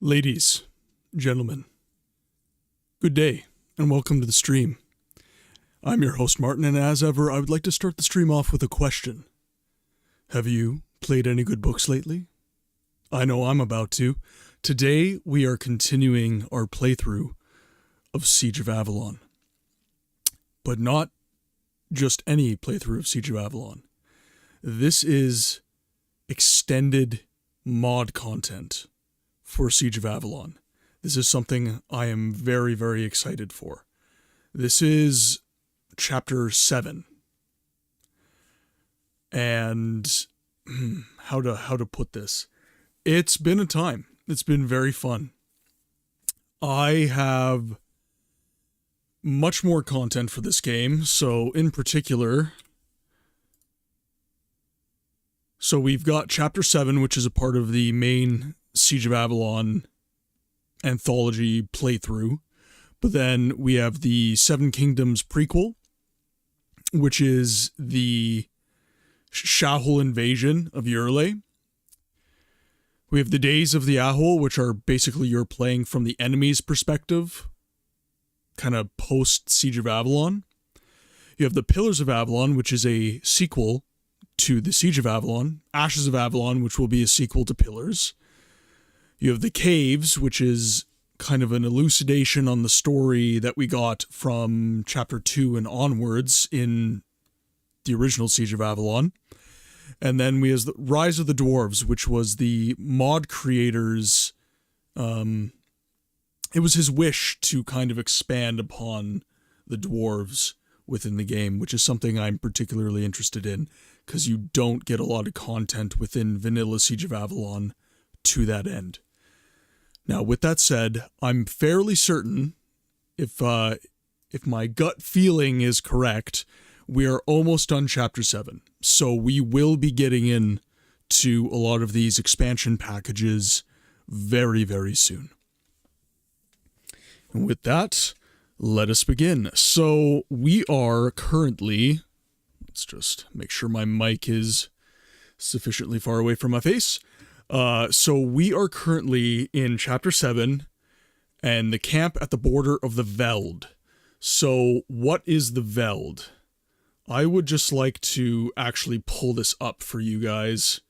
Ladies, gentlemen, good day, and welcome to the stream. I'm your host, Martin, and as ever, I would like to start the stream off with a question. Have you played any good books lately? I know I'm about to. Today, we are continuing our playthrough of Siege of Avalon. But not just any playthrough of Siege of Avalon. This is extended mod content for Siege of Avalon. This is something I am very, very excited for. This is Chapter 7. And how to put this? It's been a time. It's been very fun. I have much more content for this game, so in particular, we've got Chapter 7, which is a part of the main Siege of Avalon anthology playthrough, but then we have the Seven Kingdoms prequel, which is the Shahul invasion of Yurlay. We have the Days of the Ahul, which are basically you're playing from the enemy's perspective, kind of post Siege of Avalon. You have the Pillars of Avalon, which is a sequel to the Siege of Avalon. Ashes of Avalon, which will be a sequel to Pillars. You have the Caves, which is kind of an elucidation on the story that we got from Chapter 2 and onwards in the original Siege of Avalon. And then we have the Rise of the Dwarves, which was the mod creator's, it was his wish to kind of expand upon the dwarves within the game, which is something I'm particularly interested in, because you don't get a lot of content within vanilla Siege of Avalon to that end. Now, with that said, I'm fairly certain, if my gut feeling is correct, we are almost done Chapter 7. So we will be getting in to a lot of these expansion packages very, very soon. And with that, let us begin. So we are currently, let's just make sure my mic is sufficiently far away from my face. So we are currently in Chapter 7 and the camp at the border of the Veld. So what is the Veld? I would just like to actually pull this up for you guys.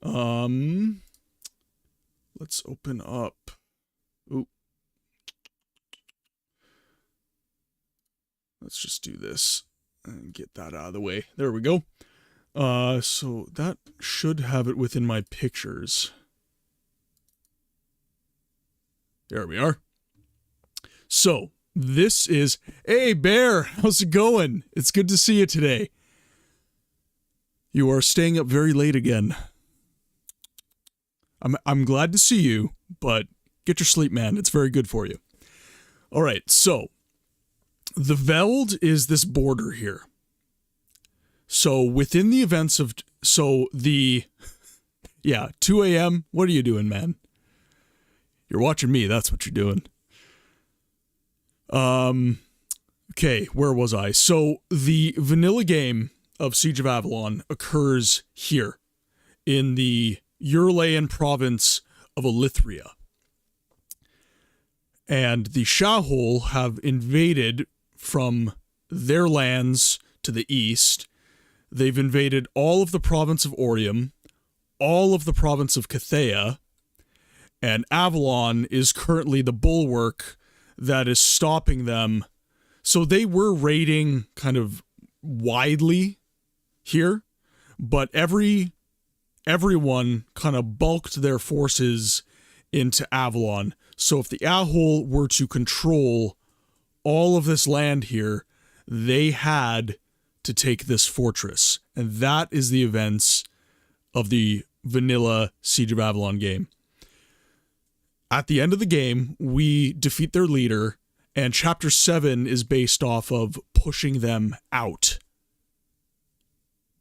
Let's open up. Ooh. Let's just do this and get that out of the way. There we go. So that should have it within my pictures. There we are. So, this is... Hey, Bear! How's it going? It's good to see you today. You are staying up very late again. I'm glad to see you, but get your sleep, man. It's very good for you. Alright, so... The Veld is this border here. So, within the events of... Yeah, 2 a.m., what are you doing, man? You're watching me, that's what you're doing. Okay, where was I? So, the vanilla game of Siege of Avalon occurs here, in the Urlayan province of Elithria. And the Shahul have invaded from their lands to the east. They've invaded all of the province of Orium, all of the province of Cathea, and Avalon is currently the bulwark that is stopping them. So they were raiding kind of widely here, but everyone kind of bulked their forces into Avalon. So if the Ahul were to control all of this land here, they had to take this fortress. And that is the events of the vanilla Siege of Avalon game. At the end of the game, we defeat their leader, and Chapter 7 is based off of pushing them out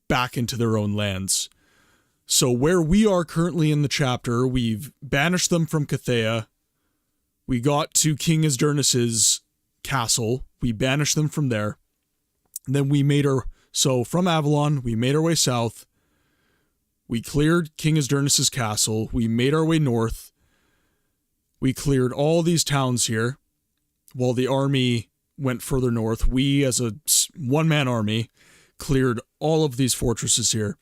back into their own lands. So where we are currently in the chapter, we've banished them from Cathea. We got to King Isdernus's castle. We banished them from there. And then we made from Avalon, we made our way south. We cleared King Isdernus's castle. We made our way north. We cleared all these towns here while the army went further north. We, as a one-man army, cleared all of these fortresses here.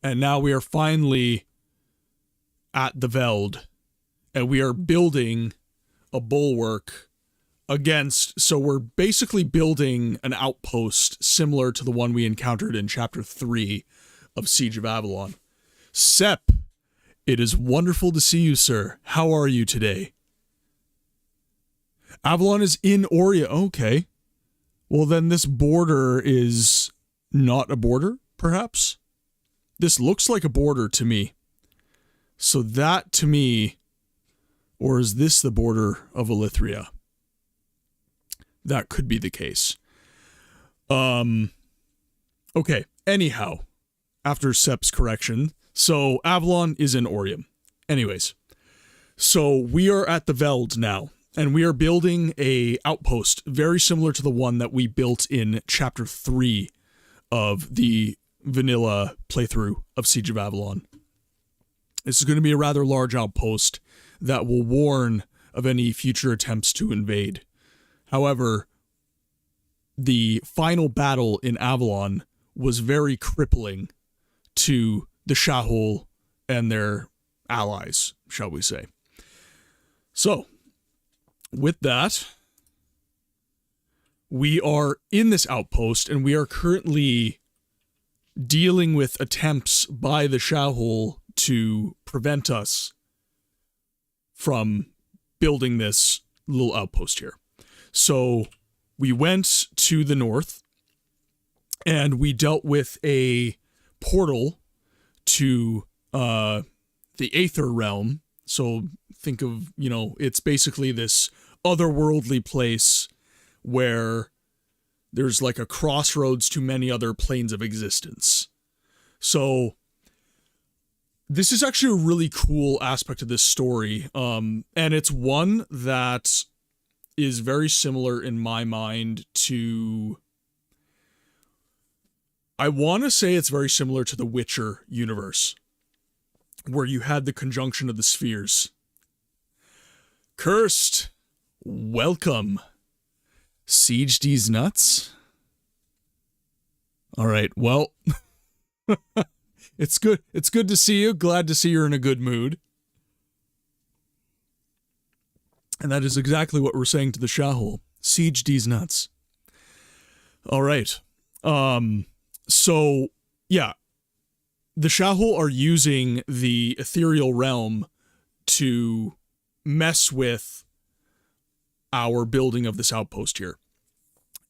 And now we are finally at the Veld, and we are building a bulwark against, so we're basically building an outpost similar to the one we encountered in Chapter 3 of Siege of Avalon. Sep, it is wonderful to see you, sir. How are you today? Avalon is in Oria. Okay. Well, then this border is not a border, perhaps? This looks like a border to me. So that, to me, or is this the border of Elithria? That could be the case. Okay, anyhow, after Sep's correction, so Avalon is in Orium. Anyways, so we are at the Veld now, and we are building a outpost very similar to the one that we built in Chapter 3 of the vanilla playthrough of Siege of Avalon. This is going to be a rather large outpost that will warn of any future attempts to invade. However, the final battle in Avalon was very crippling to the Shahul and their allies, shall we say. So, with that, we are in this outpost, and we are currently dealing with attempts by the Shahul to prevent us from building this little outpost here. So we went to the north, and we dealt with a portal to the Aether realm. So think of, it's basically this otherworldly place where there's like a crossroads to many other planes of existence. So this is actually a really cool aspect of this story, and it's one that is very similar in my mind to... I want to say it's very similar to the Witcher universe, where you had the conjunction of the spheres. Cursed, welcome. Siege these nuts? Alright, well... It's good to see you. Glad to see you're in a good mood. And that is exactly what we're saying to the Shahul. Siege these nuts. Alright. So, yeah. The Shahul are using the ethereal realm to mess with our building of this outpost here.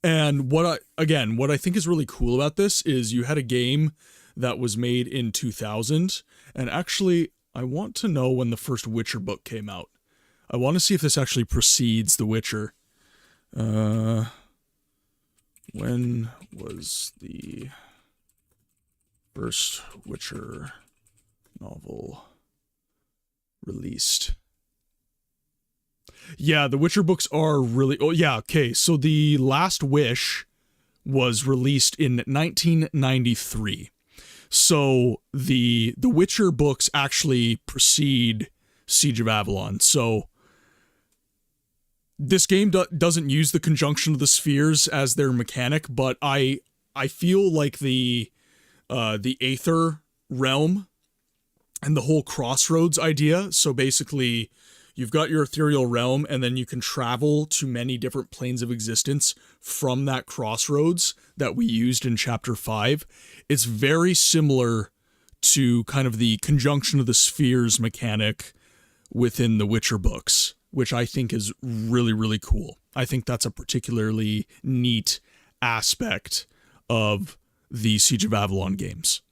And what I think is really cool about this is you had a game that was made in 2000, and actually, I want to know when the first Witcher book came out. I want to see if this actually precedes The Witcher. When was the first Witcher novel released? Yeah, the Witcher books are really... Oh, yeah, okay, so The Last Wish was released in 1993. So the Witcher books actually precede Siege of Avalon. So this game doesn't use the conjunction of the spheres as their mechanic, but I feel like the Aether realm and the whole crossroads idea. So basically, you've got your ethereal realm, and then you can travel to many different planes of existence from that crossroads that we used in Chapter 5. It's very similar to kind of the conjunction of the spheres mechanic within the Witcher books, which I think is really, really cool. I think that's a particularly neat aspect of the Siege of Avalon games.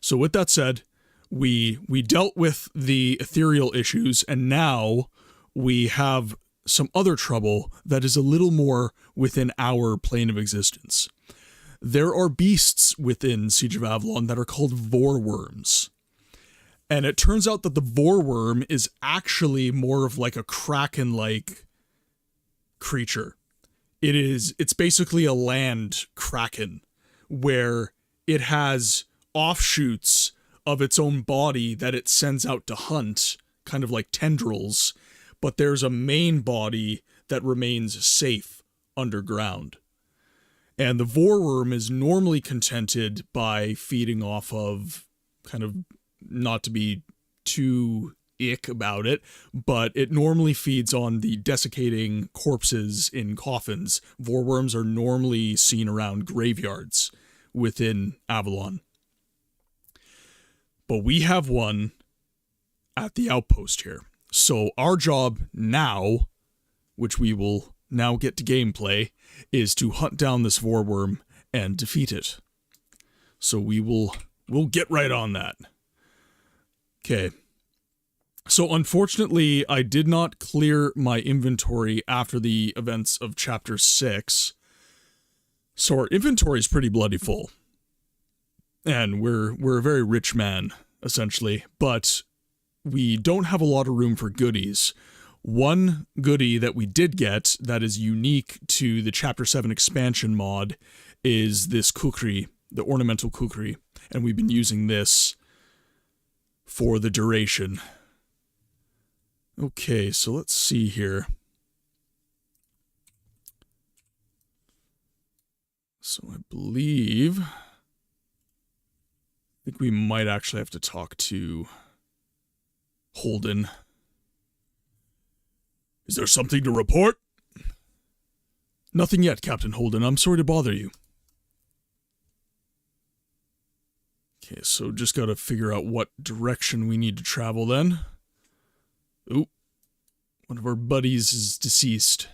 So with that said, we dealt with the ethereal issues, and now we have some other trouble that is a little more within our plane of existence. There are beasts within Siege of Avalon that are called vorworms. And it turns out that the vorworm is actually more of like a kraken-like creature. It's basically a land kraken, where it has offshoots of its own body that it sends out to hunt kind of like tendrils, but there's a main body that remains safe underground. And the vorworm is normally contented by feeding off of, kind of, not to be too ick about it, but it normally feeds on the desiccating corpses in coffins. Vorworms are normally seen around graveyards within Avalon. But we have one at the outpost here. So our job now, which we will now get to gameplay, is to hunt down this vorworm and defeat it. So we'll get right on that. Okay. So unfortunately, I did not clear my inventory after the events of Chapter 6. So our inventory is pretty bloody full. And we're a very rich man, essentially. But we don't have a lot of room for goodies. One goodie that we did get that is unique to the Chapter 7 expansion mod is this kukri, the ornamental kukri. And we've been using this for the duration. Okay, so let's see here. So I think we might actually have to talk to Holden. Is there something to report? Nothing yet, Captain Holden. I'm sorry to bother you. Okay, so just gotta figure out what direction we need to travel then. Ooh, one of our buddies is deceased.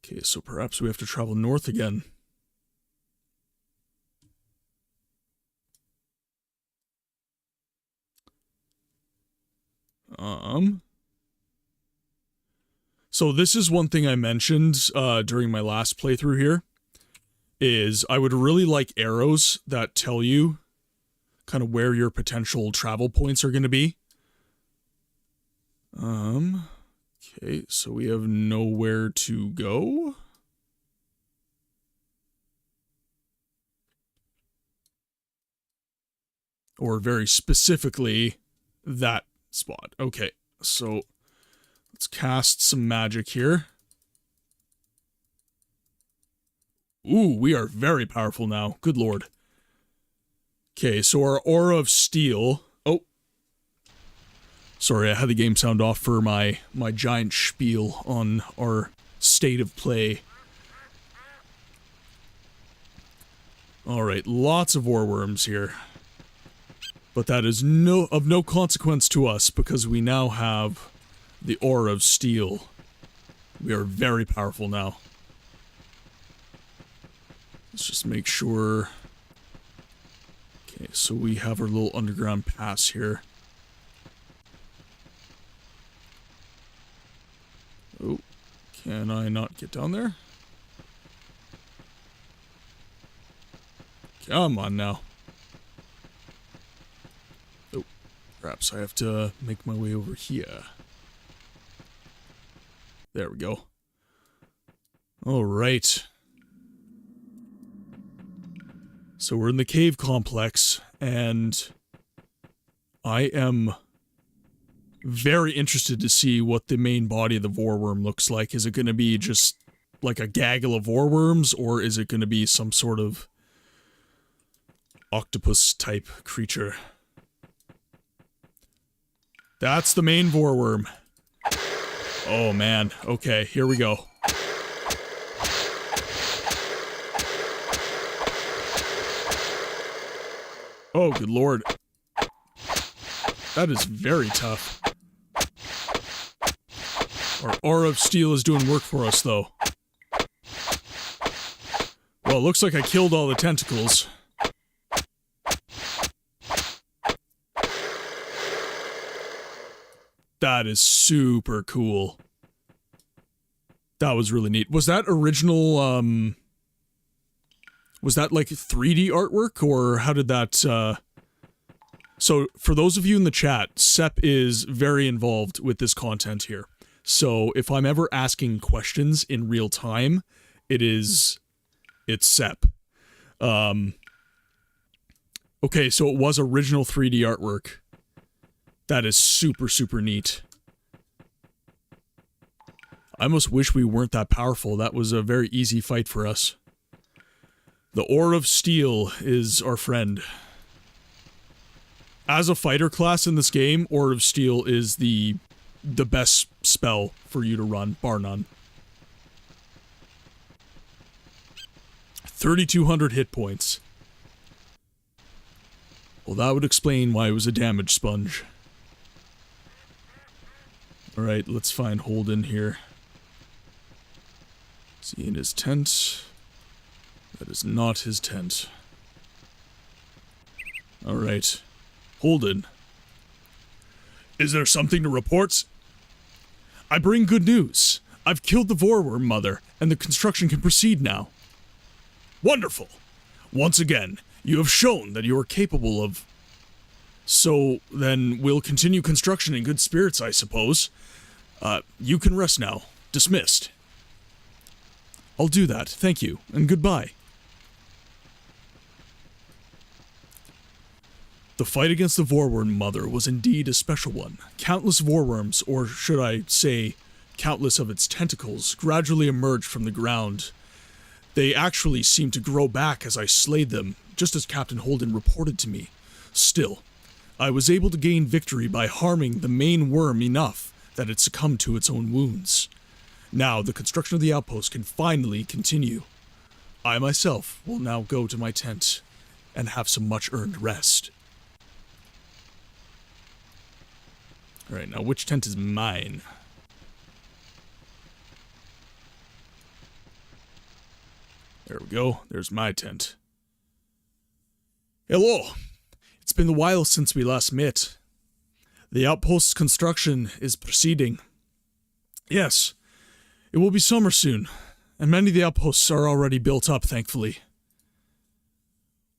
Okay, so perhaps we have to travel north again. So this is one thing I mentioned during my last playthrough here, is I would really like arrows that tell you kind of where your potential travel points are going to be. Okay, so we have nowhere to go. Or very specifically, that spot. Okay, so let's cast some magic here. Ooh, we are very powerful now. Good lord. Okay, so our aura of steel... Oh. Sorry, I had the game sound off for my giant spiel on our state of play. Alright, lots of warworms here. But that is of no consequence to us, because we now have the aura of steel. We are very powerful now. Let's just make sure... Okay, so we have our little underground pass here. Oh, can I not get down there? Come on now. Oh, perhaps I have to make my way over here. There we go. Alright. So we're in the cave complex, and I am very interested to see what the main body of the vorworm looks like. Is it going to be just like a gaggle of vorworms, or is it going to be some sort of octopus-type creature? That's the main vorworm. Oh man, okay, here we go. Oh, good lord. That is very tough. Our aura of steel is doing work for us, though. Well, it looks like I killed all the tentacles. That is super cool. That was really neat. Was that original, was that like 3D artwork, or how did that, So, for those of you in the chat, Sep is very involved with this content here. So, if I'm ever asking questions in real time, it's Sep. Okay, so it was original 3D artwork. That is super, super neat. I almost wish we weren't that powerful. That was a very easy fight for us. The Ore of Steel is our friend. As a fighter class in this game, Ore of Steel is the best spell for you to run, bar none. 3,200 hit points. Well, that would explain why it was a damage sponge. Alright, let's find Holden here. Is he in his tent? That is not his tent. Alright. Holden. Is there something to report? I bring good news. I've killed the Vorworm Mother, and the construction can proceed now. Wonderful! Once again, you have shown that you are capable of... So, then we'll continue construction in good spirits, I suppose. You can rest now. Dismissed. I'll do that, thank you, and goodbye. The fight against the Vorworm Mother was indeed a special one. Countless Vorworms, or should I say, countless of its tentacles, gradually emerged from the ground. They actually seemed to grow back as I slayed them, just as Captain Holden reported to me. Still, I was able to gain victory by harming the main worm enough that it succumbed to its own wounds. Now, the construction of the outpost can finally continue. I myself will now go to my tent and have some much-earned rest. Alright, now which tent is mine? There we go, there's my tent. Hello! It's been a while since we last met. The outpost's construction is proceeding. Yes, it will be summer soon, and many of the outposts are already built up, thankfully.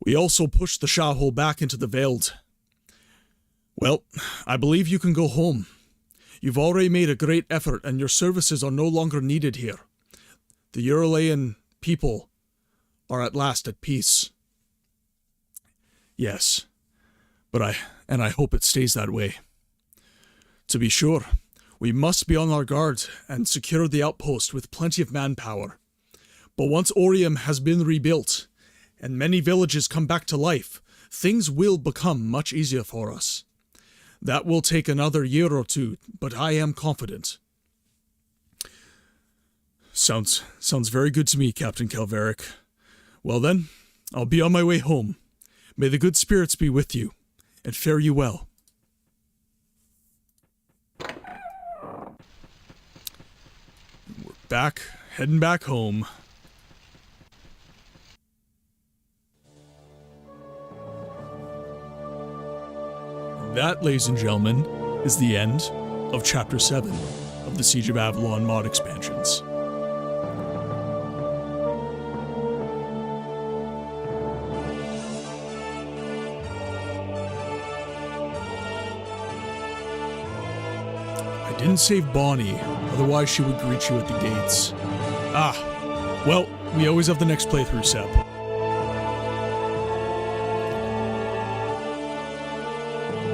We also pushed the Shahol back into the Veld. Well, I believe you can go home. You've already made a great effort, and your services are no longer needed here. The Euralayan people are at last at peace. Yes, but I hope it stays that way. To be sure, we must be on our guard and secure the outpost with plenty of manpower. But once Orium has been rebuilt, and many villages come back to life, things will become much easier for us. That will take another year or two, but I am confident. Sounds very good to me, Captain Calvaric. Well then, I'll be on my way home. May the good spirits be with you, and fare you well. We're heading back home. That, ladies and gentlemen, is the end of Chapter 7 of the Siege of Avalon mod expansions. I didn't save Bonnie, otherwise she would greet you at the gates. Ah, well, we always have the next playthrough, Sep.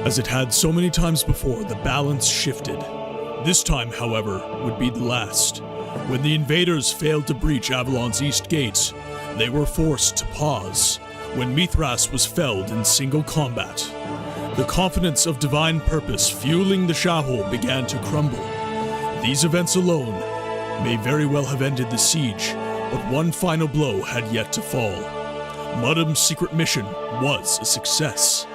As it had so many times before, the balance shifted. This time, however, would be the last. When the invaders failed to breach Avalon's east gate, they were forced to pause when Mithras was felled in single combat. The confidence of divine purpose fueling the Shahol began to crumble. These events alone may very well have ended the siege, but one final blow had yet to fall. MODDED's secret mission was a success.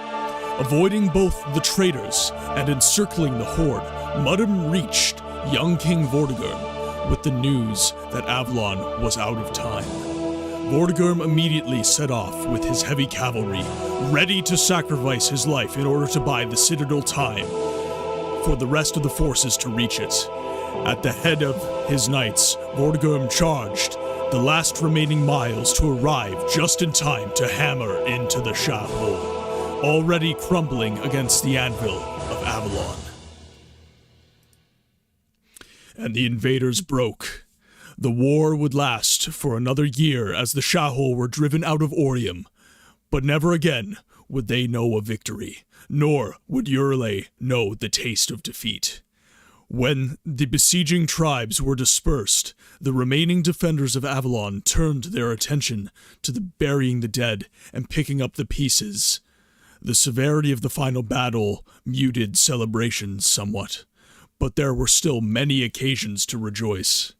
Avoiding both the traitors and encircling the Horde, MODDED reached young King Vortigern with the news that Avalon was out of time. Vortigern immediately set off with his heavy cavalry, ready to sacrifice his life in order to buy the Citadel time for the rest of the forces to reach it. At the head of his knights, Vortigern charged the last remaining miles to arrive just in time to hammer into the Shahol, already crumbling against the anvil of Avalon. And the invaders broke. The war would last for another year as the Shahol were driven out of Orium, but never again would they know a victory, nor would Yurlay know the taste of defeat. When the besieging tribes were dispersed, the remaining defenders of Avalon turned their attention to burying the dead and picking up the pieces. The severity of the final battle muted celebrations somewhat, but there were still many occasions to rejoice.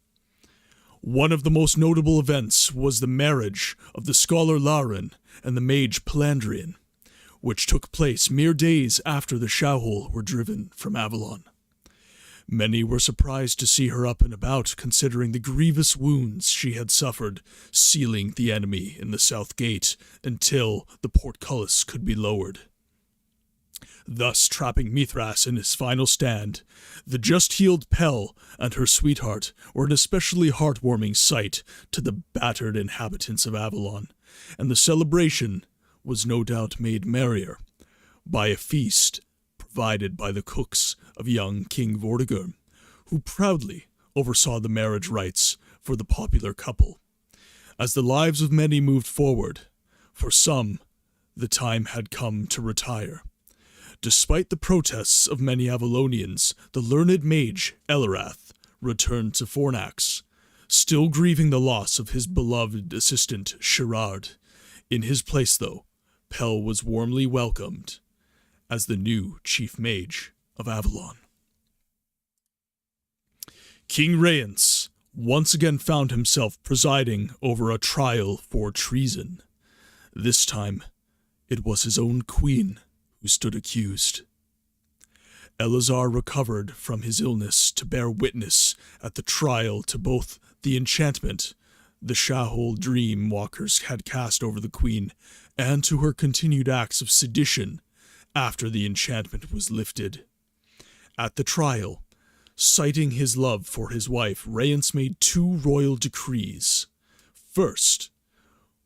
One of the most notable events was the marriage of the scholar Lauren and the mage Pelandrian, which took place mere days after the Shahul were driven from Avalon. Many were surprised to see her up and about, considering the grievous wounds she had suffered sealing the enemy in the south gate until the portcullis could be lowered, thus trapping Mithras in his final stand. The just-healed Pell and her sweetheart were an especially heartwarming sight to the battered inhabitants of Avalon, and the celebration was no doubt made merrier by a feast provided by the cooks of young King Vortigern, who proudly oversaw the marriage rites for the popular couple. As the lives of many moved forward, for some, the time had come to retire. Despite the protests of many Avalonians, the learned mage Elarath returned to Fornax, still grieving the loss of his beloved assistant Sherard. In his place, though, Pell was warmly welcomed as the new chief mage of Avalon. King Rayance once again found himself presiding over a trial for treason. This time, it was his own queen who stood accused. Elazar recovered from his illness to bear witness at the trial to both the enchantment the Shahul dream walkers had cast over the queen and to her continued acts of sedition after the enchantment was lifted. At the trial, citing his love for his wife, Rayance made 2 royal decrees. First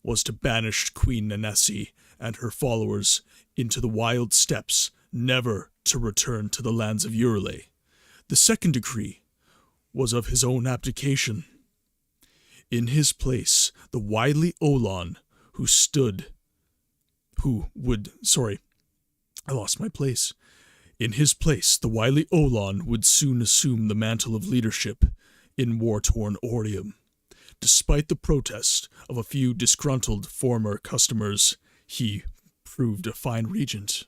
was to banish Queen Nanesi and her followers into the wild steppes, never to return to the lands of Yurlay. The second decree was of his own abdication. In his place, the wily Olan, In his place, the wily Olan would soon assume the mantle of leadership in war-torn Orium. Despite the protest of a few disgruntled former customers, he proved a fine regent.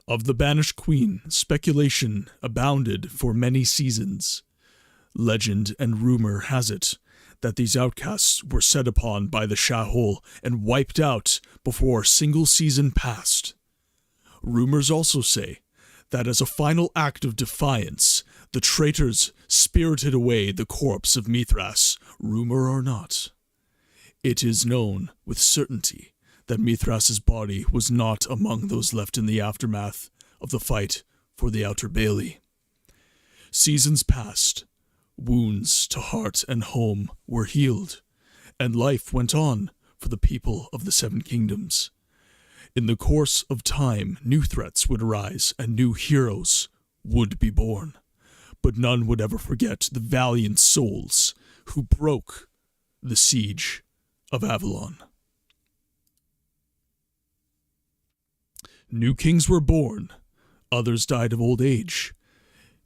Of the banished queen, speculation abounded for many seasons. Legend and rumor has it that these outcasts were set upon by the Shahul and wiped out before a single season passed. Rumors also say that as a final act of defiance, the traitors spirited away the corpse of Mithras, rumor or not. It is known with certainty that Mithras's body was not among those left in the aftermath of the fight for the Outer Bailey. Seasons passed, wounds to heart and home were healed, and life went on for the people of the Seven Kingdoms. In the course of time, new threats would arise and new heroes would be born, but none would ever forget the valiant souls who broke the Siege of Avalon. New kings were born, others died of old age.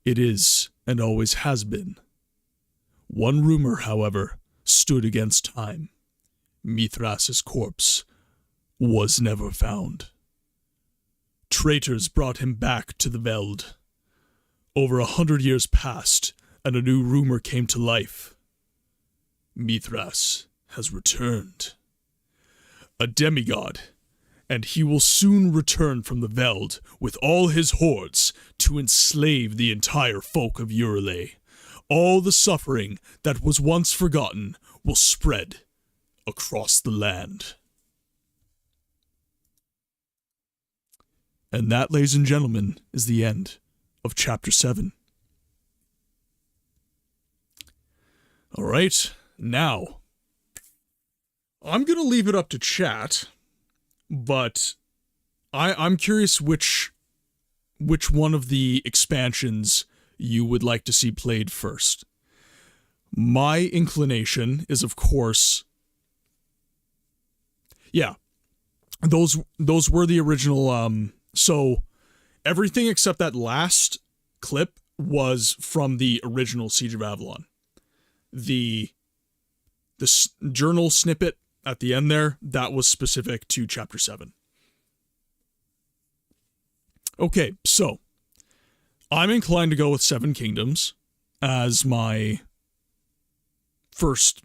It is, and always has been. One rumor, however, stood against time. Mithras's corpse was never found. Traitors brought him back to the Veld. Over 100 years passed, and a new rumor came to life. Mithras has returned. A demigod, and he will soon return from the Veld with all his hordes to enslave the entire folk of Yurlay. All the suffering that was once forgotten will spread across the land. And that, ladies and gentlemen, is the end of Chapter 7. All right, now, I'm going to leave it up to chat, but I'm curious which one of the expansions you would like to see played first. My inclination is, of course... Yeah, Those were the original. So everything except that last clip was from the original Siege of Avalon. The journal snippet at the end there, that was specific to Chapter 7. Okay, so I'm inclined to go with Seven Kingdoms as my first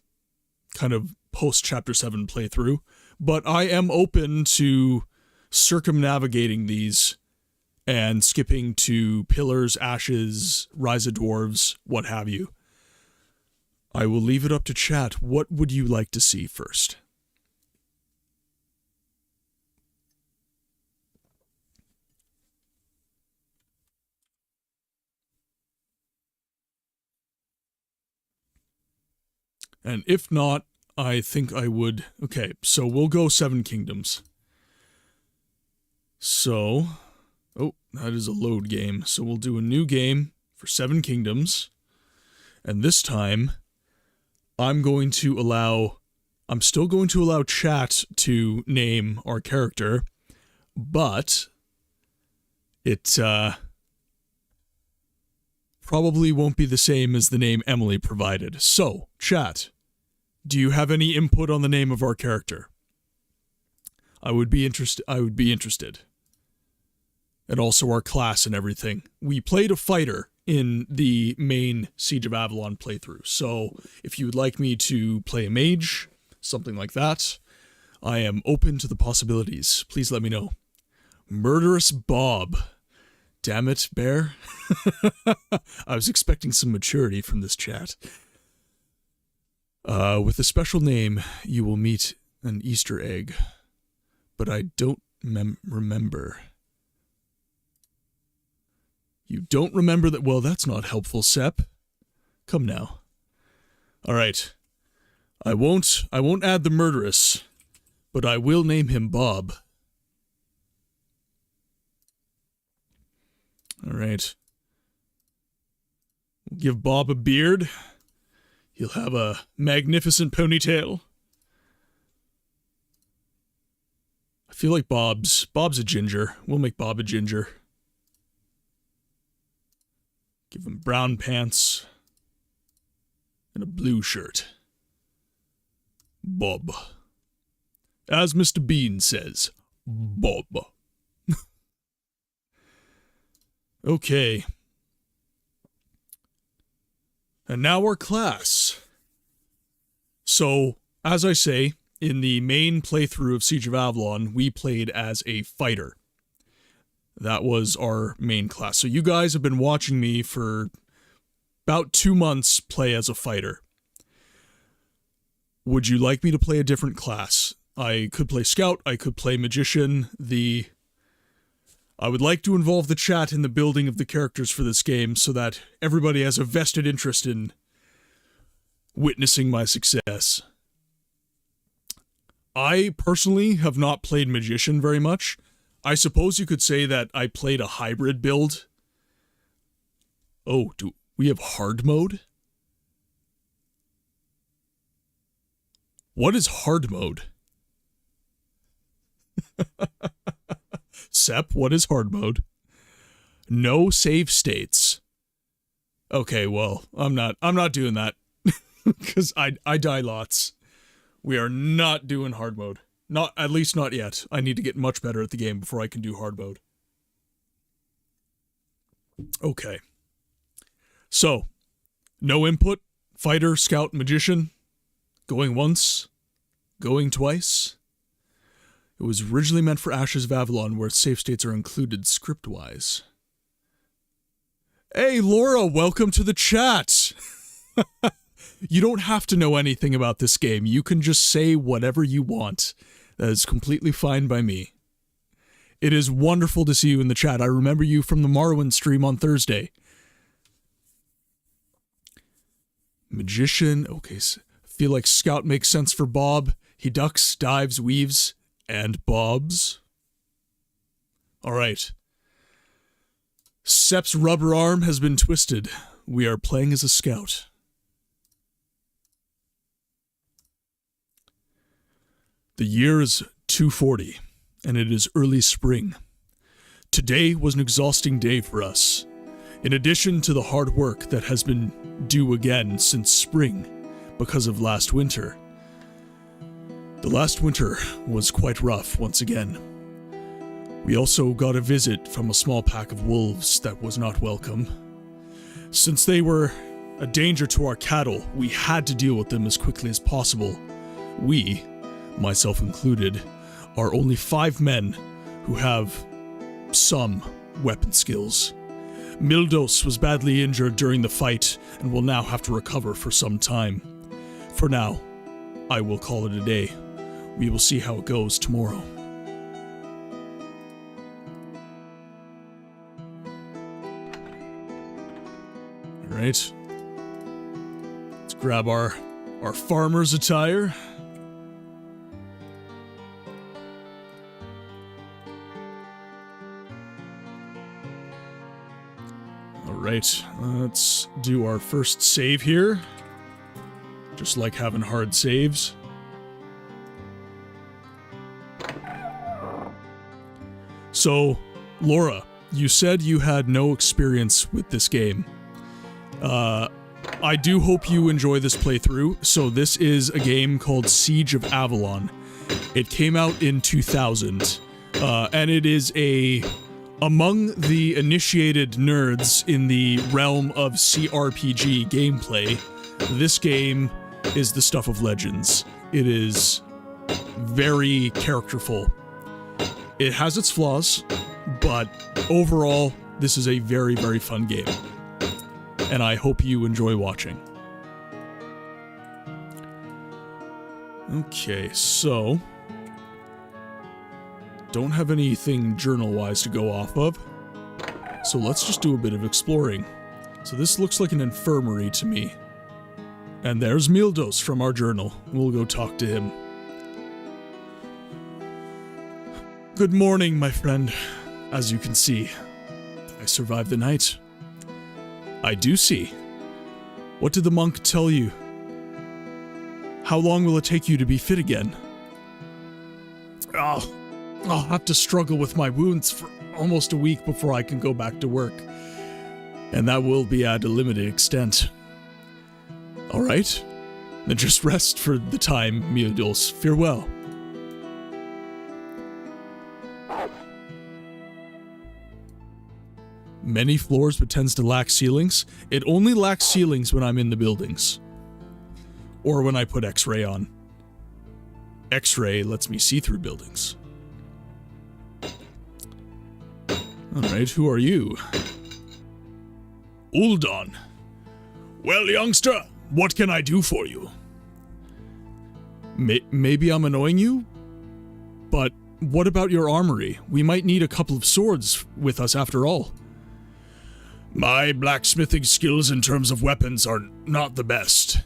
kind of post-Chapter 7 playthrough, but I am open to circumnavigating these and skipping to Pillars, Ashes, Rise of Dwarves, what have you. I will leave it up to chat. What would you like to see first? And if not, I think I would... Okay, so we'll go Seven Kingdoms. So... Oh, that is a load game. So we'll do a new game for Seven Kingdoms. And this time, I'm still going to allow chat to name our character, but it probably won't be the same as the name Emily provided. So, chat, do you have any input on the name of our character? I would be interested. And also our class and everything. We played a fighter in the main Siege of Avalon playthrough, so if you would like me to play a mage, something like that, I am open to the possibilities. Please let me know. Murderous Bob. Damn it, Bear. I was expecting some maturity from this chat. With a special name, you will meet an Easter egg, but I don't remember. You don't remember that? Well, that's not helpful, Sep. Come now. All right. I won't add the murderous, but I will name him Bob. All right. We'll give Bob a beard. He'll have a magnificent ponytail. I feel like Bob's a ginger. We'll make Bob a ginger. Give him brown pants and a blue shirt. Bob. As Mr. Bean says, Bob. Okay. And now our class. So, as I say, in the main playthrough of Siege of Avalon, we played as a fighter. That was our main class. So you guys have been watching me for about 2 months play as a fighter. Would you like me to play a different class? I could play Scout, I could play Magician. I would like to involve the chat in the building of the characters for this game so that everybody has a vested interest in witnessing my success. I personally have not played Magician very much. I suppose you could say that I played a hybrid build. Oh, do we have hard mode? What is hard mode? Sep, what is hard mode? No save states. Okay, well, I'm not doing that. Because I die lots. We are not doing hard mode. At least not yet. I need to get much better at the game before I can do hard mode. Okay. So, no input, fighter, scout, magician. Going once, going twice. It was originally meant for Ashes of Avalon, where save states are included script-wise. Hey, Laura, welcome to the chat! You don't have to know anything about this game. You can just say whatever you want. That is completely fine by me. It is wonderful to see you in the chat. I remember you from the Morrowind stream on Thursday. Magician. Okay, so I feel like Scout makes sense for Bob. He ducks, dives, weaves, and bobs. Alright. Sep's rubber arm has been twisted. We are playing as a scout. The year is 240. and it is early spring. Today was an exhausting day for us. In addition to the hard work that has been due again since spring because of last winter. The last winter was quite rough once again. We also got a visit from a small pack of wolves that was not welcome. Since they were a danger to our cattle, we had to deal with them as quickly as possible. We, myself included, are only 5 men who have some weapon skills. Mildos was badly injured during the fight and will now have to recover for some time. For now, I will call it a day. We will see how it goes tomorrow. Alright. Let's grab our farmer's attire. Alright, let's do our first save here. Just like having hard saves. So, Laura, you said you had no experience with this game. I do hope you enjoy this playthrough. So this is a game called Siege of Avalon. It came out in 2000, and it is among the initiated nerds in the realm of CRPG gameplay. This game is the stuff of legends. It is very characterful. It has its flaws, but overall, this is a very, very fun game. And I hope you enjoy watching. Okay, so don't have anything journal-wise to go off of, so let's just do a bit of exploring. So this looks like an infirmary to me. And there's Mildos from our journal. We'll go talk to him. Good morning, my friend. As you can see, I survived the night. I do see. What did the monk tell you? How long will it take you to be fit again? Oh, I'll have to struggle with my wounds for almost a week before I can go back to work. And that will be at a limited extent. Alright, then just rest for the time, Mildos. Farewell. Many floors but tends to lack ceilings. It only lacks ceilings when I'm in the buildings. Or when I put X-ray on. X-ray lets me see through buildings. Alright, who are you? Uldon. Well, youngster, what can I do for you? Maybe I'm annoying you? But what about your armory? We might need a couple of swords with us after all. My blacksmithing skills in terms of weapons are not the best,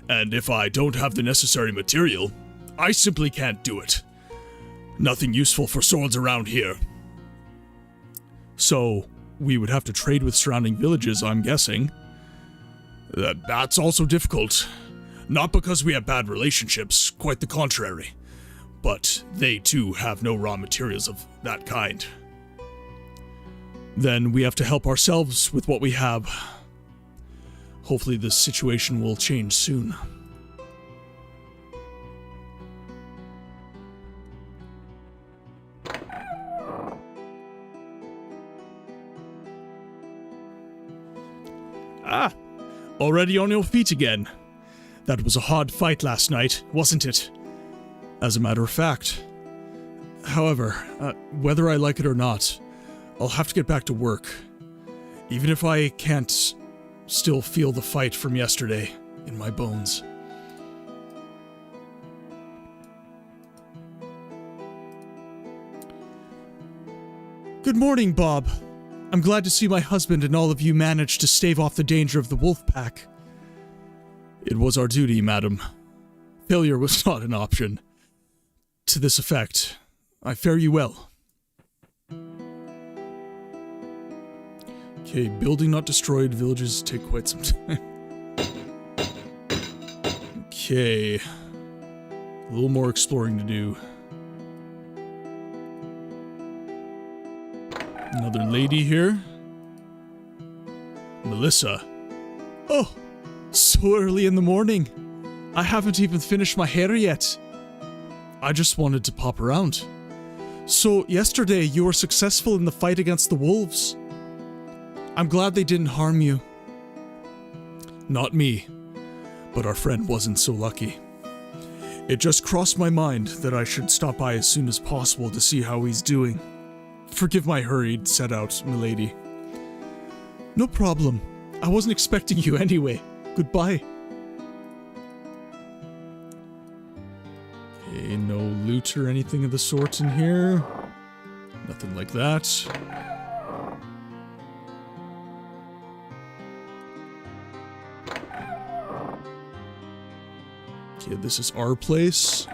and if I don't have the necessary material, I simply can't do it. Nothing useful for swords around here. So, we would have to trade with surrounding villages, I'm guessing. That's also difficult. Not because we have bad relationships, quite the contrary. But they too have no raw materials of that kind. Then we have to help ourselves with what we have. Hopefully this situation will change soon. Ah! Already on your feet again. That was a hard fight last night, wasn't it? As a matter of fact. However, whether I like it or not, I'll have to get back to work. Even if I can't still feel the fight from yesterday in my bones. Good morning, Bob. I'm glad to see my husband and all of you managed to stave off the danger of the wolf pack. It was our duty, madam. Failure was not an option. To this effect, I fare you well. Okay, building not destroyed, villages take quite some time. Okay. A little more exploring to do. Another lady here. Melissa. Oh, so early in the morning. I haven't even finished my hair yet. I just wanted to pop around. So, yesterday you were successful in the fight against the wolves. I'm glad they didn't harm you. Not me, but our friend wasn't so lucky. It just crossed my mind that I should stop by as soon as possible to see how he's doing. Forgive my hurried set out, milady. No problem. I wasn't expecting you anyway. Goodbye. Okay, no loot or anything of the sort in here. Nothing like that. Okay, this is our place.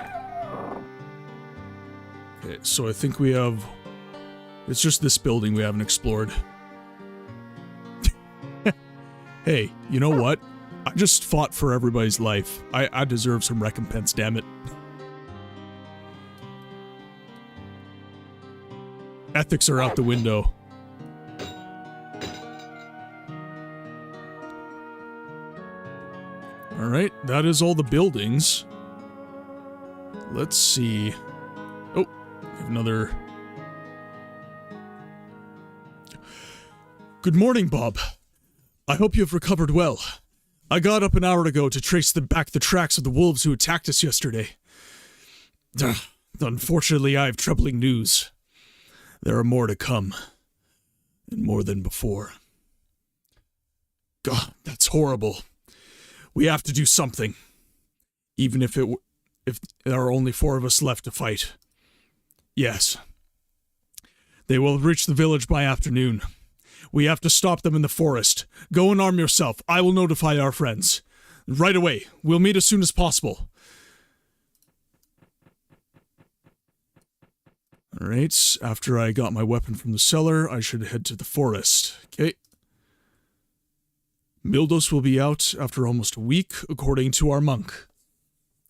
Okay, so I think we have... It's just this building we haven't explored. Hey, you know what? I just fought for everybody's life. I deserve some recompense, damn it. Ethics are out the window. Alright, that is all the buildings. Let's see. Oh, we have another... Good morning, Bob. I hope you have recovered well. I got up an hour ago to trace back the tracks of the wolves who attacked us yesterday. Unfortunately, I have troubling news. There are more to come. And more than before. God, that's horrible. We have to do something. Even if there are only 4 of us left to fight. Yes. They will reach the village by afternoon. We have to stop them in the forest. Go and arm yourself. I will notify our friends. Right away. We'll meet as soon as possible. Alright, after I got my weapon from the cellar, I should head to the forest. Okay. Mildos will be out after almost a week, according to our monk.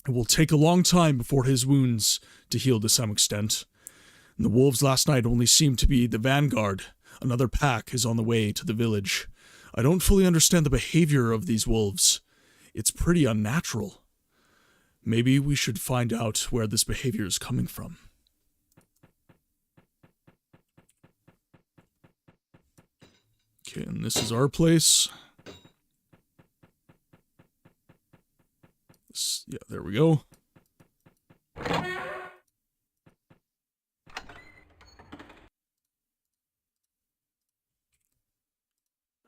It will take a long time before his wounds to heal to some extent. And the wolves last night only seemed to be the vanguard. Another pack is on the way to the village. I don't fully understand the behavior of these wolves. It's pretty unnatural. Maybe we should find out where this behavior is coming from. Okay, and this is our place. Yeah, there we go.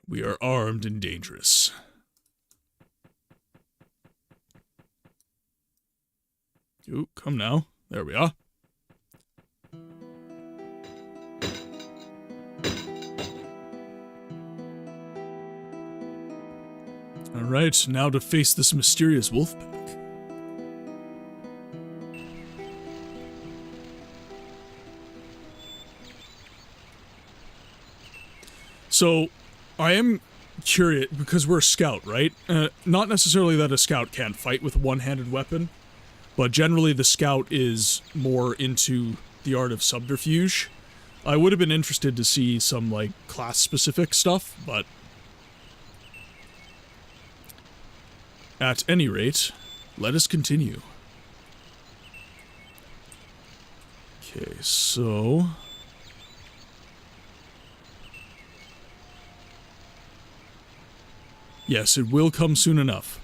We are armed and dangerous. Ooh, come now. There we are. Alright, now to face this mysterious wolf pack. So, I am curious, because we're a scout, right? Not necessarily that a scout can't fight with a one-handed weapon, but generally the scout is more into the art of subterfuge. I would have been interested to see some, like, class-specific stuff, but... At any rate, let us continue. Okay, so... Yes, it will come soon enough.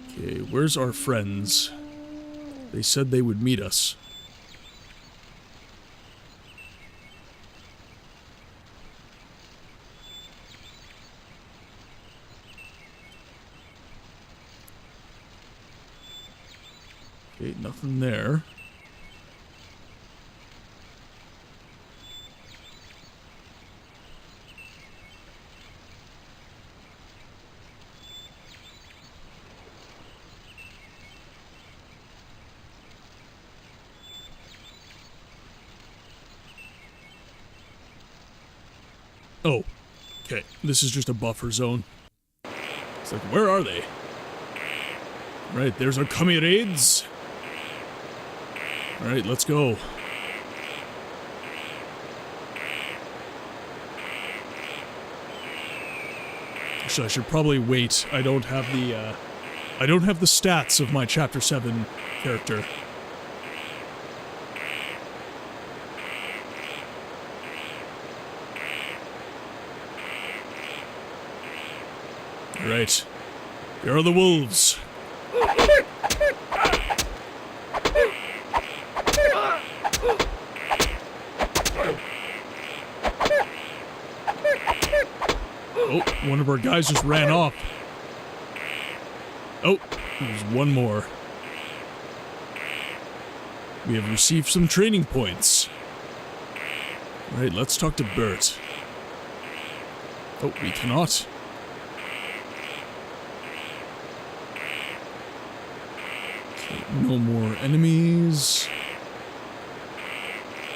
Okay, where's our friends? They said they would meet us. Okay, nothing there. Oh, okay. This is just a buffer zone. It's like, where are they? Right, there's our comrades. Alright, let's go. Actually, I should probably wait. I don't have the stats of my Chapter 7 character. Alright. Here are the wolves. Oh, one of our guys just ran off. Oh, there's one more. We have received some training points. Alright, let's talk to Bert. Oh, we cannot. Okay, no more enemies.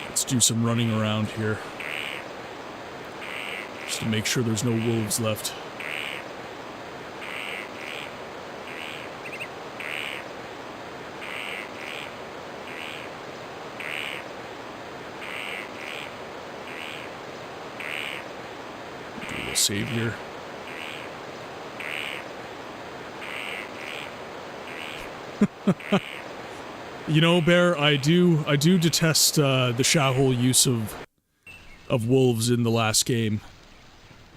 Let's do some running around here. Just to make sure there's no wolves left. Do a little save here. You know, Bear, I do detest the Shahul use of wolves in the last game.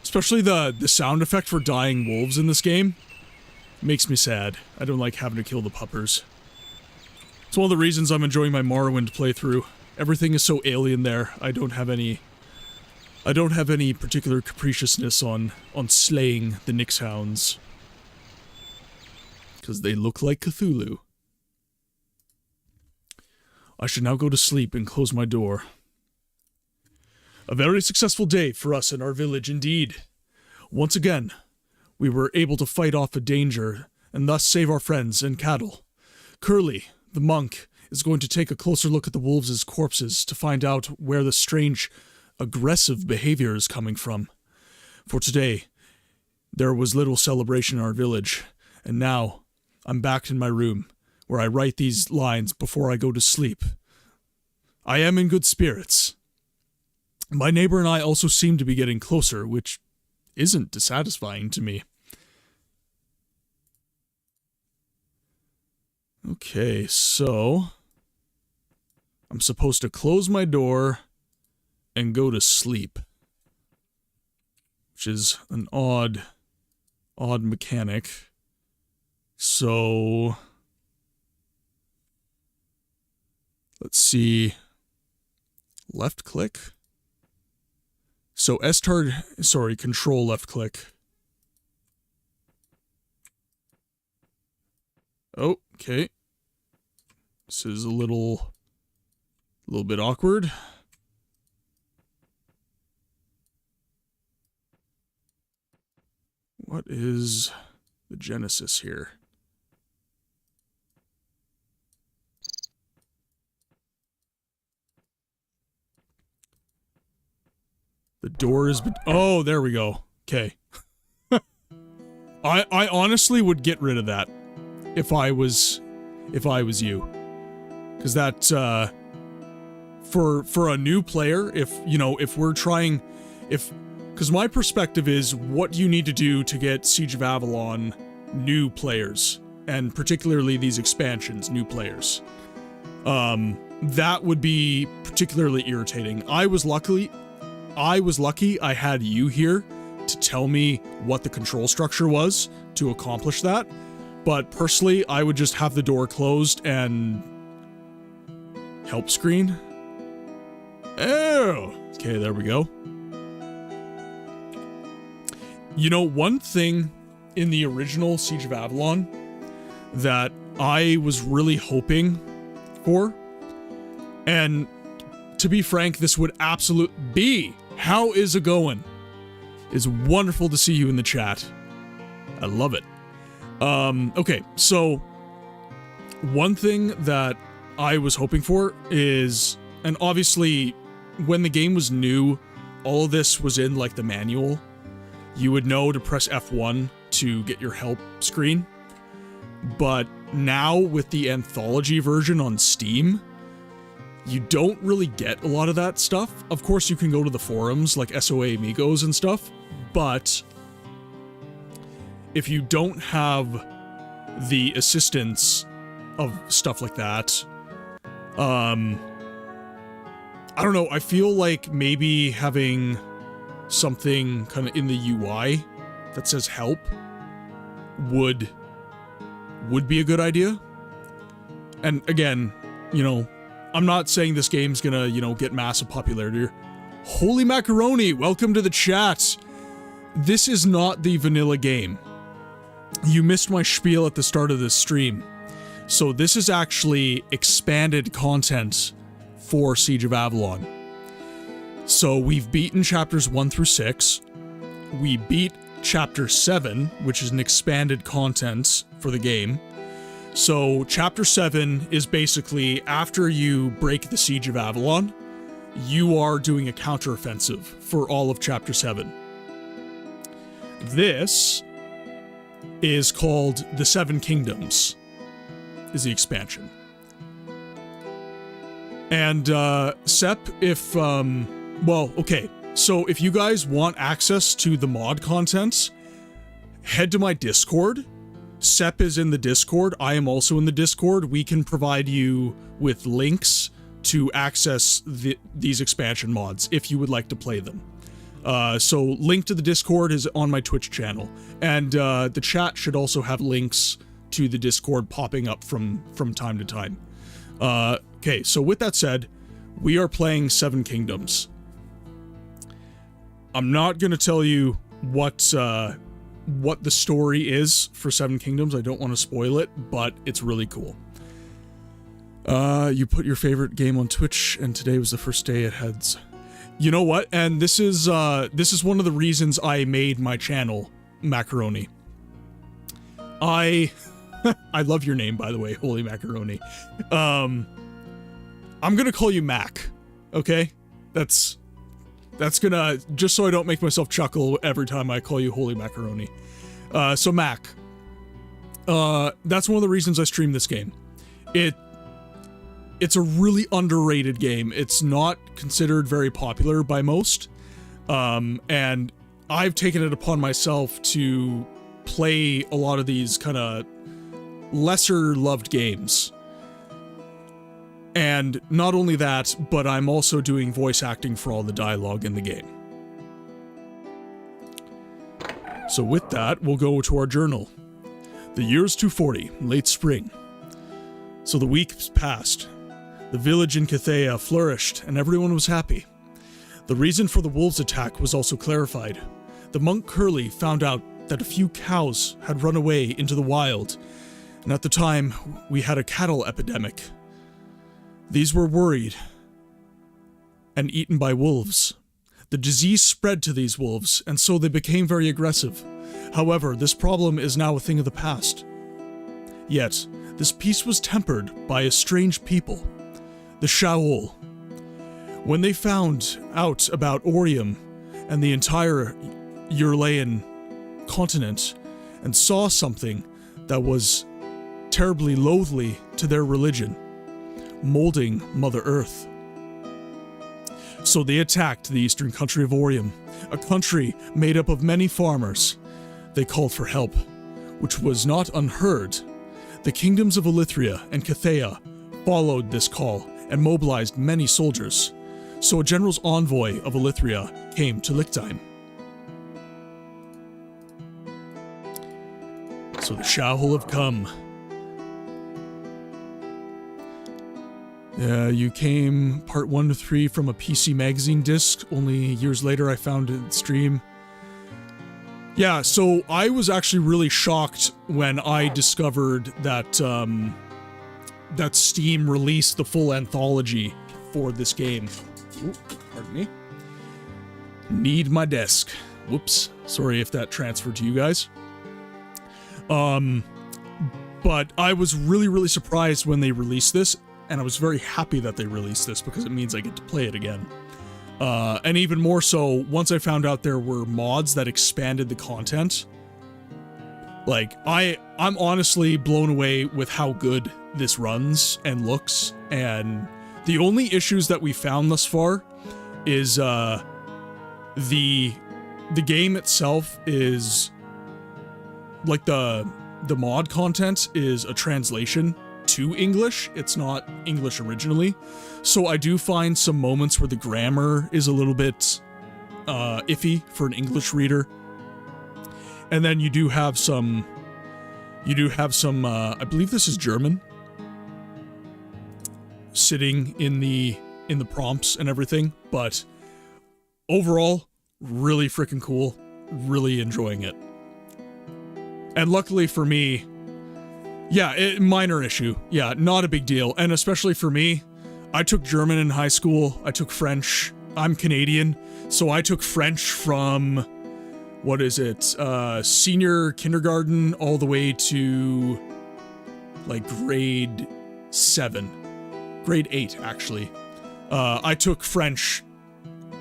Especially the sound effect for dying wolves in this game. Makes me sad. I don't like having to kill the puppers. It's one of the reasons I'm enjoying my Morrowind playthrough. Everything is so alien there. I don't have any particular capriciousness on slaying the Nyx hounds. Because they look like Cthulhu. I should now go to sleep and close my door. A very successful day for us in our village indeed. Once again, we were able to fight off a danger and thus save our friends and cattle. Curly, the monk, is going to take a closer look at the wolves' corpses to find out where the strange, aggressive behavior is coming from. For today, there was little celebration in our village, and now I'm back in my room, where I write these lines before I go to sleep. I am in good spirits. My neighbor and I also seem to be getting closer, which isn't dissatisfying to me. Okay, so I'm supposed to close my door and go to sleep, which is an odd mechanic. So let's see. Left click. So control left click. Oh, okay. This is a little bit awkward. What is the genesis here? The door has been... Oh, there we go. Okay. I honestly would get rid of that if I was you. Because that, for a new player, if we're trying... Because my perspective is what you need to do to get Siege of Avalon new players. And particularly these expansions, new players. That would be particularly irritating. I was lucky I had you here to tell me what the control structure was to accomplish that. But personally, I would just have the door closed and... help screen? Oh! Okay, there we go. You know, one thing in the original Siege of Avalon that I was really hoping for, and to be frank, this would be how is it going? It's wonderful to see you in the chat. I love it. Okay, so one thing that I was hoping for is, and obviously when the game was new, all of this was in like the manual. You would know to press F1 to get your help screen. But now with the anthology version on Steam, you don't really get a lot of that stuff. Of course, you can go to the forums like SOA Amigos and stuff, but if you don't have the assistance of stuff like that, I don't know, I feel like maybe having something kind of in the UI that says help would be a good idea. And again, you know, I'm not saying this game's gonna, you know, get massive popularity. Holy macaroni, welcome to the chat. This is not the vanilla game. You missed my spiel at the start of this stream. So this is actually expanded content for Siege of Avalon. So we've beaten chapters 1 through 6. We beat chapter 7, which is an expanded content for the game. So chapter 7 is basically after you break the Siege of Avalon, you are doing a counteroffensive for all of chapter 7. This is called The Seven Kingdoms, is the expansion. And, Sep, if, well, okay, so if you guys want access to the mod content, head to my Discord. Sep is in the Discord, I am also in the Discord. We can provide you with links to access these expansion mods if you would like to play them. So link to the Discord is on my Twitch channel, and the chat should also have links to the Discord popping up from time to time. Okay, so with that said, we are playing Seven Kingdoms. I'm not going to tell you what the story is for Seven Kingdoms. I don't want to spoil it, but it's really cool. You put your favorite game on Twitch, and today was the first day it had... You know what? And this is one of the reasons I made my channel, Macaroni. I love your name, by the way, Holy Macaroni. I'm gonna call you Mac, okay? That's gonna, just so I don't make myself chuckle every time I call you Holy Macaroni. So Mac, that's one of the reasons I stream this game. It's a really underrated game. It's not considered very popular by most, and I've taken it upon myself to play a lot of these kind of lesser loved games. And not only that, but I'm also doing voice acting for all the dialogue in the game. So with that, we'll go to our journal. The year's 240, late spring. So the weeks passed. The village in Cathea flourished, and everyone was happy. The reason for the wolves' attack was also clarified. The monk Curly found out that a few cows had run away into the wild, and at the time, we had a cattle epidemic. These were worried and eaten by wolves. The disease spread to these wolves, and so they became very aggressive. However, this problem is now a thing of the past. Yet, this peace was tempered by a strange people, the Shaol. When they found out about Orium and the entire Euralian continent, and saw something that was terribly loathly to their religion, molding Mother Earth. So they attacked the eastern country of Orium, a country made up of many farmers. They called for help, which was not unheard. The kingdoms of Elithria and Cathea followed this call and mobilized many soldiers. So a general's envoy of Elithria came to Lichtheim. So the Shaol have come. You came part 1 to 3 from a PC Magazine disc. Only years later I found it stream. Yeah, so I was actually really shocked when I discovered that that Steam released the full anthology for this game. Ooh, pardon me. Need my desk. Whoops. Sorry if that transferred to you guys. But I was really surprised when they released this, and I was very happy that they released this because it means I get to play it again. And even more so, once I found out there were mods that expanded the content, like, I'm honestly blown away with how good this runs and looks, and The only issues that we found thus far is the game itself is like the mod content is a translation to English. It's not English originally. So I do find some moments where the grammar is a little bit iffy for an English reader. And then you do have some I believe this is German sitting in the prompts and everything, but overall really freaking cool, really enjoying it. And luckily for me, yeah, minor issue. Yeah, not a big deal. And especially for me, I took German in high school. I took French. I'm Canadian, so I took French from, what is it, senior kindergarten all the way to, like, grade 8, actually. I took French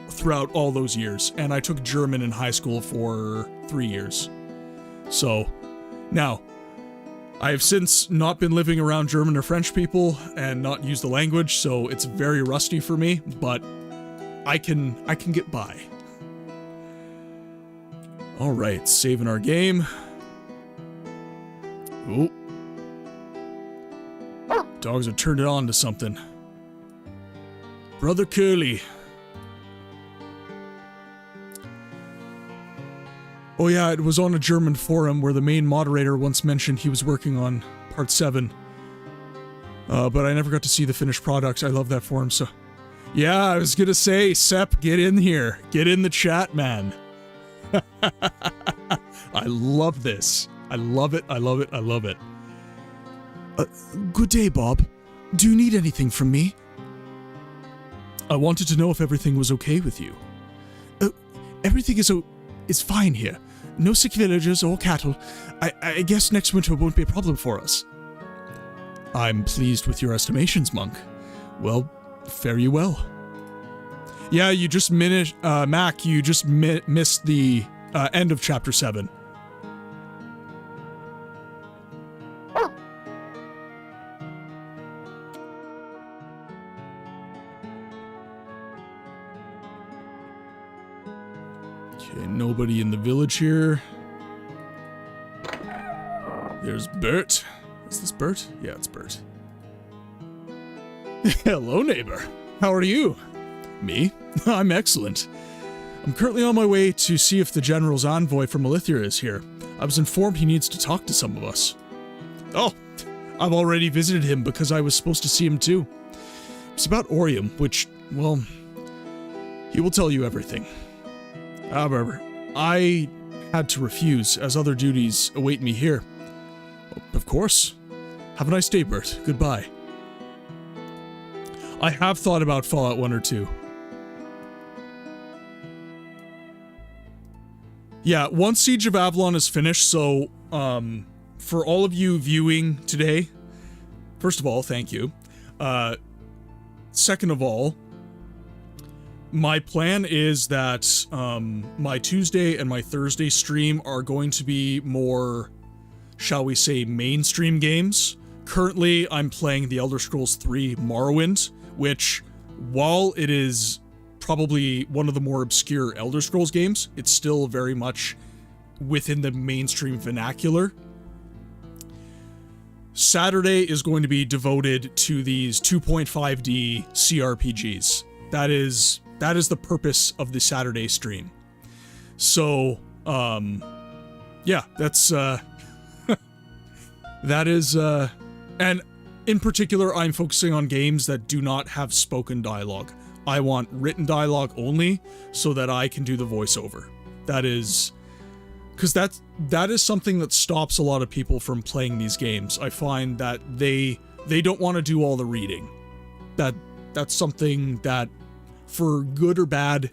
throughout all those years, and I took German in high school for 3 years. So, now, I have since not been living around German or French people and not used the language, so it's very rusty for me, but I can get by. Alright, saving our game. Ooh. Dogs have turned it on to something. Brother Curly. Oh yeah, it was on a German forum where the main moderator once mentioned he was working on part 7. But I never got to see the finished product. I love that forum, so... Yeah, I was gonna say, Sep, get in here. Get in the chat, man. I love this. I love it, I love it, I love it. Good day, Bob. Do you need anything from me? I wanted to know if everything was okay with you. Everything is fine here. No sick villagers or cattle. I guess next winter won't be a problem for us. I'm pleased with your estimations, Monk. Well, fare you well. Yeah, you just Mac, you just missed the end of Chapter 7. Okay, nobody in the village here. There's Bert. Is this Bert? Yeah, it's Bert. Hello, neighbor. How are you? Me? I'm excellent. I'm currently on my way to see if the General's envoy from Elithia is here. I was informed he needs to talk to some of us. Oh, I've already visited him because I was supposed to see him too. It's about Orium, which, well, he will tell you everything. However, I had to refuse as other duties await me here. Of course. Have a nice day, Bert. Goodbye. I have thought about Fallout 1 or 2. Yeah, once Siege of Avalon is finished, so, for all of you viewing today, first of all, thank you. Second of all, my plan is that, my Tuesday and my Thursday stream are going to be more, shall we say, mainstream games. Currently, I'm playing The Elder Scrolls 3 Morrowind, which, while it is probably one of the more obscure Elder Scrolls games, it's still very much within the mainstream vernacular. Saturday is going to be devoted to these 2.5D CRPGs. That is the purpose of the Saturday stream. So, yeah, that's, that is, and in particular, I'm focusing on games that do not have spoken dialogue. I want written dialogue only, so that I can do the voiceover. That is... because that is something that stops a lot of people from playing these games. I find that they don't want to do all the reading. That's something that, for good or bad,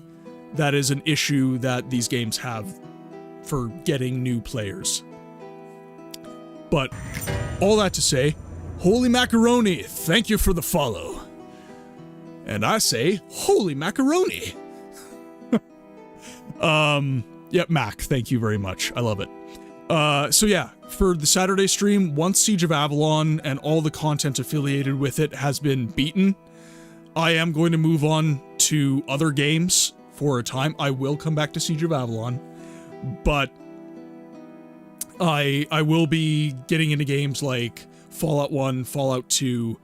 that is an issue that these games have for getting new players. But, all that to say, Holy Macaroni, thank you for the follow. And I say, holy macaroni! Yeah, Mac, thank you very much. I love it. So yeah, for the Saturday stream, once Siege of Avalon and all the content affiliated with it has been beaten, I am going to move on to other games for a time. I will come back to Siege of Avalon, but I will be getting into games like Fallout 1, Fallout 2,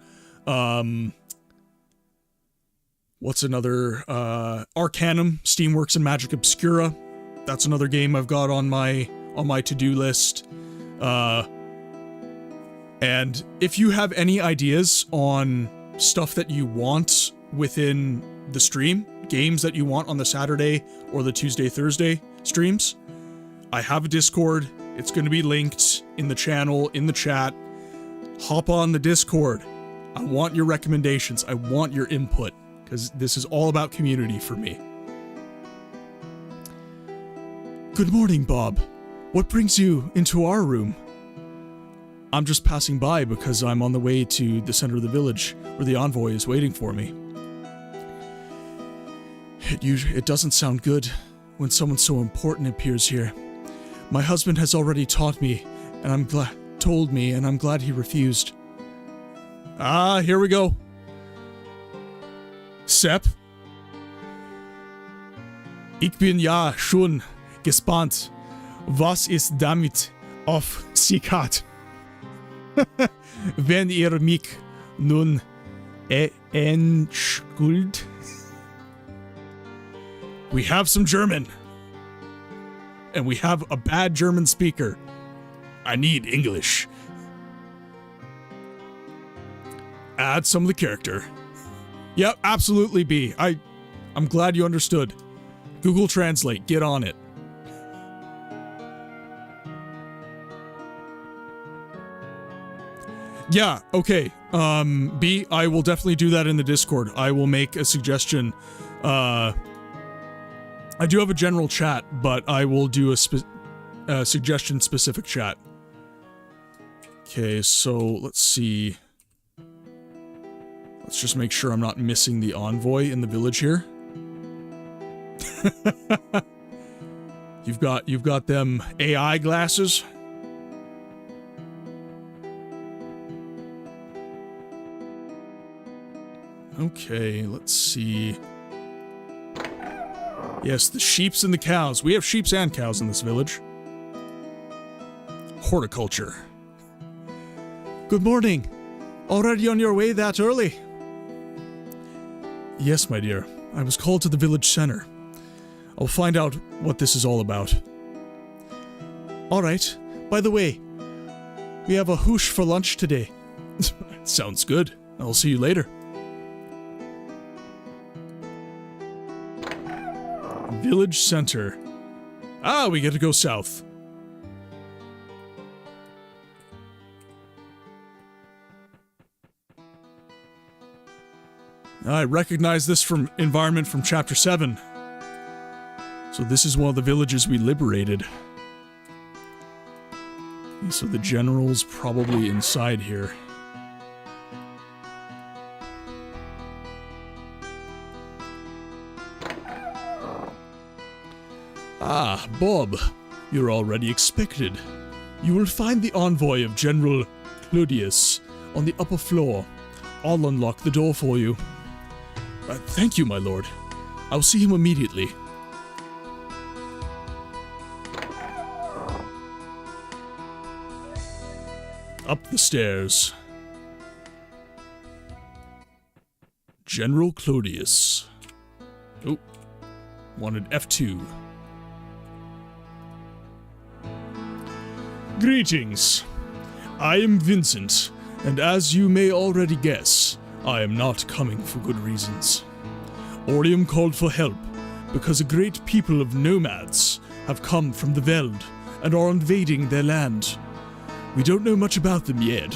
what's another, Arcanum, Steamworks and Magic Obscura. That's another game I've got on my to-do list. And if you have any ideas on stuff that you want within the stream, games that you want on the Saturday or the Tuesday, Thursday streams, I have a Discord. It's going to be linked in the channel, in the chat. Hop on the Discord. I want your recommendations. I want your input, because this is all about community for me. Good morning, Bob. What brings you into our room? I'm just passing by because I'm on the way to the center of the village, where the envoy is waiting for me. It doesn't sound good when someone so important appears here. My husband has already taught me, and I'm glad he refused. Ah, here we go. Sepp? Ich bin ja schon gespannt, was es damit auf sich hat. Wenn ihr mich nun entschuldigt. We have some German. And we have a bad German speaker. I need English. Add some of the character. Yep, absolutely, B. I'm glad you understood. Google Translate, get on it. Yeah, okay. B, I will definitely do that in the Discord. I will make a suggestion. I do have a general chat, but I will do a suggestion-specific chat. Okay, so let's see. Let's just make sure I'm not missing the envoy in the village here. You've got them AI glasses. Okay, let's see. Yes, the sheeps and the cows. We have sheeps and cows in this village. Horticulture. Good morning. Already on your way that early? Yes, my dear. I was called to the village center. I'll find out what this is all about. Alright. By the way, we have a hoosh for lunch today. Sounds good. I'll see you later. Village center. Ah, we get to go south. I recognize this environment from Chapter 7. So this is one of the villages we liberated. So the general's probably inside here. Ah, Bob, you're already expected. You will find the envoy of General Claudius on the upper floor. I'll unlock the door for you. Thank you, my lord. I'll see him immediately. Up the stairs. General Claudius. Oh, wanted F2. Greetings. I am Vincent, and as you may already guess, I am not coming for good reasons. Orium called for help because a great people of nomads have come from the Veld and are invading their land. We don't know much about them yet.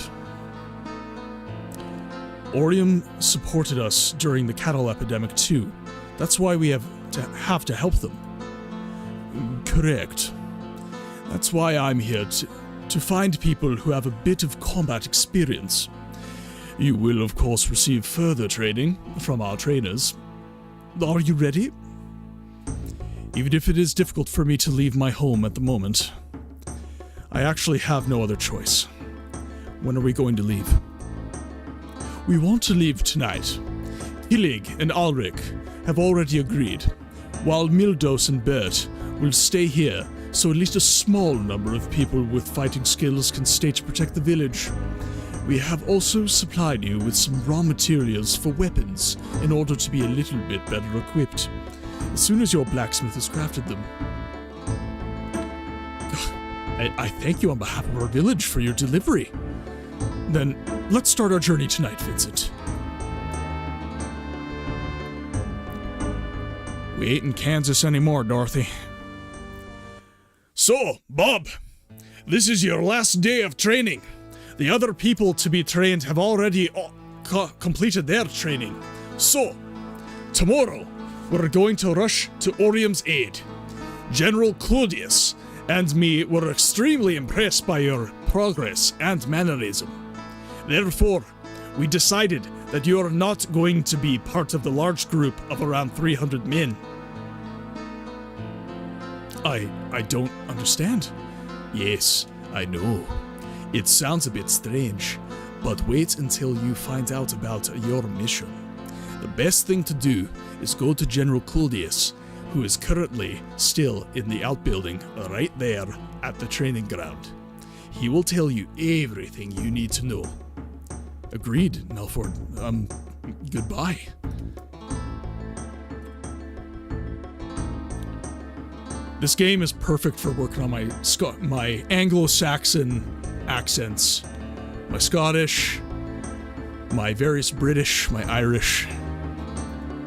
Orium supported us during the cattle epidemic too. That's why we have to help them. Correct. That's why I'm here to find people who have a bit of combat experience. You will, of course, receive further training from our trainers. Are you ready? Even if it is difficult for me to leave my home at the moment, I actually have no other choice. When are we going to leave? We want to leave tonight. Hillig and Alric have already agreed, while Mildos and Bert will stay here so at least a small number of people with fighting skills can stay to protect the village. We have also supplied you with some raw materials for weapons in order to be a little bit better equipped, as soon as your blacksmith has crafted them. I thank you on behalf of our village for your delivery. Then, let's start our journey tonight, Vincent. We ain't in Kansas anymore, Dorothy. So, Bob, this is your last day of training. The other people to be trained have already completed their training. So, tomorrow, we're going to rush to Orium's aid. General Claudius and me were extremely impressed by your progress and mannerism. Therefore, we decided that you are not going to be part of the large group of around 300 men. I don't understand. Yes, I know. It sounds a bit strange, but wait until you find out about your mission. The best thing to do is go to General Claudius, who is currently still in the outbuilding right there at the training ground. He will tell you everything you need to know. Agreed, Melford. Goodbye. This game is perfect for working on my Anglo-Saxon accents. My Scottish, my various British, my Irish.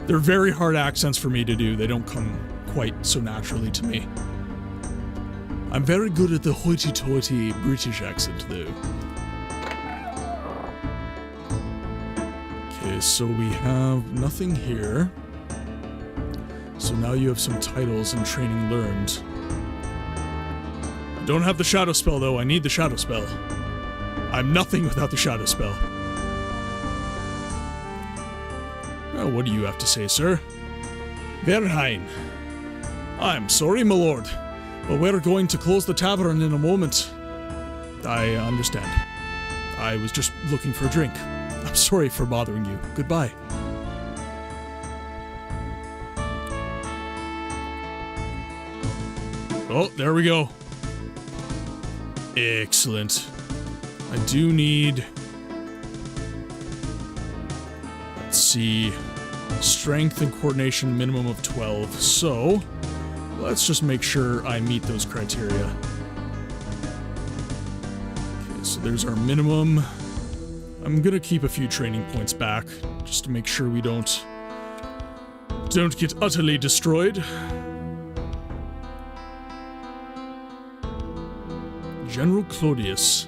They're very hard accents for me to do. They don't come quite so naturally to me. I'm very good at the hoity-toity British accent, though. Okay, so we have nothing here. So now you have some titles and training learned. Don't have the shadow spell, though. I need the shadow spell. I'm nothing without the shadow spell. Well, what do you have to say, sir? Verheim. I'm sorry, my lord, but we're going to close the tavern in a moment. I understand. I was just looking for a drink. I'm sorry for bothering you. Goodbye. Oh, there we go. Excellent. I do need... Let's see... Strength and coordination minimum of 12, so... Let's just make sure I meet those criteria. Okay, so there's our minimum. I'm gonna keep a few training points back, just to make sure we don't get utterly destroyed. General Claudius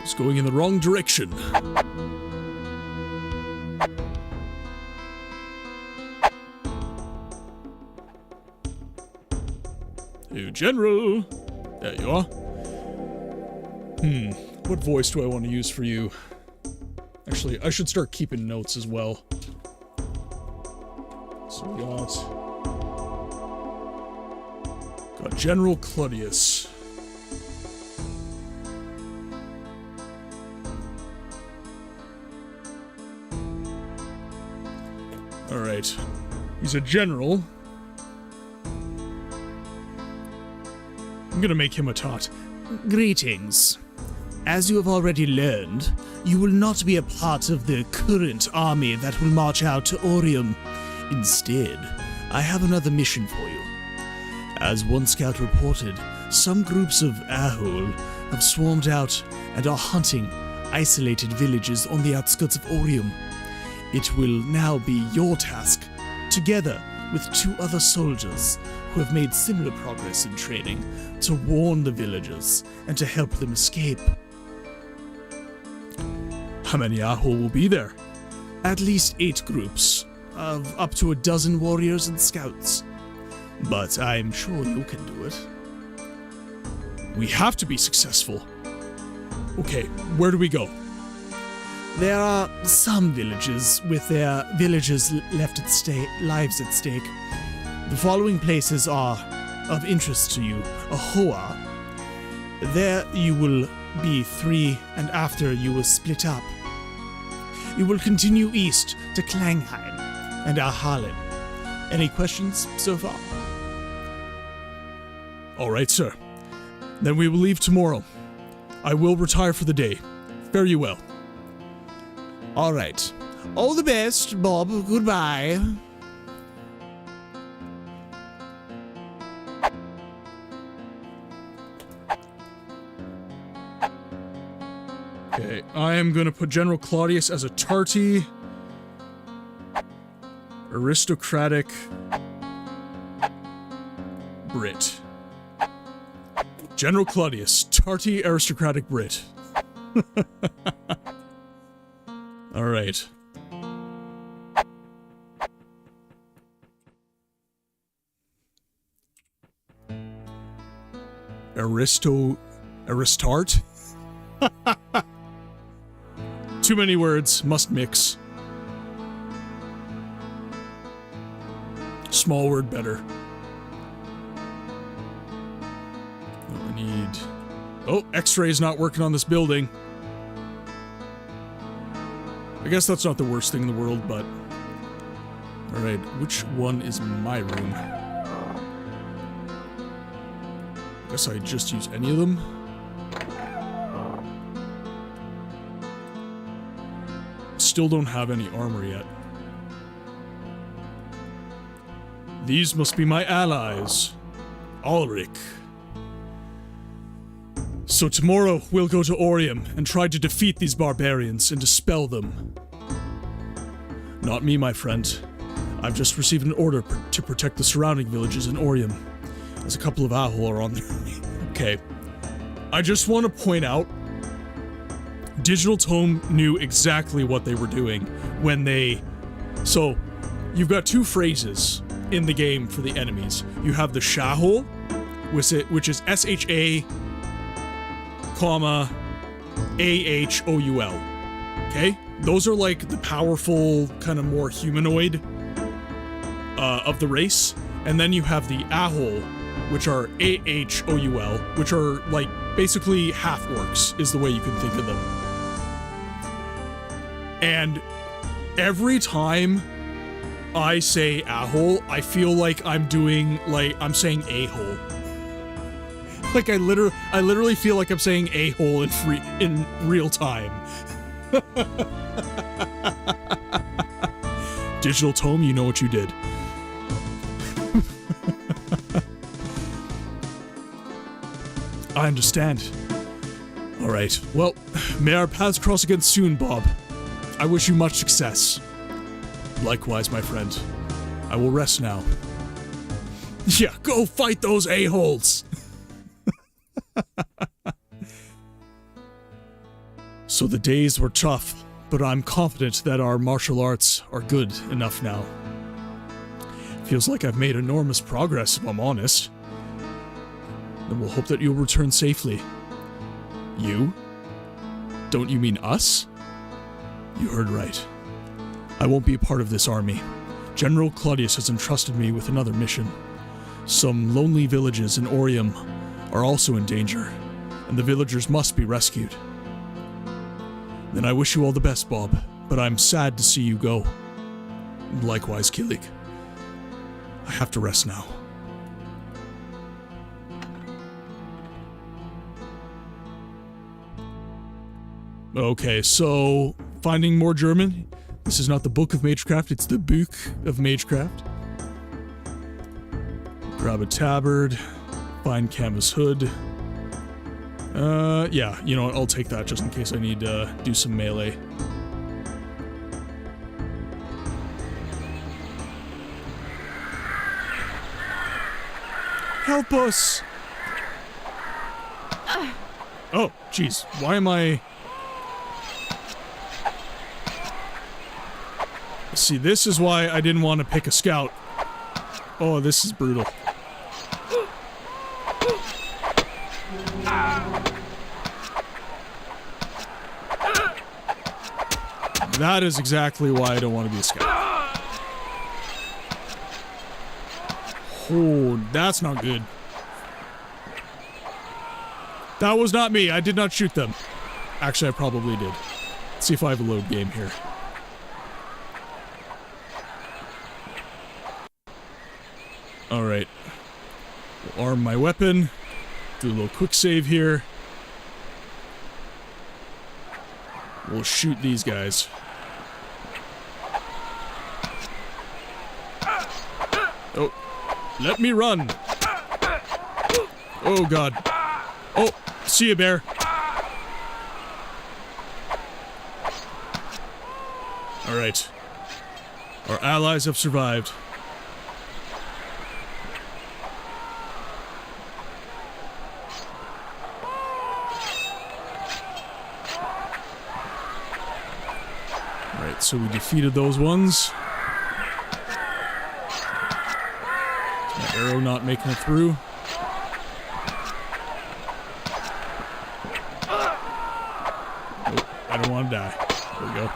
is going in the wrong direction. Hey, General! There you are. What voice do I want to use for you? Actually, I should start keeping notes as well. So we got General Claudius. Alright. He's a general. I'm gonna make him a tot. Greetings. As you have already learned, you will not be a part of the current army that will march out to Orium. Instead, I have another mission for you. As one scout reported, some groups of Ahul have swarmed out and are hunting isolated villages on the outskirts of Orium. It will now be your task, together with 2 other soldiers who have made similar progress in training, to warn the villagers and to help them escape. How many Ahul will be there? At least 8 groups, of up to 12 warriors and scouts. But I'm sure you can do it. We have to be successful. Okay, where do we go? There are some villages with their villagers lives at stake. The following places are of interest to you. Ahoa. There you will be 3, and after you will split up. you will continue east to Klangheim and Ahalin. Any questions so far? All right, sir. Then we will leave tomorrow. I will retire for the day. Fare you well. All right. All the best, Bob. Goodbye. Okay, I am gonna put General Claudius as a tarty. Aristocratic Brit. General Claudius, tarty aristocratic Brit. Alright. Aristart? Too many words, must mix. Small word better. I need... Oh, X-ray's not working on this building. I guess that's not the worst thing in the world, but... Alright, which one is my room? Guess I just use any of them. Still don't have any armor yet. These must be my allies. Ulrich. So tomorrow we'll go to Orium and try to defeat these barbarians and dispel them. Not me, my friend. I've just received an order to protect the surrounding villages in Orium, as a couple of Ahol are on their way. Okay. I just want to point out, Digital Tome knew exactly what they were doing when they... So, you've got two phrases in the game for the enemies. You have the Shahoul, which is S-H-A, comma, A-H-O-U-L. Okay? Those are like the powerful, kind of more humanoid of the race. And then you have the Ahol, which are A-H-O-U-L, which are like basically half-orcs, is the way you can think of them. And every time I say Ahol, I feel like I'm doing, like, I'm saying a-hole. Like, I literally feel like I'm saying a-hole in real time. Digital Tome, you know what you did. I understand. Alright, well, may our paths cross again soon, Bob. I wish you much success. Likewise, my friend. I will rest now. Yeah, go fight those a-holes! So the days were tough, but I'm confident that our martial arts are good enough now. Feels like I've made enormous progress, if I'm honest. Then we'll hope that you'll return safely. You? Don't you mean us? You heard right. I won't be a part of this army. General Claudius has entrusted me with another mission. Some lonely villages in Orium are also in danger, and the villagers must be rescued. Then I wish you all the best, Bob, but I'm sad to see you go. Likewise, Kilik. I have to rest now. Okay, so finding more German. This is not the Book of Magecraft, it's the Buch of Magecraft. Grab a tabard, find canvas hood. Yeah, you know what, I'll take that just in case I need to do some melee. Help us! Oh, jeez, why am I... See, this is why I didn't want to pick a scout. Oh, this is brutal. That is exactly why I don't want to be a scout. Oh, that's not good. That was not me. I did not shoot them. Actually, I probably did. Let's see if I have a load game here. Alright. We'll arm my weapon. Do a little quick save here. We'll shoot these guys. Oh, let me run. Oh, God. Oh, see you, bear. Alright. Our allies have survived. Alright, so we defeated those ones. My arrow not making it through. Nope, I don't want to die. There we go.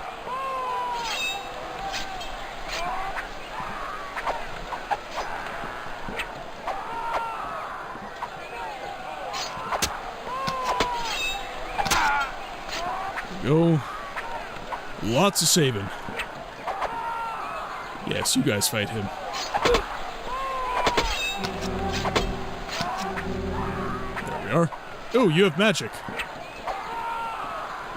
Go. Lots of saving. Yes, you guys fight him. There we are. Oh, you have magic.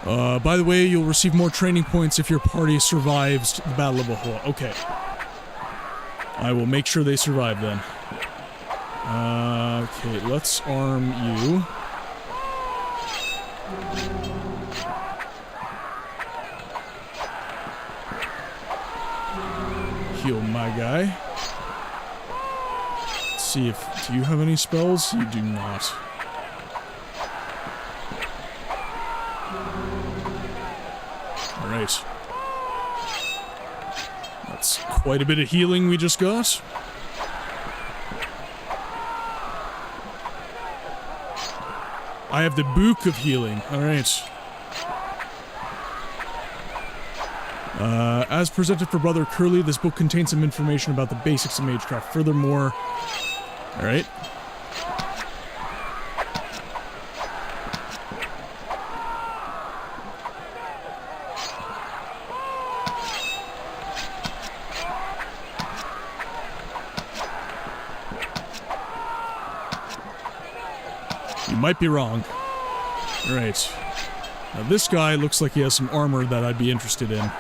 By the way, you'll receive more training points if your party survives the Battle of Avalon. Okay. I will make sure they survive then. Okay, let's arm you. Heal my guy. Let's see if... Do you have any spells? You do not. Alright. That's quite a bit of healing we just got. I have the Book of Healing. Alright. As presented for Brother Curly, this book contains some information about the basics of magecraft. Furthermore... Alright. You might be wrong. Alright. Now this guy looks like he has some armor that I'd be interested in.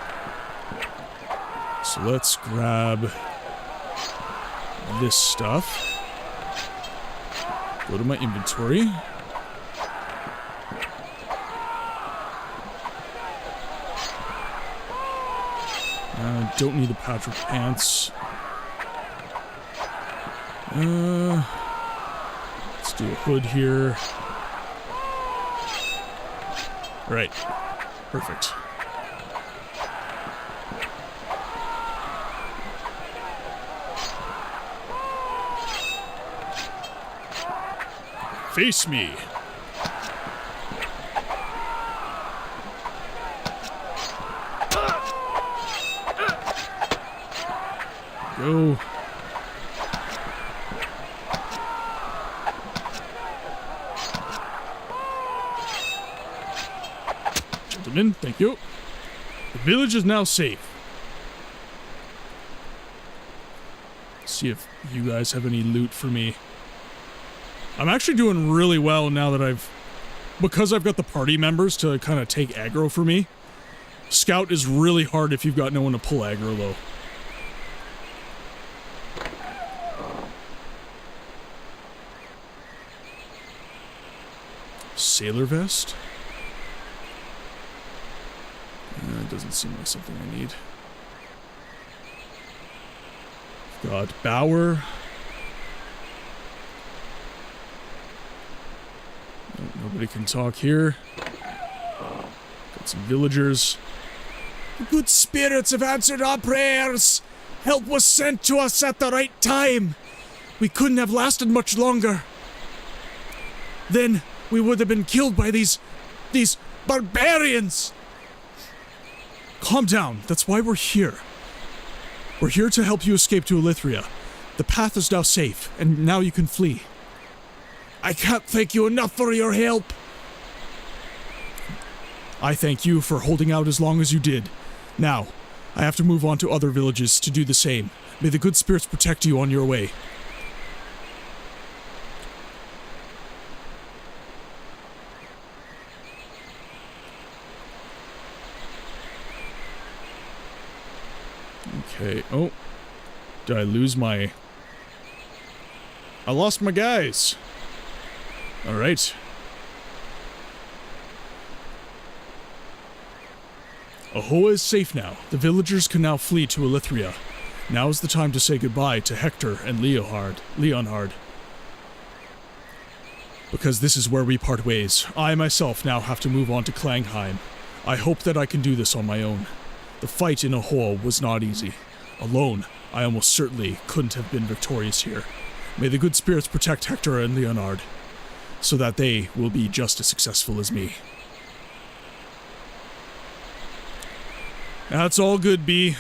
So let's grab this stuff. Go to my inventory. Don't need the patch of pants. Let's do a hood here. Right. Perfect. Face me. Go. Gentlemen, thank you. The village is now safe. Let's see if you guys have any loot for me. I'm actually doing really well now that because I've got the party members to kind of take aggro for me. Scout is really hard if you've got no one to pull aggro, though. Sailor vest? It doesn't seem like something I need. God, Bower. Nobody can talk here. Got some villagers. The good spirits have answered our prayers. Help was sent to us at the right time. We couldn't have lasted much longer. Then we would have been killed by these barbarians. Calm down. That's why we're here. We're here to help you escape to Elithria. The path is now safe, and now you can flee. I can't thank you enough for your help. I thank you for holding out as long as you did. Now, I have to move on to other villages to do the same. May the good spirits protect you on your way. Okay. Oh. Did I lose my... I lost my guys. Alright. Ahoa is safe now. The villagers can now flee to Elithria. Now is the time to say goodbye to Hector and Leonhard. Because this is where we part ways. I myself now have to move on to Klangheim. I hope that I can do this on my own. The fight in Ahoa was not easy. Alone, I almost certainly couldn't have been victorious here. May the good spirits protect Hector and Leonhard, so that they will be just as successful as me. That's all good, B.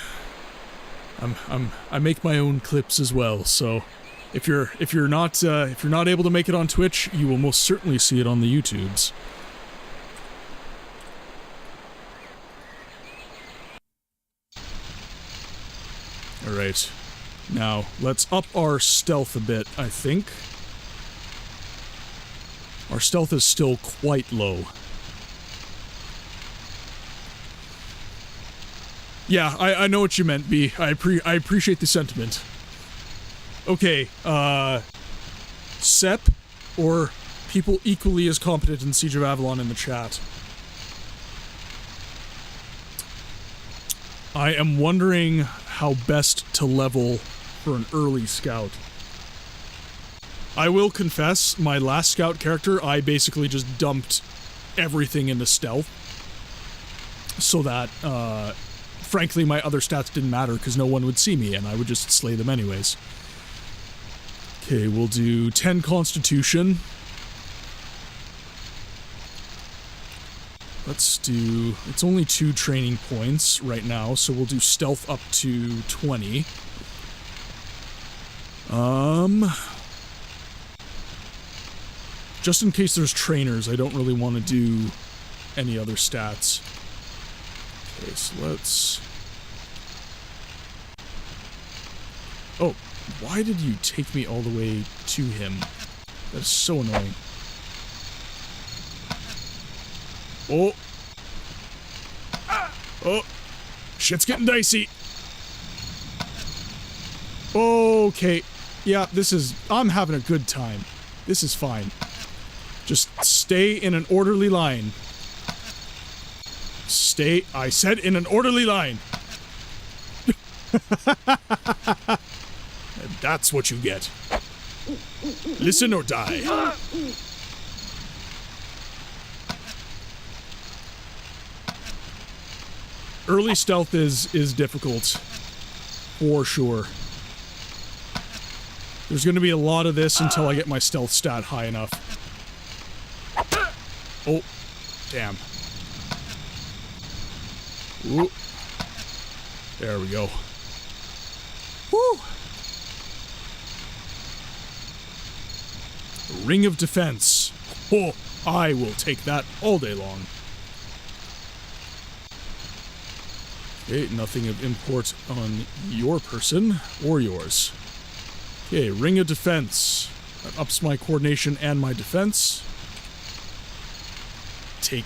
I make my own clips as well, so if you're not able to make it on Twitch, you will most certainly see it on the YouTubes. Alright. Now, let's up our stealth a bit, I think. Our stealth is still quite low. Yeah, I know what you meant, B. I appreciate the sentiment. Okay, Sep, or people equally as competent in Siege of Avalon in the chat. I am wondering how best to level for an early scout. I will confess, my last scout character, I basically just dumped everything into stealth. So that, frankly, my other stats didn't matter because no one would see me and I would just slay them anyways. Okay, we'll do 10 Constitution. Let's do... It's only 2 training points right now, so we'll do Stealth up to 20. Just in case there's trainers, I don't really want to do any other stats. Okay, so let's... Oh, why did you take me all the way to him? That is so annoying. Oh. Oh. Shit's getting dicey. Okay. Yeah, this is... I'm having a good time. This is fine. Just stay in an orderly line. Stay... I said in an orderly line. And that's what you get. Listen or die. Early stealth is difficult, for sure. There's going to be a lot of this until I get my stealth stat high enough. Oh, damn. Ooh. There we go. Woo! Ring of Defense. Oh, I will take that all day long. Okay, nothing of import on your person, or yours. Okay, Ring of Defense. That ups my coordination and my defense. Take.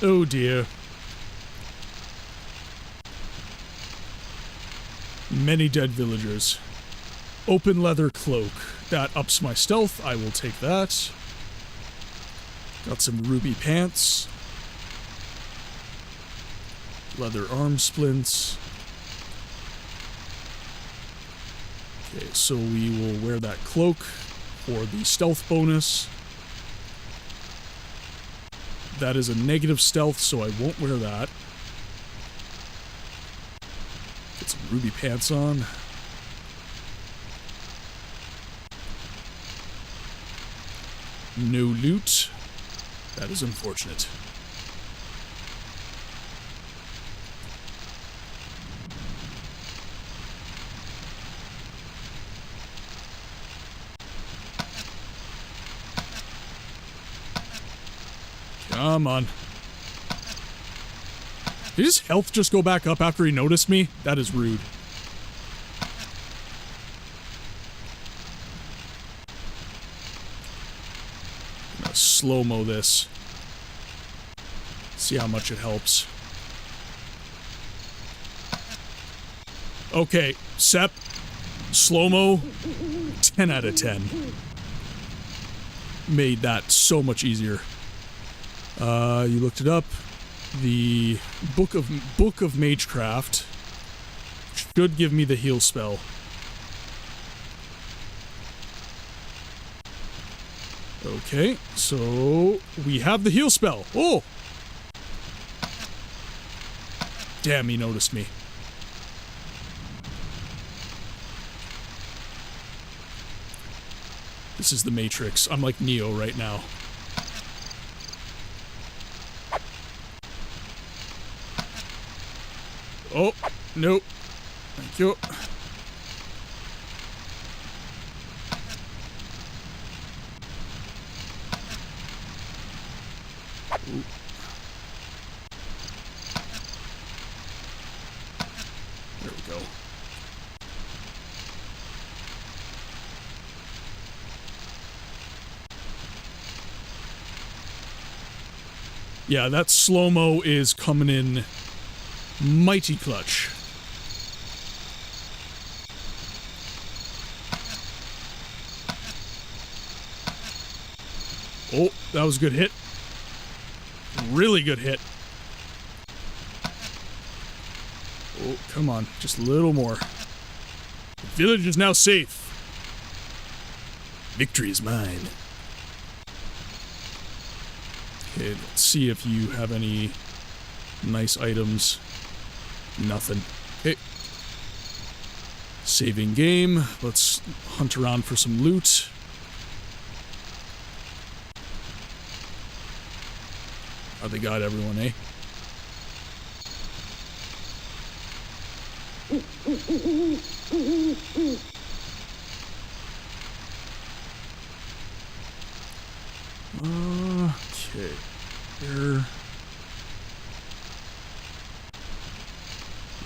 Oh dear. Many dead villagers. Open leather cloak. That ups my stealth, I will take that. Got some ruby pants. Leather arm splints. Okay, so we will wear that cloak for the stealth bonus. That is a negative stealth, so I won't wear that. Get some ruby pants on. No loot. That is unfortunate. Come on. Did his health just go back up after he noticed me? That is rude. I'm gonna slow-mo this. See how much it helps. Okay, Sep, slow-mo, 10 out of 10. Made that so much easier. You looked it up. The Book of Magecraft should give me the heal spell. Okay, so we have the heal spell. Oh! Damn, he noticed me. This is the Matrix. I'm like Neo right now. Oh, nope. Thank you. Ooh. There we go. Yeah, that slow-mo is coming in mighty clutch. Oh, that was a good hit. Really good hit. Oh, come on. Just a little more. The village is now safe. Victory is mine. Okay, let's see if you have any nice items. Nothing. Okay. Saving game. Let's hunt around for some loot. Oh, they got everyone, eh? Okay.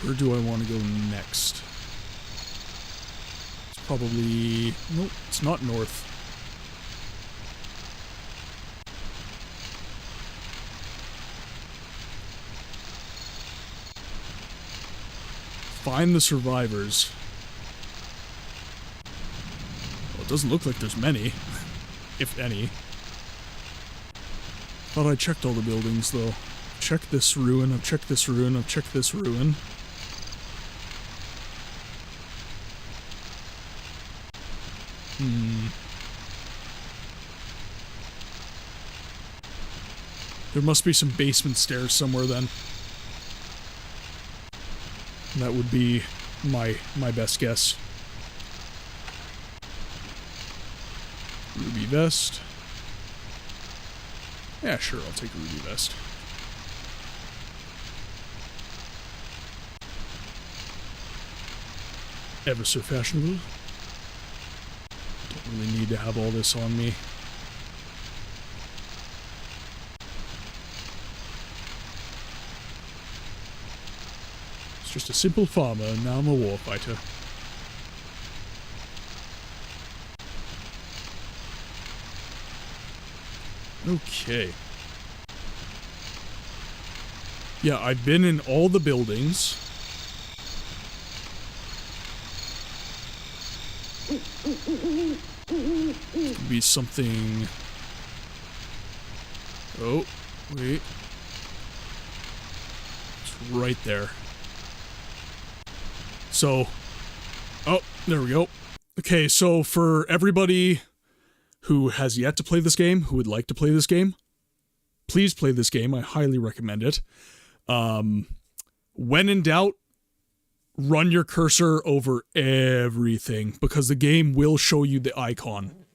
Where do I want to go next? It's probably... Nope, it's not north. Find the survivors. Well, it doesn't look like there's many. If any. Thought I checked all the buildings, though. Check this ruin, I've checked this ruin, I've checked this ruin. There must be some basement stairs somewhere, then. That would be my best guess. Ruby vest. Yeah, sure, I'll take a ruby vest. Ever so fashionable. Don't really need to have all this on me. Just a simple farmer, and now I'm a warfighter. Okay. Yeah, I've been in all the buildings. Could be something... Oh, wait. It's right there. So, oh, there we go. Okay, so for everybody who has yet to play this game, who would like to play this game, please play this game. I highly recommend it. When in doubt, run your cursor over everything, because the game will show you the icon.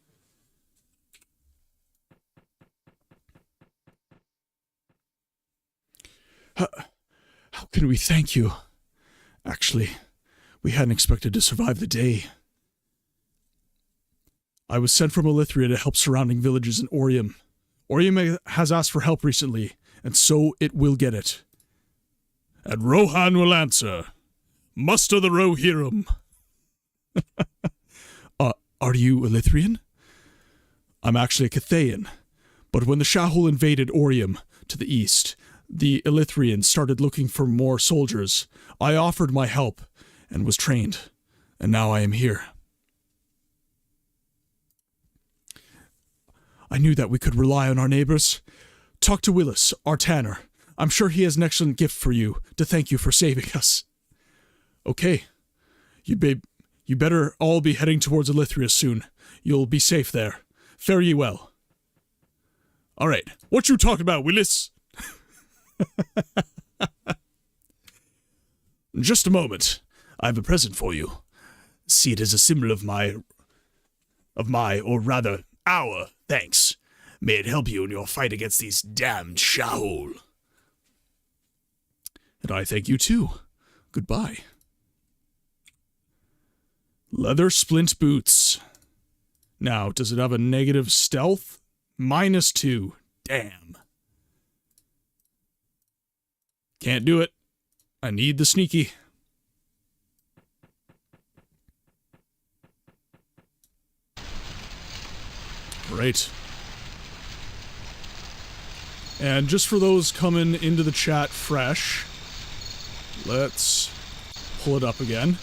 How can we thank you? Actually... we hadn't expected to survive the day. I was sent from Elithria to help surrounding villages in Orium. Orium has asked for help recently, and so it will get it. And Rohan will answer. Muster the Rohirrim. Are you Elithrian? I'm actually a Cathayan, but when the Shahul invaded Orium to the east, the Elithrians started looking for more soldiers. I offered my help, and was trained, and now I am here. I knew that we could rely on our neighbors. Talk to Willis, our tanner. I'm sure he has an excellent gift for you to thank you for saving us. Okay. You better all be heading towards Elithria soon. You'll be safe there. Fare ye well. All right. What you talking about, Willis? Just a moment. I have a present for you. See it as a symbol of my, or rather, our thanks. May it help you in your fight against these damned Shaul. And I thank you too. Goodbye. Leather splint boots. Now, does it have a negative stealth? -2. Damn. Can't do it. I need the sneaky. Right. And just for those coming into the chat fresh, let's pull it up again.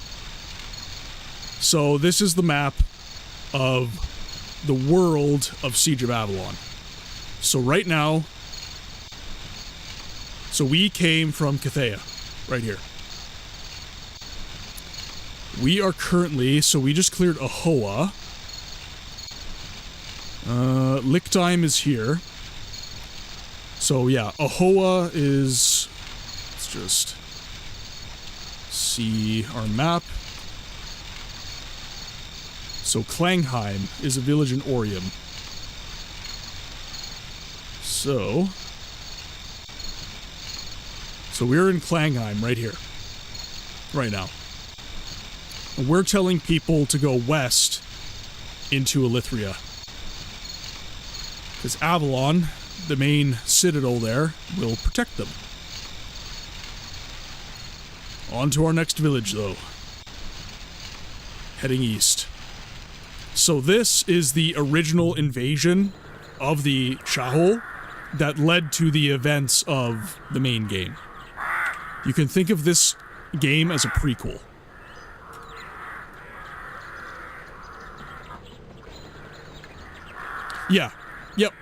So this is the map of the world of Siege of Avalon. So right now, so we came from Cathea, right here. We are currently, so we just cleared Ahoa. Lichtheim is here. So yeah, Ahoa is, let's just see our map. So Klangheim is a village in Orium. So we're in Klangheim right here. Right now. And we're telling people to go west into Elithria. Because Avalon, the main citadel there, will protect them. On to our next village, though. Heading east. So this is the original invasion of the Shaul that led to the events of the main game. You can think of this game as a prequel. Yeah. Yep.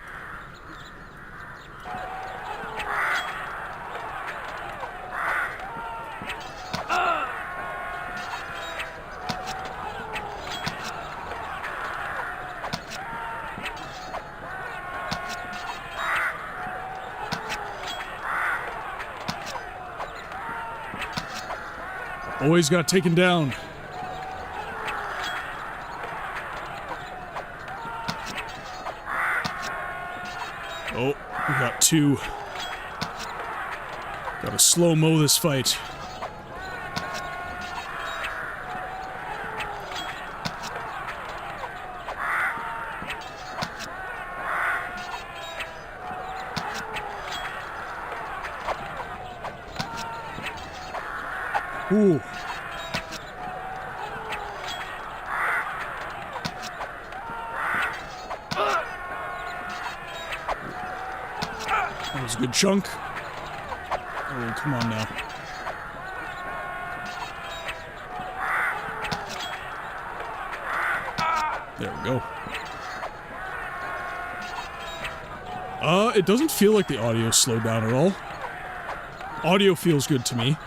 Always got taken down. Oh, we got two. Gotta slow-mo this fight. Ooh. That was a good chunk. Oh, come on now. There we go. It doesn't feel like the audio slowed down at all. Audio feels good to me.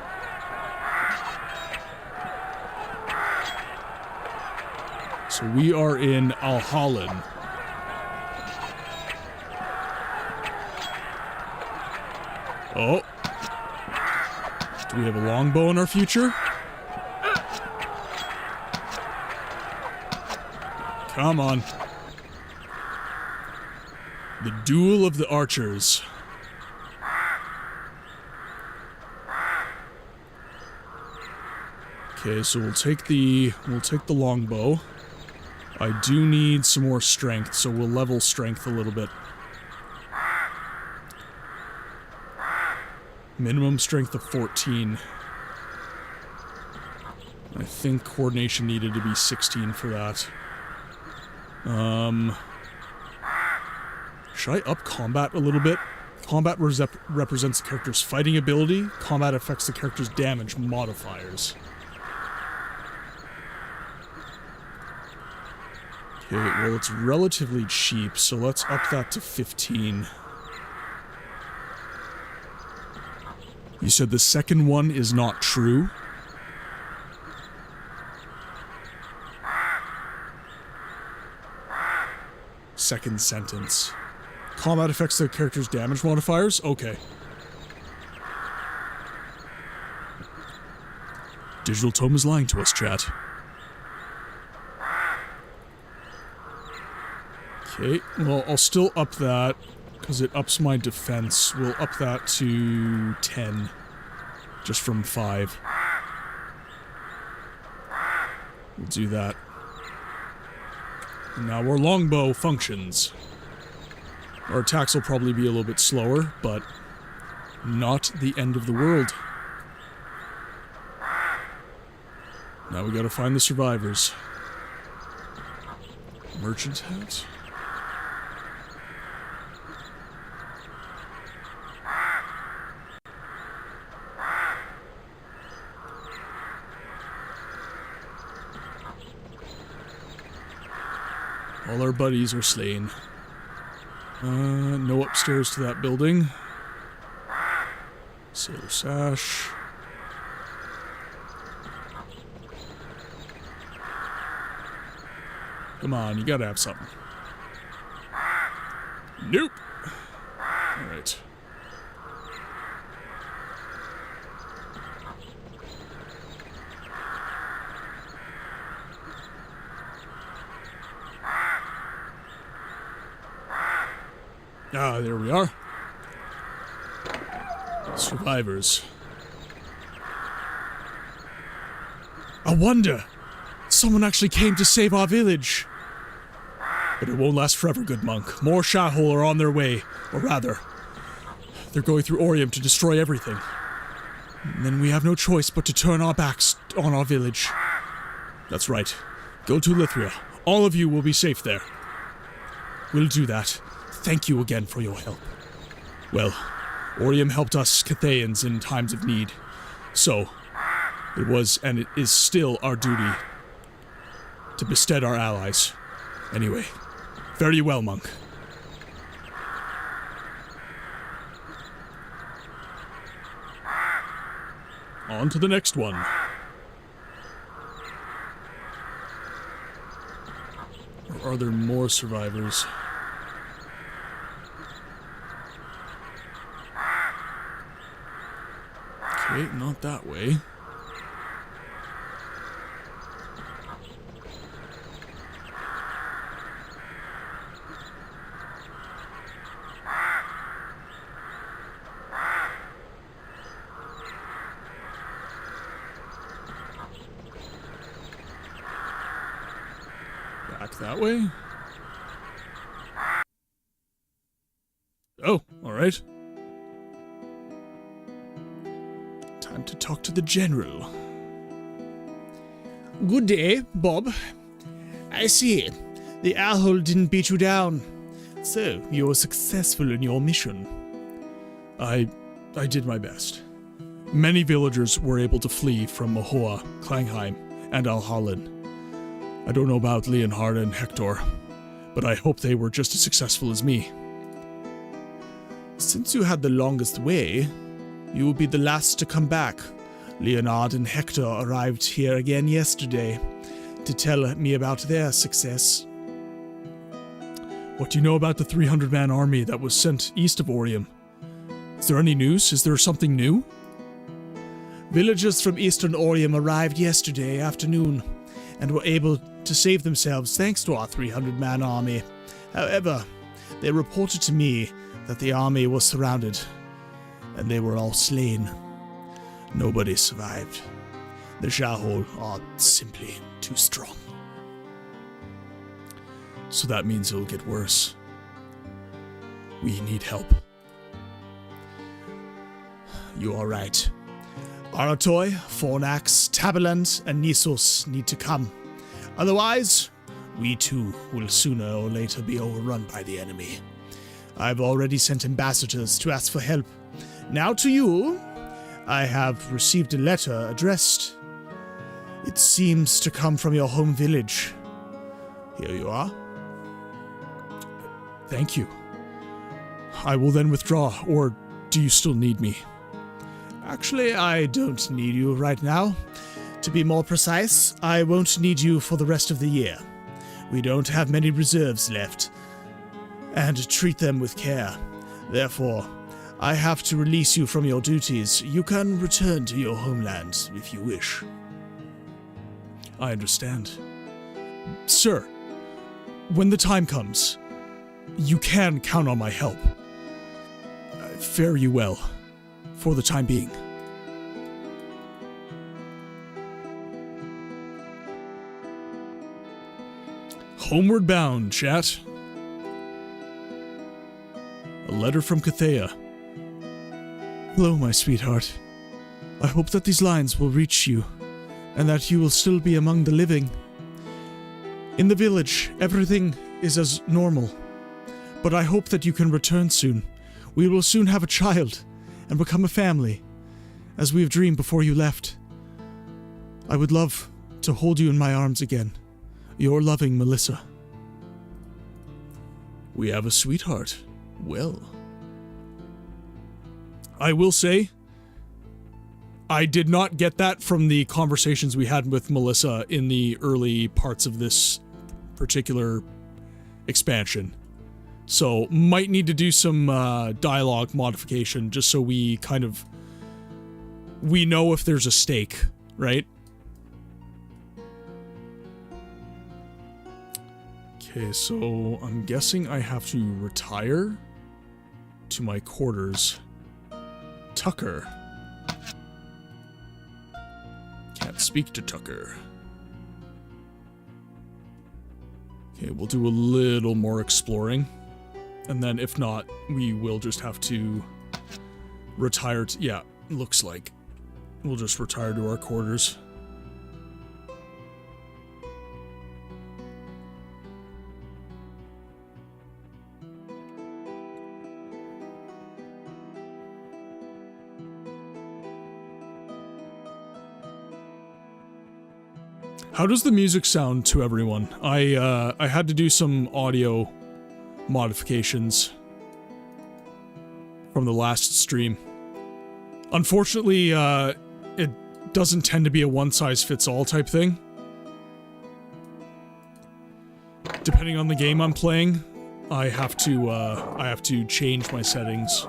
So we are in Alhalin. Oh. Do we have a longbow in our future? Come on. The Duel of the Archers. Okay, so we'll take the longbow. I do need some more strength, so we'll level strength a little bit. Minimum strength of 14. I think coordination needed to be 16 for that. Should I up combat a little bit? Combat represents the character's fighting ability. Combat affects the character's damage modifiers. Okay, well, it's relatively cheap, so let's up that to 15. You said the second one is not true? Second sentence. Combat affects the character's damage modifiers? Okay. Digital Tome is lying to us, chat. Okay, well, I'll still up that, because it ups my defense. We'll up that to 10, just from 5. We'll do that. Now our longbow functions. Our attacks will probably be a little bit slower, but not the end of the world. Now we gotta find the survivors. Merchant hat? All our buddies are slain. No upstairs to that building. Sailor sash. Come on, you gotta have something. Nope. Alright. Ah, there we are. Survivors. A wonder! Someone actually came to save our village! But it won't last forever, good monk. More Shahol are on their way. Or rather, they're going through Orium to destroy everything. And then we have no choice but to turn our backs on our village. That's right. Go to Lithria. All of you will be safe there. We'll do that. Thank you again for your help. Well, Orium helped us Cathayans in times of need. So, it was and it is still our duty to bestead our allies. Anyway, fare you well, monk. On to the next one. Or are there more survivors? Okay, not that way. Back that way? Oh, alright. Time to talk to the general. Good day, Bob. I see. The owl didn't beat you down. So, you were successful in your mission. I did my best. Many villagers were able to flee from Mahoa, Klangheim, and Alhalin. I don't know about Leonhard and Hector, but I hope they were just as successful as me. Since you had the longest way, you will be the last to come back. Leonhard and Hector arrived here again yesterday to tell me about their success. What do you know about the 300-man army that was sent east of Orium? Is there any news? Is there something new? Villagers from eastern Orium arrived yesterday afternoon and were able to save themselves thanks to our 300-man army. However, they reported to me that the army was surrounded and they were all slain. Nobody survived. The Shahol are simply too strong. So that means it'll get worse. We need help. You are right. Aratoy, Fornax, Tabaland, and Nisos need to come. Otherwise, we too will sooner or later be overrun by the enemy. I've already sent ambassadors to ask for help. Now to you, I have received a letter addressed. It seems to come from your home village. Here you are. Thank you. I will then withdraw, or do you still need me? Actually, I don't need you right now. To be more precise, I won't need you for the rest of the year. We don't have many reserves left, and treat them with care. Therefore, I have to release you from your duties. You can return to your homeland if you wish. I understand. Sir, when the time comes, you can count on my help. Fare you well, for the time being. Homeward bound, chat. A letter from Cathea. Hello, my sweetheart. I hope that these lines will reach you, and that you will still be among the living. In the village, everything is as normal, but I hope that you can return soon. We will soon have a child, and become a family, as we have dreamed before you left. I would love to hold you in my arms again. Your loving Melissa. We have a sweetheart. Well. I will say, I did not get that from the conversations we had with Melissa in the early parts of this particular expansion. So, might need to do some dialogue modification just so we know if there's a stake, right? Okay, so I'm guessing I have to retire to my quarters. Tucker. Can't speak to Tucker. Okay, we'll do a little more exploring. And then if not, we will just have to retire to... Yeah, looks like. We'll just retire to our quarters. How does the music sound to everyone? I had to do some audio modifications from the last stream. Unfortunately, it doesn't tend to be a one-size-fits-all type thing. Depending on the game I'm playing, I have to change my settings.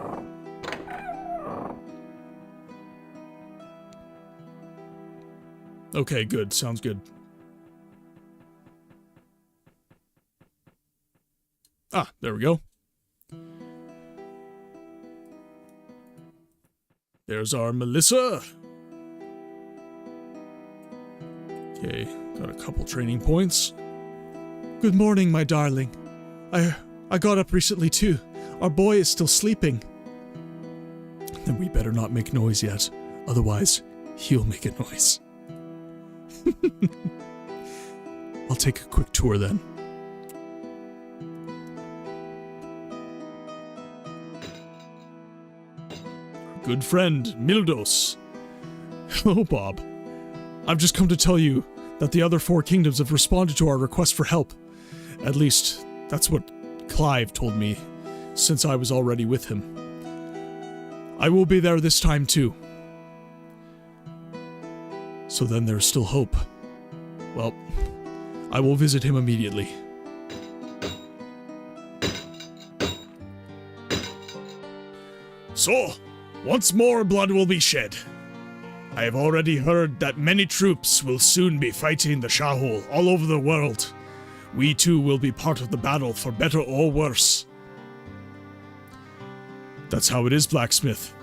Okay, good. Sounds good. Ah, there we go. There's our Melissa. Okay, got a couple training points. Good morning, my darling. I got up recently too. Our boy is still sleeping. Then we better not make noise yet. Otherwise, he'll make a noise. I'll take a quick tour then. Our good friend, Mildos. Hello, Bob. I've just come to tell you that the other 4 kingdoms have responded to our request for help. At least, that's what Clive told me, since I was already with him. I will be there this time too. So then there's still hope. Well, I will visit him immediately. So, once more blood will be shed. I have already heard that many troops will soon be fighting the Shahul all over the world. We too will be part of the battle, for better or worse. That's how it is, blacksmith.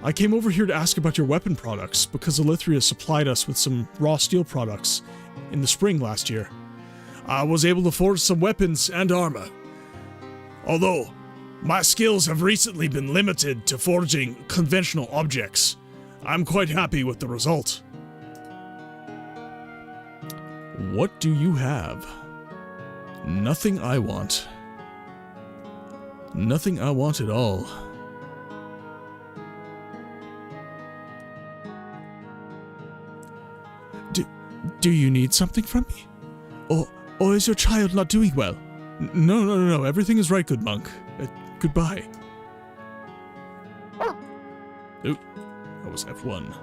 I came over here to ask about your weapon products, because Elithria supplied us with some raw steel products in the spring last year. I was able to forge some weapons and armor. Although, my skills have recently been limited to forging conventional objects, I'm quite happy with the result. What do you have? Nothing I want. Nothing I want at all. Do you need something from me? Or is your child not doing well? No. Everything is right, good monk. Goodbye. Oop. That was F1.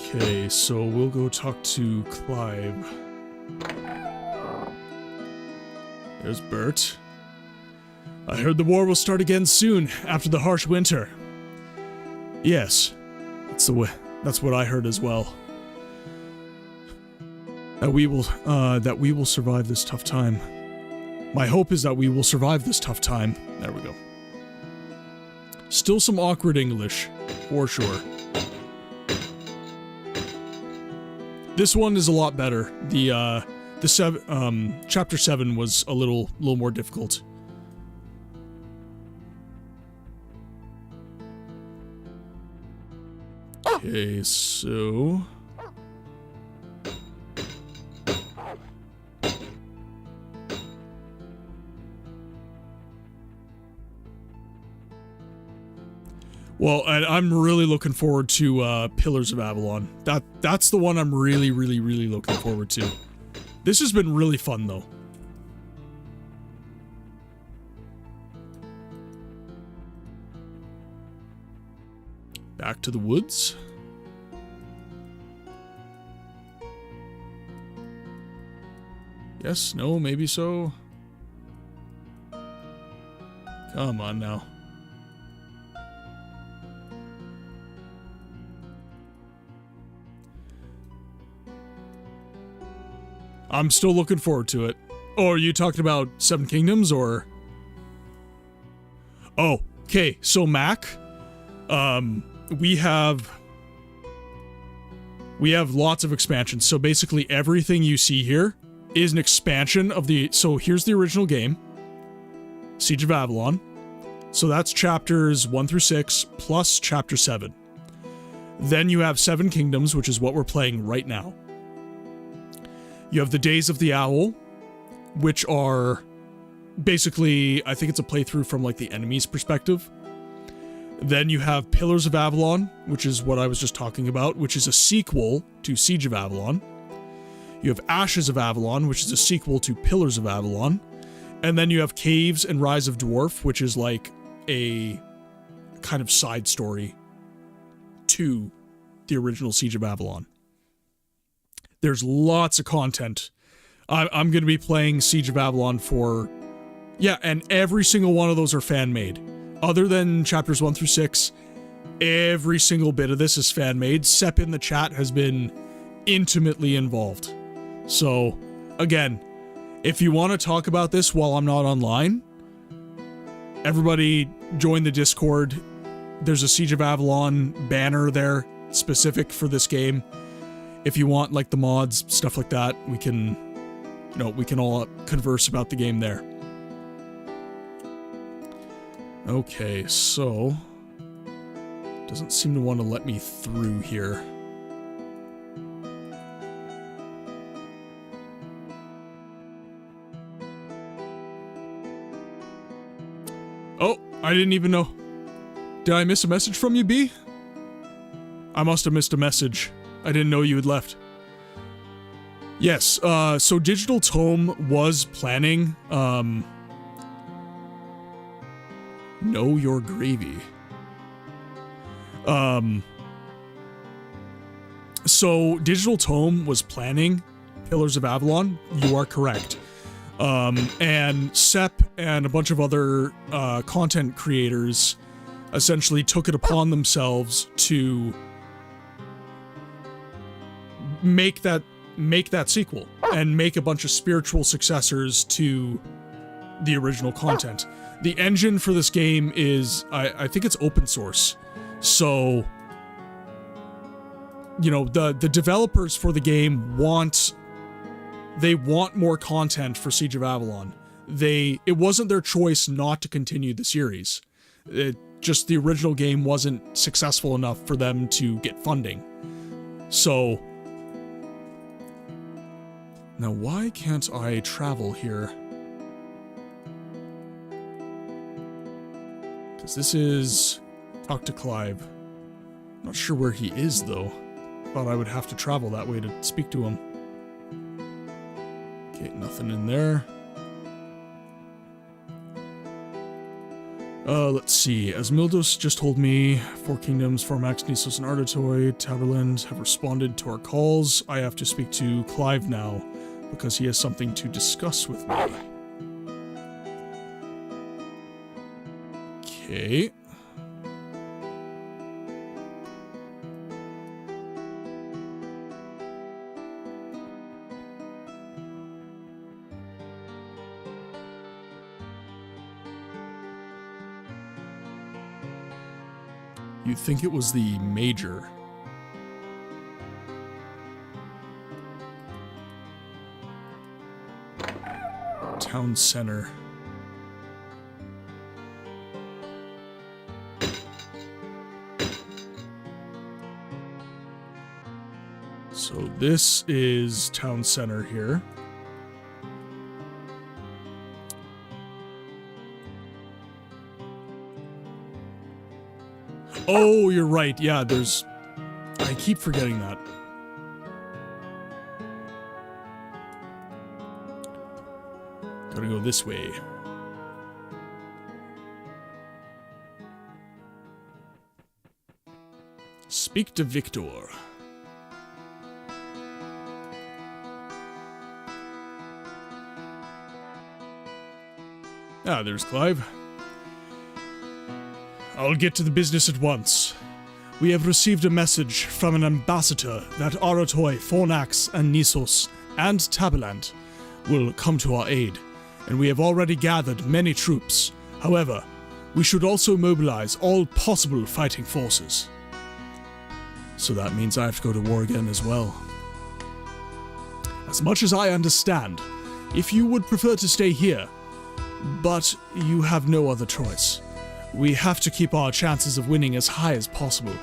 Okay, so we'll go talk to Clive. There's Bert. I heard the war will start again soon, after the harsh winter. Yes, that's what I heard as well. That we will survive this tough time. My hope is that we will survive this tough time. There we go. Still some awkward English, for sure. This one is a lot better. Chapter 7 was a little more difficult. Okay, so... Well, I'm really looking forward to Pillars of Avalon. That's the one I'm really looking forward to. This has been really fun, though. Back to the woods. Yes, no, maybe so. Come on now. I'm still looking forward to it. Oh, are you talking about Seven Kingdoms, or... Oh, okay, so Mac, we have lots of expansions. So basically everything you see here is an expansion of the... So here's the original game, Siege of Avalon. So that's chapters 1 through 6 plus chapter 7. Then you have Seven Kingdoms, which is what we're playing right now. You have the Days of the Owl, which are basically, I think it's a playthrough from like the enemy's perspective. Then you have Pillars of Avalon, which is what I was just talking about, which is a sequel to Siege of Avalon. You have Ashes of Avalon, which is a sequel to Pillars of Avalon. And then you have Caves and Rise of Dwarf, which is like a kind of side story to the original Siege of Avalon. There's lots of content. I'm going to be playing Siege of Avalon for... Yeah, and every single one of those are fan-made. Other than chapters 1 through 6, every single bit of this is fan-made. Sep in the chat has been intimately involved. So, again, if you want to talk about this while I'm not online, everybody join the Discord. There's a Siege of Avalon banner there specific for this game. If you want, like, the mods, stuff like that, we can all converse about the game there. Okay, so... Doesn't seem to want to let me through here. Oh, I didn't even know. Did I miss a message from you, B? I must have missed a message. I didn't know you had left. Yes, so Digital Tome was planning, Know Your Gravy. So Digital Tome was planning Pillars of Avalon. You are correct. And Sep and a bunch of other, content creators essentially took it upon themselves to make that sequel and make a bunch of spiritual successors to the original content. The engine for this game is, I think it's open source. So, you know, the developers for the game want more content for Siege of Avalon. It wasn't their choice not to continue the series. Just the original game wasn't successful enough for them to get funding. So, now why can't I travel here? Because this is Talk to Clive. Not sure where he is, though. Thought I would have to travel that way to speak to him. Okay, nothing in there. Let's see. As Mildos just told me, Four Kingdoms, Formax, Nisos, and Arditoy, Taberland have responded to our calls. I have to speak to Clive now, because he has something to discuss with me. Okay. You'd think it was the major. Town center. So this is town center here. Oh, you're right. Yeah, there's... I keep forgetting that. Gotta go this way. Speak to Victor. Ah, there's Clive. I'll get to the business at once. We have received a message from an ambassador that Arditoy, Fornax, and Nisos, and Taberland will come to our aid, and we have already gathered many troops. However, we should also mobilize all possible fighting forces. So that means I have to go to war again as well. As much as I understand, if you would prefer to stay here, but you have no other choice. We have to keep our chances of winning as high as possible.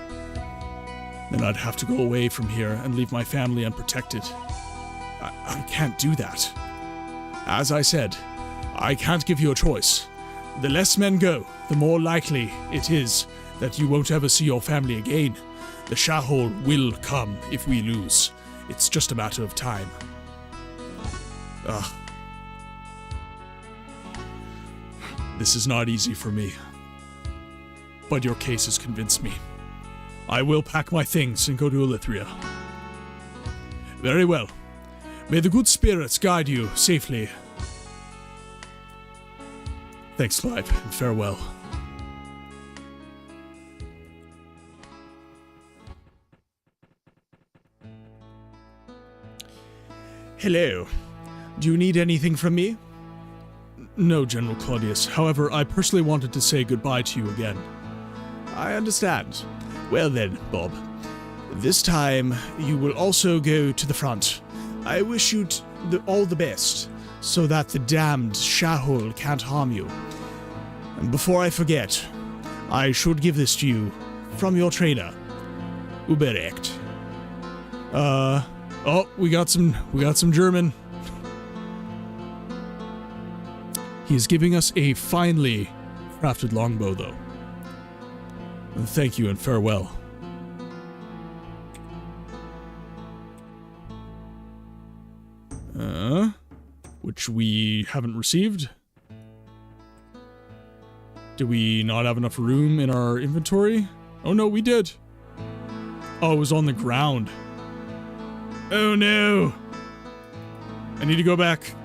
Then I'd have to go away from here and leave my family unprotected. I can't do that. As I said, I can't give you a choice. The less men go, the more likely it is that you won't ever see your family again. The Shahol will come if we lose. It's just a matter of time. Ugh. This is not easy for me. But your case has convinced me. I will pack my things and go to Elithria. Very well. May the good spirits guide you safely. Thanks, Clive, and farewell. Hello. Do you need anything from me? No, General Claudius. However, I personally wanted to say goodbye to you again. I understand. Well then, Bob. This time, you will also go to the front. I wish you all the best, so that the damned Shahol can't harm you. And before I forget, I should give this to you from your trainer, Uberrecht. Oh, we got some German. He's giving us a finely crafted longbow, though. Thank you and farewell. Which we haven't received. Did we not have enough room in our inventory? Oh no, we did. Oh, it was on the ground. Oh no! I need to go back.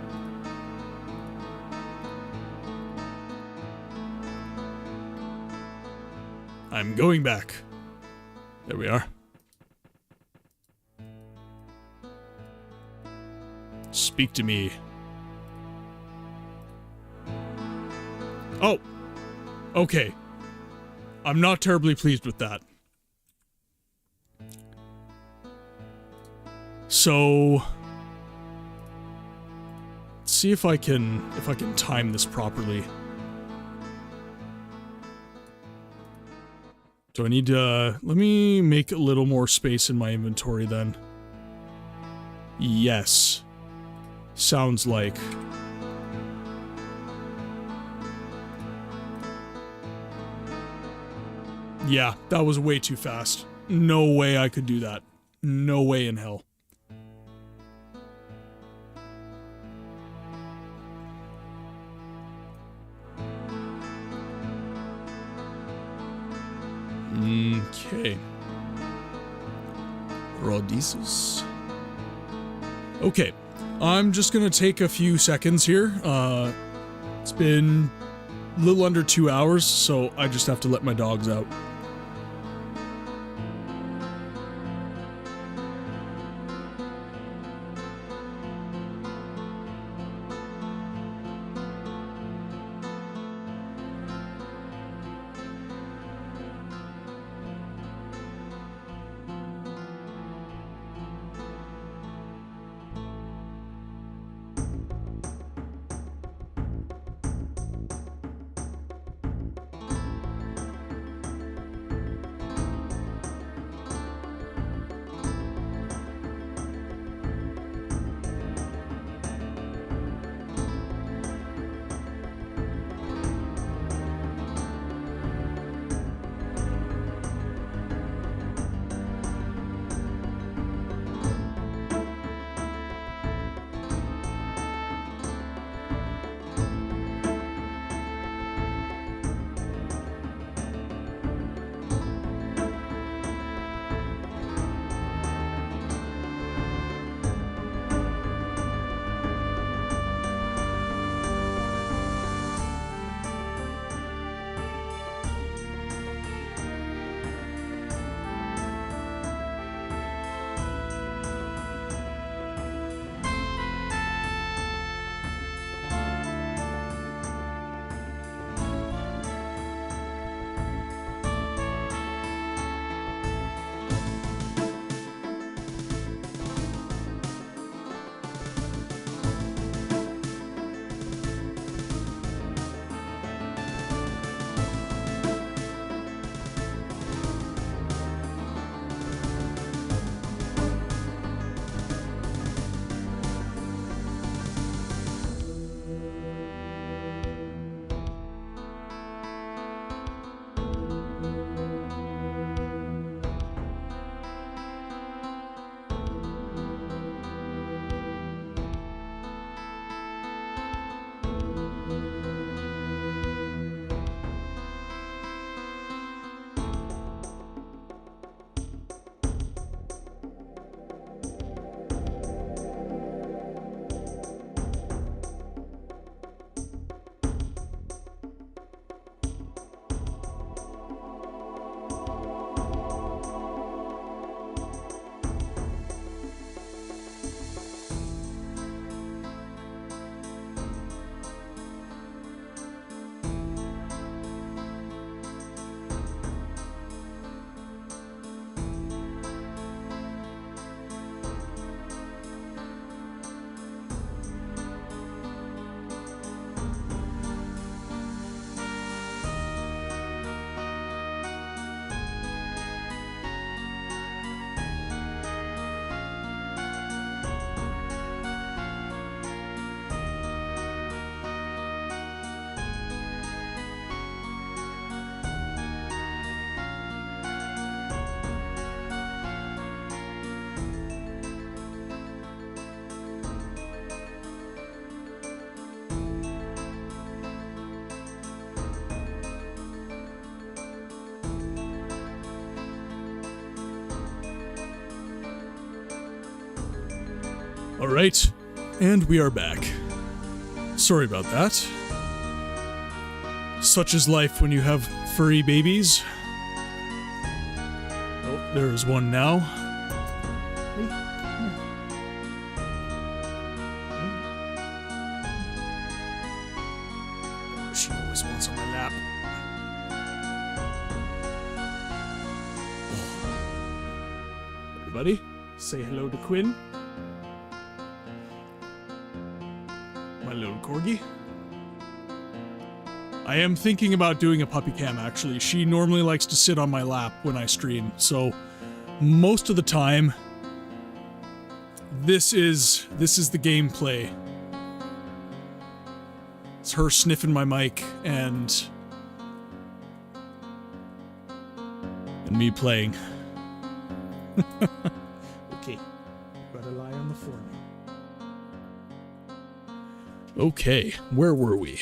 I'm going back. There we are. Speak to me. Oh! Okay. I'm not terribly pleased with that. So... let's see if I can time this properly. Do I need to... let me make a little more space in my inventory then. Yes. Sounds like... Yeah, that was way too fast. No way I could do that. No way in hell. Okay. Rodisus. Okay, I'm just gonna take a few seconds here. It's been a little under 2 hours, so I just have to let my dogs out. Alright, and we are back. Sorry about that. Such is life when you have furry babies. Oh, there is one now. She always wants on my lap. Everybody, say hello to Quinn. My little corgi. I am thinking about doing a puppy cam, actually. She normally likes to sit on my lap when I stream, so most of the time, this is the gameplay. It's her sniffing my mic and and me playing. Okay. Gotta lie on the floor now. Okay, where were we?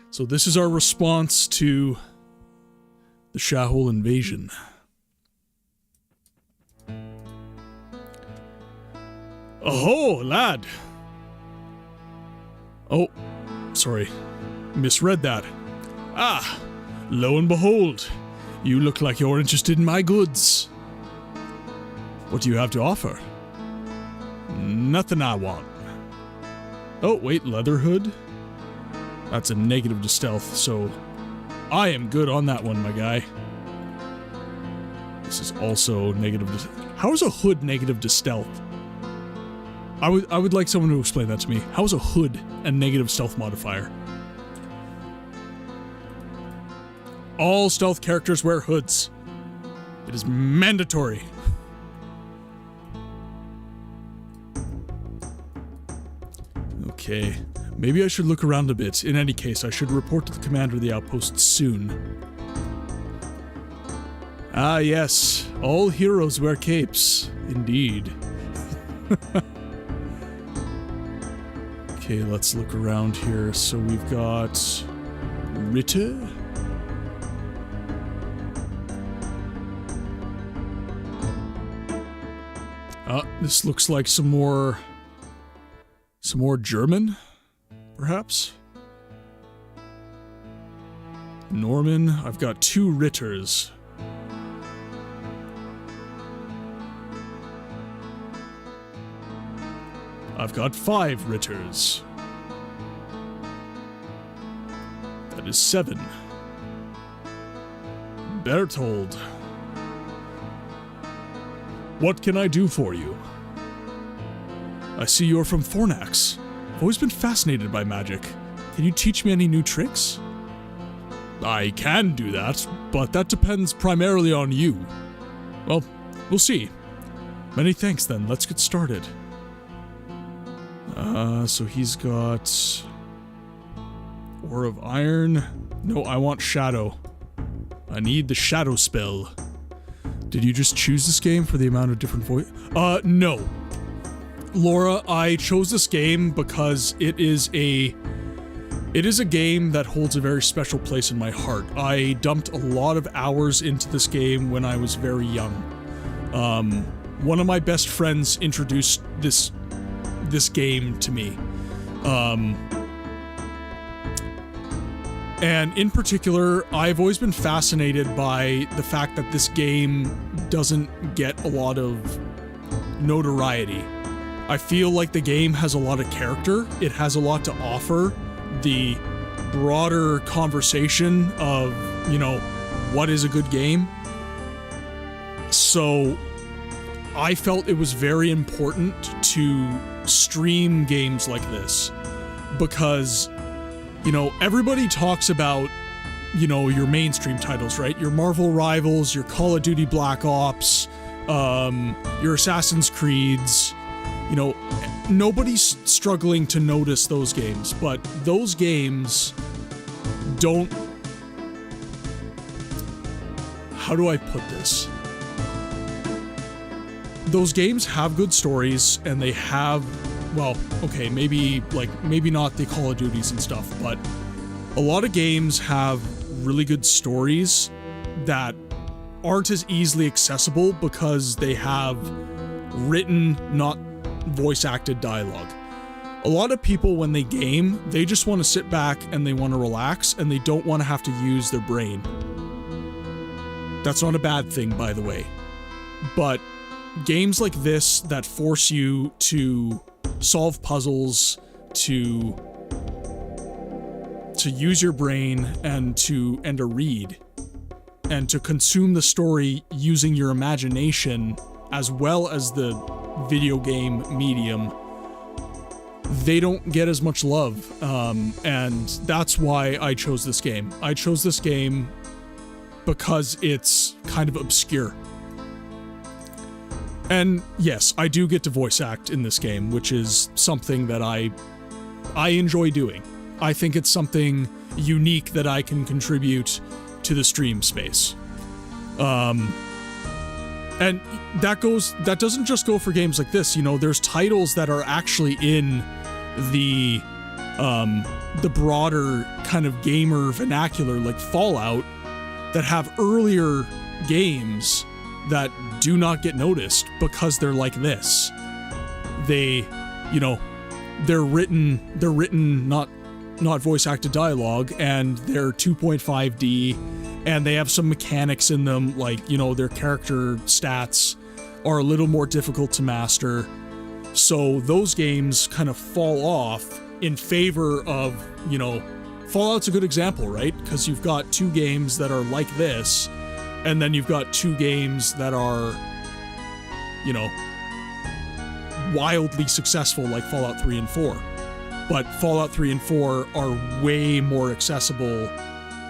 So this is our response to the Shahul invasion. Oh, lad! Oh, sorry. Misread that. Ah, lo and behold. You look like you're interested in my goods. What do you have to offer? Nothing I want. Oh, wait, leather hood? That's a negative to stealth, so I am good on that one, my guy. This is also negative to... How is a hood negative to stealth? I would like someone to explain that to me. How is a hood a negative stealth modifier? All stealth characters wear hoods. It is mandatory. Okay, maybe I should look around a bit. In any case, I should report to the commander of the outpost soon. Ah yes, all heroes wear capes. Indeed. Okay, let's look around here. So we've got... Ritter? This looks like some more German, perhaps? Norman, I've got 2 Ritters. I've got 5 Ritters. That is 7. Berthold. What can I do for you? I see you're from Fornax. I've always been fascinated by magic. Can you teach me any new tricks? I can do that, but that depends primarily on you. Well, we'll see. Many thanks then, let's get started. So he's got... Ore of Iron. No, I want Shadow. I need the Shadow spell. Did you just choose this game for the amount of different voice? No. Laura, I chose this game because it is a game that holds a very special place in my heart. I dumped a lot of hours into this game when I was very young. One of my best friends introduced this game to me. And in particular, I've always been fascinated by the fact that this game doesn't get a lot of notoriety. I feel like the game has a lot of character. It has a lot to offer the broader conversation of, you know, what is a good game. So I felt it was very important to stream games like this because, you know, everybody talks about, you know, your mainstream titles, right? Your Marvel rivals, your Call of Duty Black Ops, your Assassin's Creeds. You know, nobody's struggling to notice those games, but those games don't... How do I put this? Those games have good stories, and they have... Well, okay, maybe not the Call of Duties and stuff, but a lot of games have really good stories that aren't as easily accessible because they have written, not voice-acted dialogue. A lot of people, when they game, they just want to sit back and they want to relax and they don't want to have to use their brain. That's not a bad thing, by the way. But games like this that force you to solve puzzles, to use your brain and to read and to consume the story using your imagination as well as the video game medium, they don't get as much love, and that's why I chose this game. I chose this game because it's kind of obscure. And yes, I do get to voice act in this game, which is something that I enjoy doing. I think it's something unique that I can contribute to the stream space. And that doesn't just go for games like this. You know, there's titles that are actually in the broader kind of gamer vernacular, like Fallout, that have earlier games that do not get noticed because they're like this. They, you know, they're written not voice acted dialogue, and they're 2.5D, and they have some mechanics in them, like, you know, their character stats are a little more difficult to master. So those games kind of fall off in favor of, you know, Fallout's a good example, right? Because you've got two games that are like this, and then you've got two games that are, you know, wildly successful, like Fallout 3 and 4. But Fallout 3 and 4 are way more accessible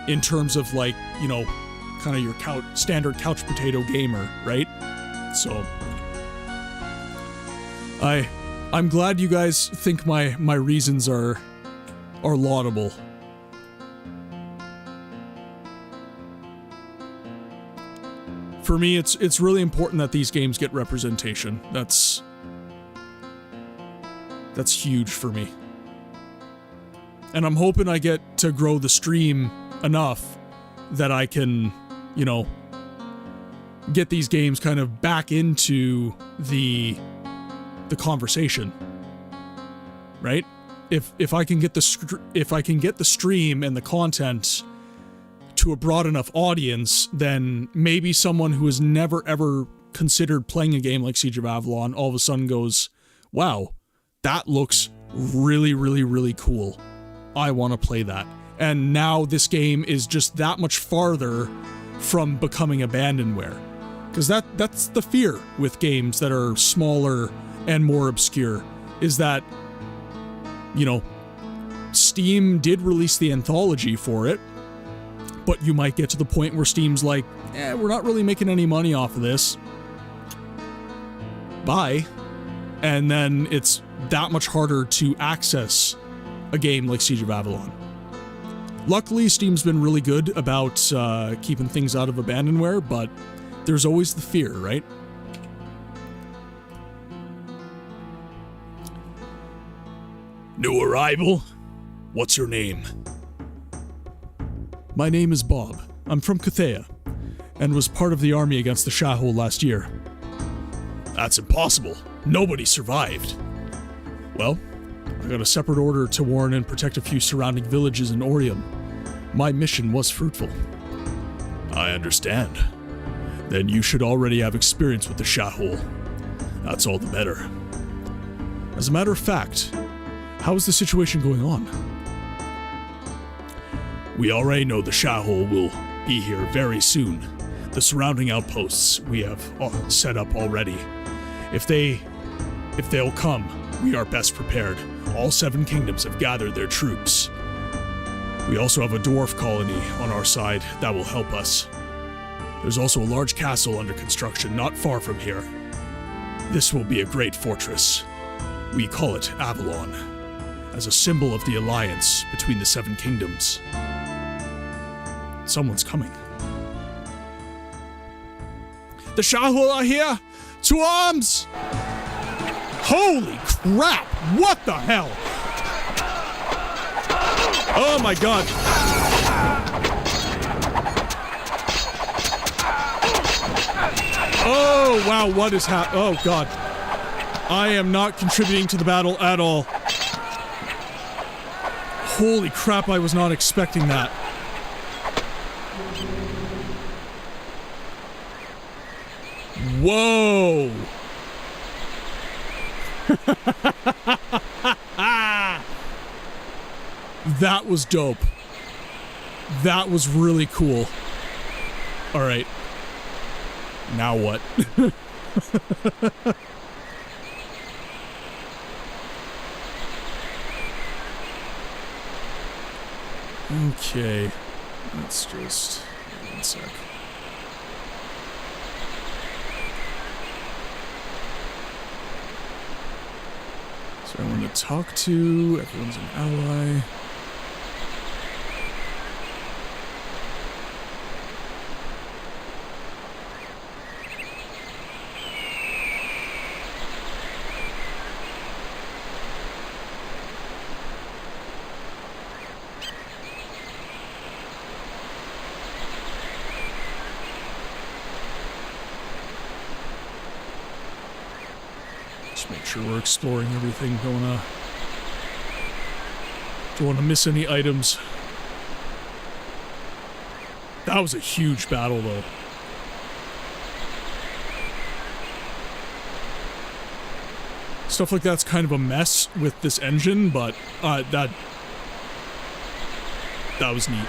in terms of, like, you know, kind of your standard couch potato gamer, right? So I'm glad you guys think my reasons are laudable. For me, it's really important that these games get representation. That's huge for me. And I'm hoping I get to grow the stream enough that I can, you know, get these games kind of back into the conversation, right? If I can get the stream and the content to a broad enough audience, then maybe someone who has never ever considered playing a game like Siege of Avalon all of a sudden goes, "Wow, that looks really, really, really cool. I want to play that." And now this game is just that much farther from becoming abandonware. Because that's the fear with games that are smaller and more obscure, is that, you know, Steam did release the anthology for it, but you might get to the point where Steam's like, we're not really making any money off of this. Bye. And then it's that much harder to access a game like Siege of Avalon. Luckily, Steam's been really good about keeping things out of abandonware, but there's always the fear, right? New arrival? What's your name? My name is Bob. I'm from Cathea, and was part of the army against the Shahol last year. That's impossible. Nobody survived. Well, I got a separate order to warn and protect a few surrounding villages in Orium. My mission was fruitful. I understand. Then you should already have experience with the Shahol. That's all the better. As a matter of fact, how is the situation going on? We already know the Shahol will be here very soon. The surrounding outposts we have set up already. If they'll come, we are best prepared. All 7 kingdoms have gathered their troops. We also have a dwarf colony on our side that will help us. There's also a large castle under construction not far from here. This will be a great fortress. We call it Avalon, as a symbol of the alliance between the 7 kingdoms. Someone's coming. The Shahol are here! To arms! Holy crap! What the hell? Oh my god! Oh wow, what is oh god. I am not contributing to the battle at all. Holy crap, I was not expecting that. Whoa! That was dope. That was really cool. Alright. Now what? Okay. Let's just... one sec. So I want to talk to... everyone's an ally. Just make sure we're exploring everything. Don't want to miss any items. That was a huge battle, though. Stuff like that's kind of a mess with this engine, but that was neat.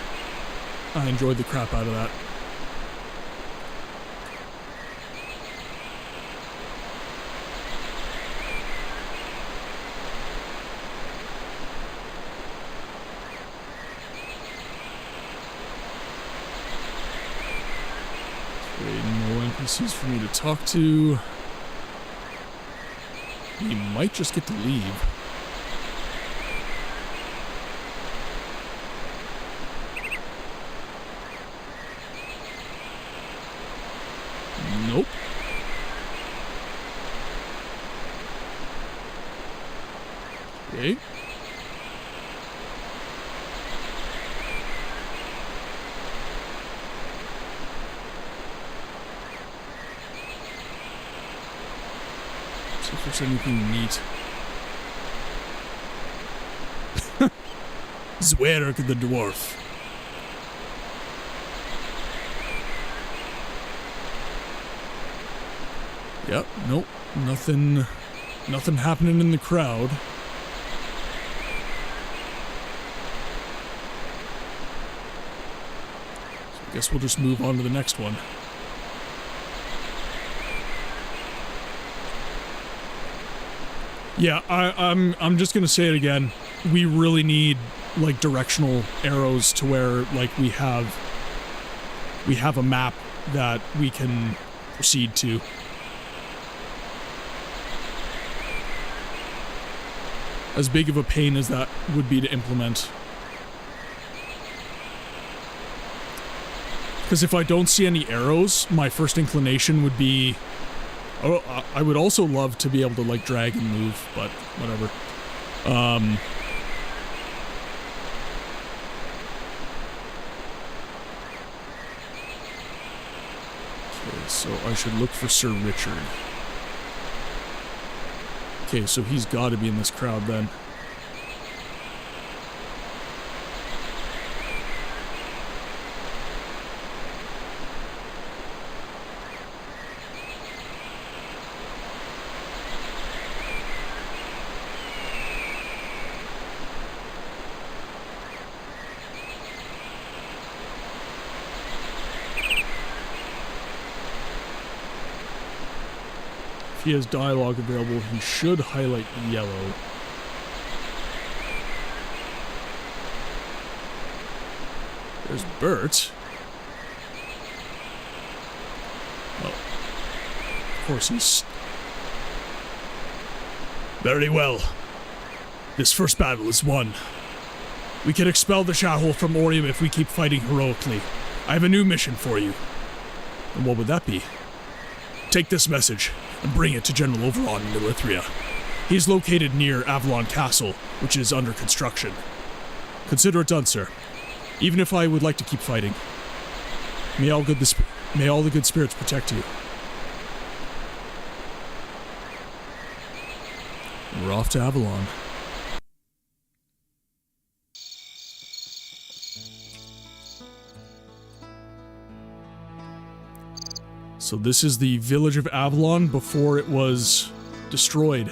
I enjoyed the crap out of that. NPCs for me to talk to. We might just get to leave. Nope. Okay. See if there's anything neat. Zwerg the dwarf. Yep, nope. Nothing happening in the crowd. So I guess we'll just move on to the next one. Yeah, I'm just gonna say it again. We really need like directional arrows to where like we have a map that we can proceed to. As big of a pain as that would be to implement. Because if I don't see any arrows, my first inclination would be... Oh, I would also love to be able to, like, drag and move, but whatever. Okay, so I should look for Sir Richard. Okay, so he's got to be in this crowd then. If he has dialogue available, he should highlight yellow. There's Bert. Oh. Of course he's... Very well. This first battle is won. We can expel the Shahol from Orium if we keep fighting heroically. I have a new mission for you. And what would that be? Take this message and bring it to General Overon in Elithria. He is located near Avalon Castle, which is under construction. Consider it done, sir. Even if I would like to keep fighting. May all the good spirits protect you. We're off to Avalon. So this is the village of Avalon before it was destroyed.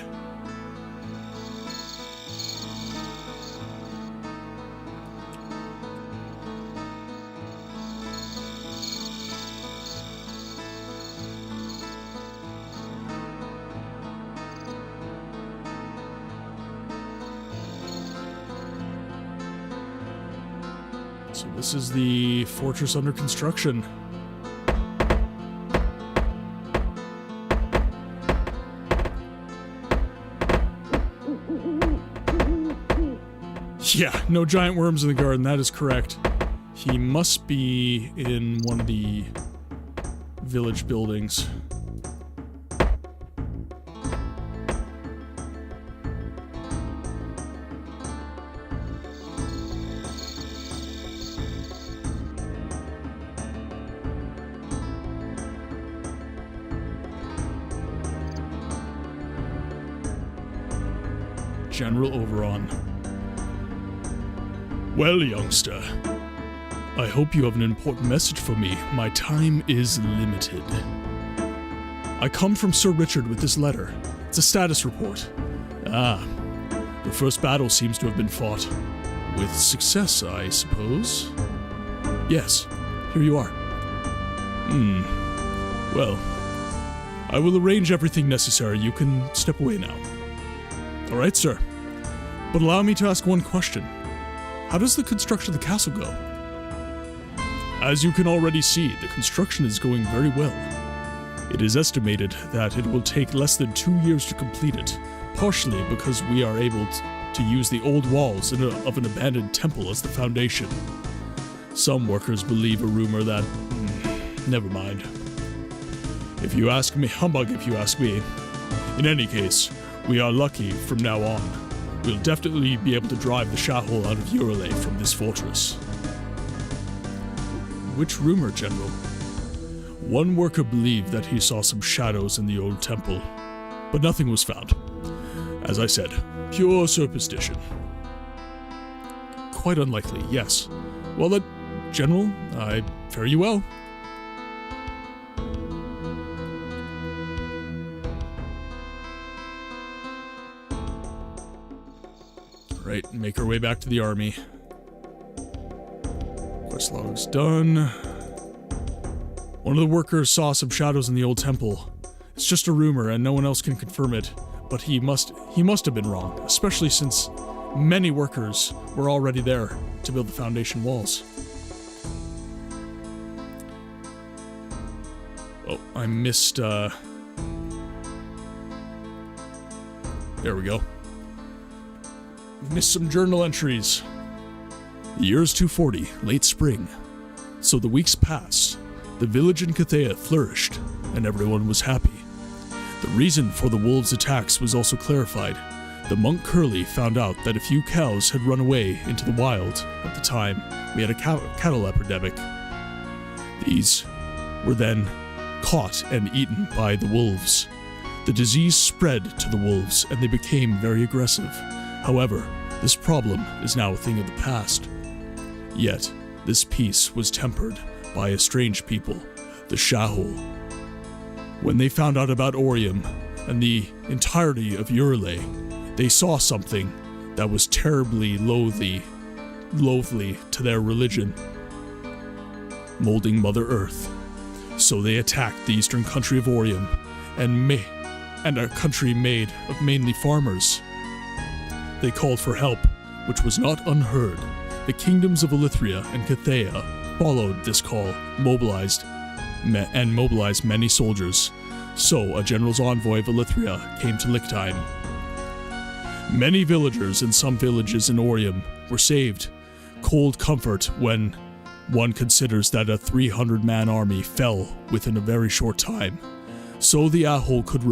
So this is the fortress under construction. Yeah, no giant worms in the garden, that is correct. He must be in one of the village buildings. General Oberon. Well, youngster, I hope you have an important message for me. My time is limited. I come from Sir Richard with this letter. It's a status report. The first battle seems to have been fought. With success, I suppose? Yes, here you are. Well, I will arrange everything necessary. You can step away now. All right, sir. But allow me to ask one question. How does the construction of the castle go? As you can already see, the construction is going very well. It is estimated that it will take less than 2 years to complete it, partially because we are able to use the old walls of an abandoned temple as the foundation. Some workers believe a rumor that... never mind. If you ask me, humbug if you ask me. In any case, we are lucky from now on. We'll definitely be able to drive the Shahol out of Urele from this fortress. Which rumor, General? One worker believed that he saw some shadows in the old temple, but nothing was found. As I said, pure superstition. Quite unlikely, yes. Well then, General, I fare you well. Right, make our way back to the army. Quest log's done. One of the workers saw some shadows in the old temple. It's just a rumor and no one else can confirm it, but he must have been wrong, especially since many workers were already there to build the foundation walls. Oh, I missed, there we go. Missed some journal entries. The year is 240, late spring. So the weeks passed. The village in Cathea flourished, and everyone was happy. The reason for the wolves' attacks was also clarified. The monk Curly found out that a few cows had run away into the wild. At the time, we had a cattle epidemic. These were then caught and eaten by the wolves. The disease spread to the wolves, and they became very aggressive. However, this problem is now a thing of the past. Yet, this peace was tempered by a strange people, the Shahol. When they found out about Orium and the entirety of Urele, they saw something that was terribly loathly to their religion, molding Mother Earth. So they attacked the eastern country of Orium and a country made of mainly farmers. They called for help, which was not unheard. The kingdoms of Elithria and Cathea followed this call, mobilized many soldiers. So a general's envoy of Elithria came to Lichtheim. Many villagers in some villages in Orium were saved. Cold comfort when one considers that a 300-man army fell within a very short time. So the Ahol could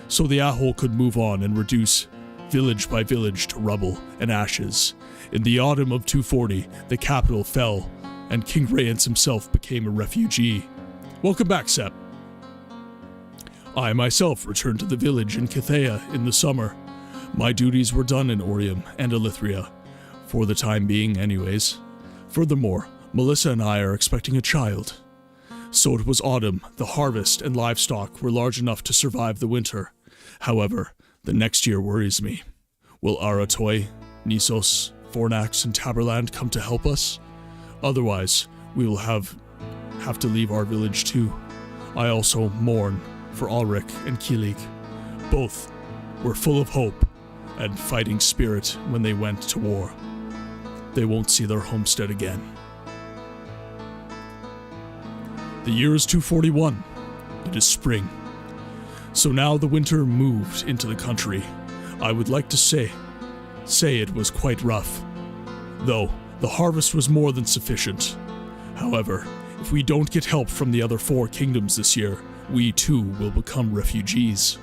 So the Ahol could move on and reduce village by village to rubble and ashes. In the autumn of 240, the capital fell, and King Rayance himself became a refugee. Welcome back, Sepp. I myself returned to the village in Cathea in the summer. My duties were done in Orium and Elithria, for the time being anyways. Furthermore, Melissa and I are expecting a child. So it was autumn, the harvest and livestock were large enough to survive the winter. However, the next year worries me. Will Aratoy, Nisos, Fornax, and Taberland come to help us? Otherwise, we will have to leave our village too. I also mourn for Ulrich and Kilik. Both were full of hope and fighting spirit when they went to war. They won't see their homestead again. The year is 241. It is spring. So now the winter moved into the country. I would like to say it was quite rough, though the harvest was more than sufficient. However, if we don't get help from the other 4 kingdoms this year, we too will become refugees.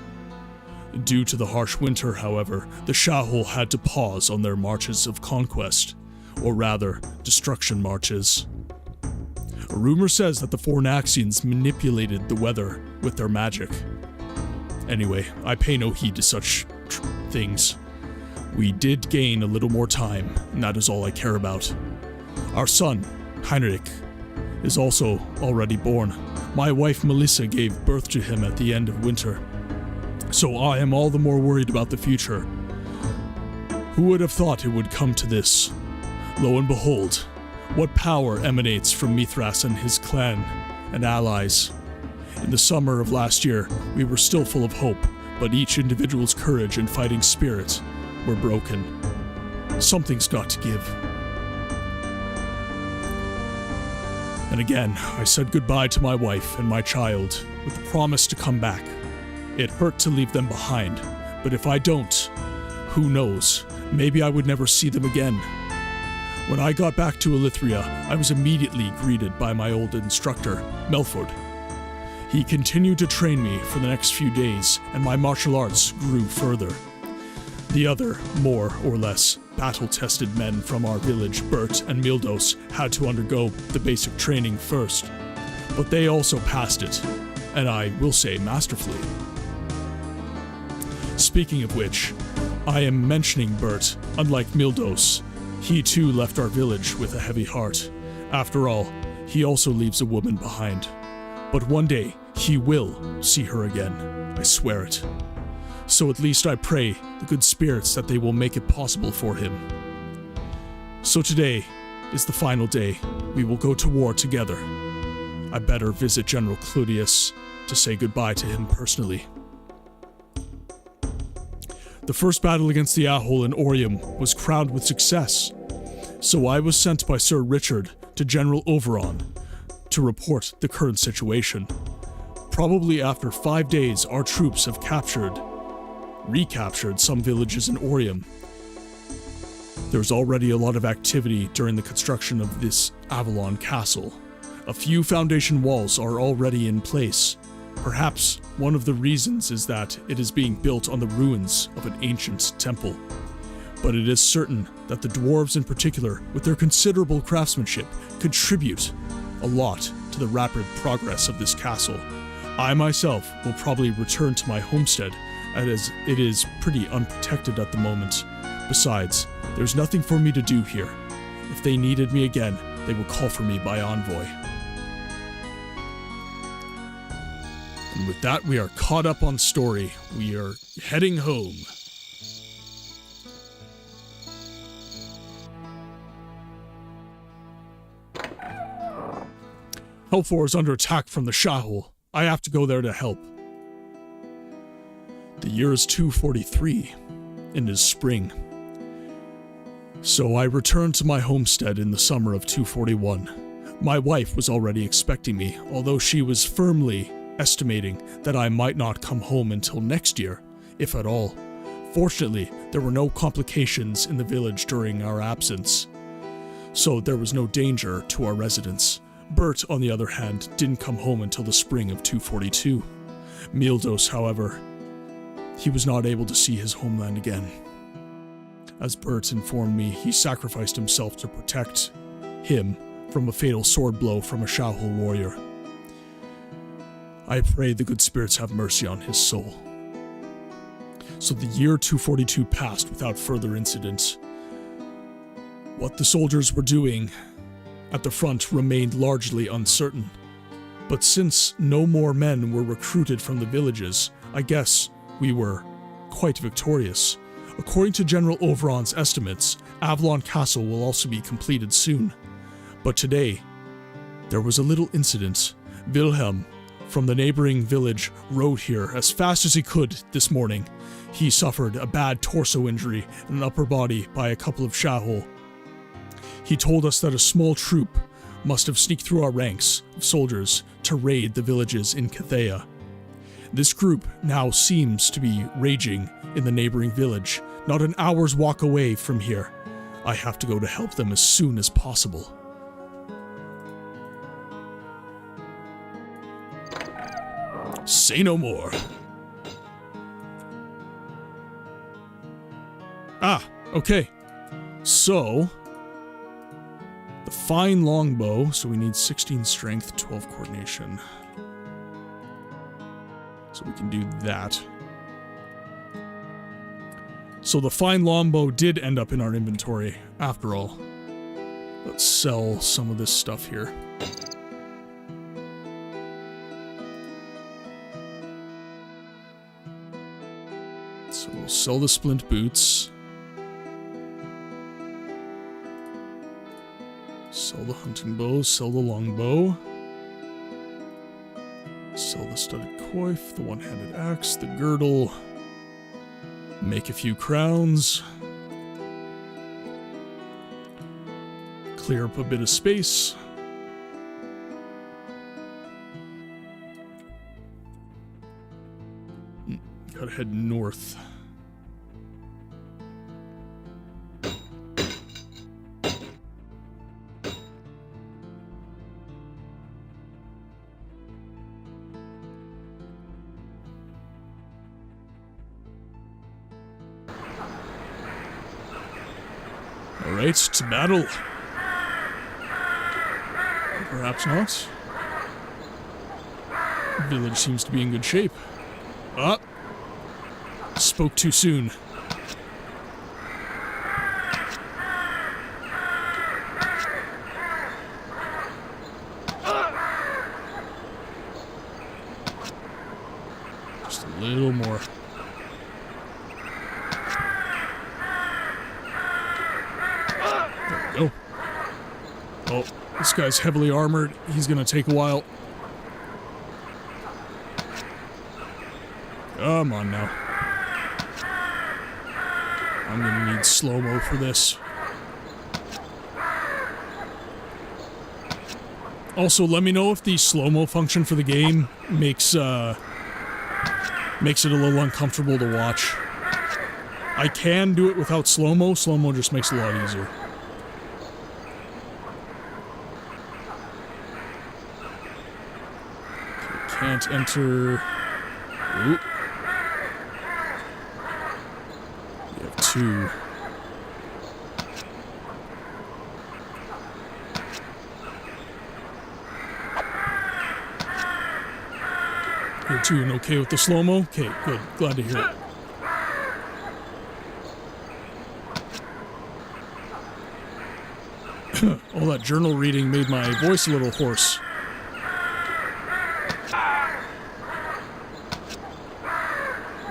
Due to the harsh winter, however, the Shahol had to pause on their marches of conquest, or rather, destruction marches. A rumor says that the Fornaxians manipulated the weather with their magic. Anyway, I pay no heed to such things. We did gain a little more time, and that is all I care about. Our son, Heinrich, is also already born. My wife Melissa gave birth to him at the end of winter. So I am all the more worried about the future. Who would have thought it would come to this? Lo and behold, what power emanates from Mithras and his clan and allies. In the summer of last year, we were still full of hope, but each individual's courage and fighting spirit were broken. Something's got to give. And again, I said goodbye to my wife and my child with the promise to come back. It hurt to leave them behind, but if I don't, who knows, maybe I would never see them again. When I got back to Elithria, I was immediately greeted by my old instructor, Melford. He continued to train me for the next few days, and my martial arts grew further. The other, more or less battle-tested men from our village, Bert and Mildos, had to undergo the basic training first, but they also passed it, and I will say masterfully. Speaking of which, I am mentioning Bert. Unlike Mildos, he too left our village with a heavy heart. After all, he also leaves a woman behind. But one day, he will see her again. I swear it. So at least I pray the good spirits that they will make it possible for him. So today is the final day. We will go to war together. I better visit General Cludius to say goodbye to him personally. The first battle against the Ahol in Orium was crowned with success, so I was sent by Sir Richard to General Overon to report the current situation. Probably after 5 days, our troops have recaptured some villages in Orium. There's already a lot of activity during the construction of this Avalon castle. A few foundation walls are already in place. Perhaps one of the reasons is that it is being built on the ruins of an ancient temple. But it is certain that the dwarves in particular, with their considerable craftsmanship, contribute a lot to the rapid progress of this castle. I myself will probably return to my homestead, as it is pretty unprotected at the moment. Besides, there's nothing for me to do here. If they needed me again, they will call for me by envoy. And with that, we are caught up on story. We are heading home. Helfor is under attack from the Shahul. I have to go there to help. The year is 243, and it is spring. So I returned to my homestead in the summer of 241. My wife was already expecting me, although she was firmly estimating that I might not come home until next year, if at all. Fortunately, there were no complications in the village during our absence, so there was no danger to our residents. Bert, on the other hand, didn't come home until the spring of 242. Mildos, however, he was not able to see his homeland again. As Bert informed me, he sacrificed himself to protect him from a fatal sword blow from a Shahul warrior. I pray the good spirits have mercy on his soul. So the year 242 passed without further incident. What the soldiers were doing at the front remained largely uncertain. But since no more men were recruited from the villages, I guess we were quite victorious. According to General Overon's estimates, Avalon Castle will also be completed soon. But today, there was a little incident. Wilhelm, from the neighboring village, rode here as fast as he could this morning. He suffered a bad torso injury and an upper body by a couple of Shahul. He told us that a small troop must have sneaked through our ranks of soldiers to raid the villages in Cathea. This group now seems to be raging in the neighboring village, not an hour's walk away from here. I have to go to help them as soon as possible. Say no more. Okay. So, the fine longbow, so we need 16 strength, 12 coordination. So we can do that. So the fine longbow did end up in our inventory, after all. Let's sell some of this stuff here. So we'll sell the splint boots. Sell the hunting bow, sell the longbow. Sell the studded coif, the one-handed axe, the girdle. Make a few crowns. Clear up a bit of space. Gotta head north. Alright, to battle. Perhaps not. Village seems to be in good shape. Ah! Spoke too soon. Just a little more. There we go. Oh, this guy's heavily armored. He's gonna take a while. Come on now. I'm gonna need slow-mo for this. Also, let me know if the slow-mo function for the game makes it a little uncomfortable to watch. I can do it without slow-mo. Slow-mo just makes it a lot easier. Okay, can't enter... Oop. We have two. You're doing okay with the slow-mo? Okay, good. Glad to hear it. All that journal reading made my voice a little hoarse.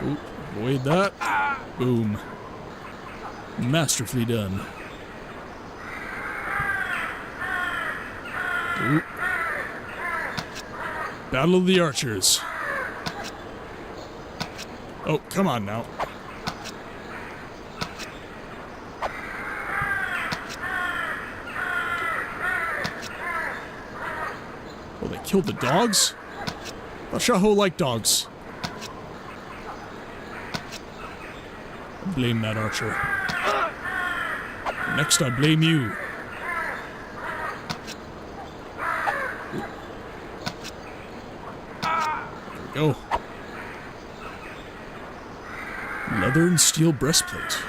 Oop, avoid that. Boom. Masterfully done. Oop. Battle of the Archers. Oh, come on now. Oh, they killed the dogs? I thought Shaho liked dogs. I blame that archer. Next, I blame you. There we go. Leather and steel breastplate.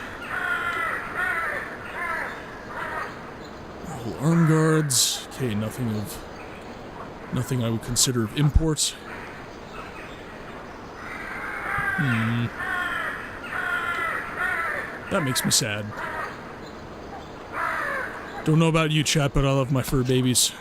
All arm guards. Okay, nothing I would consider of import. That makes me sad. Don't know about you, chat, but I love my fur babies.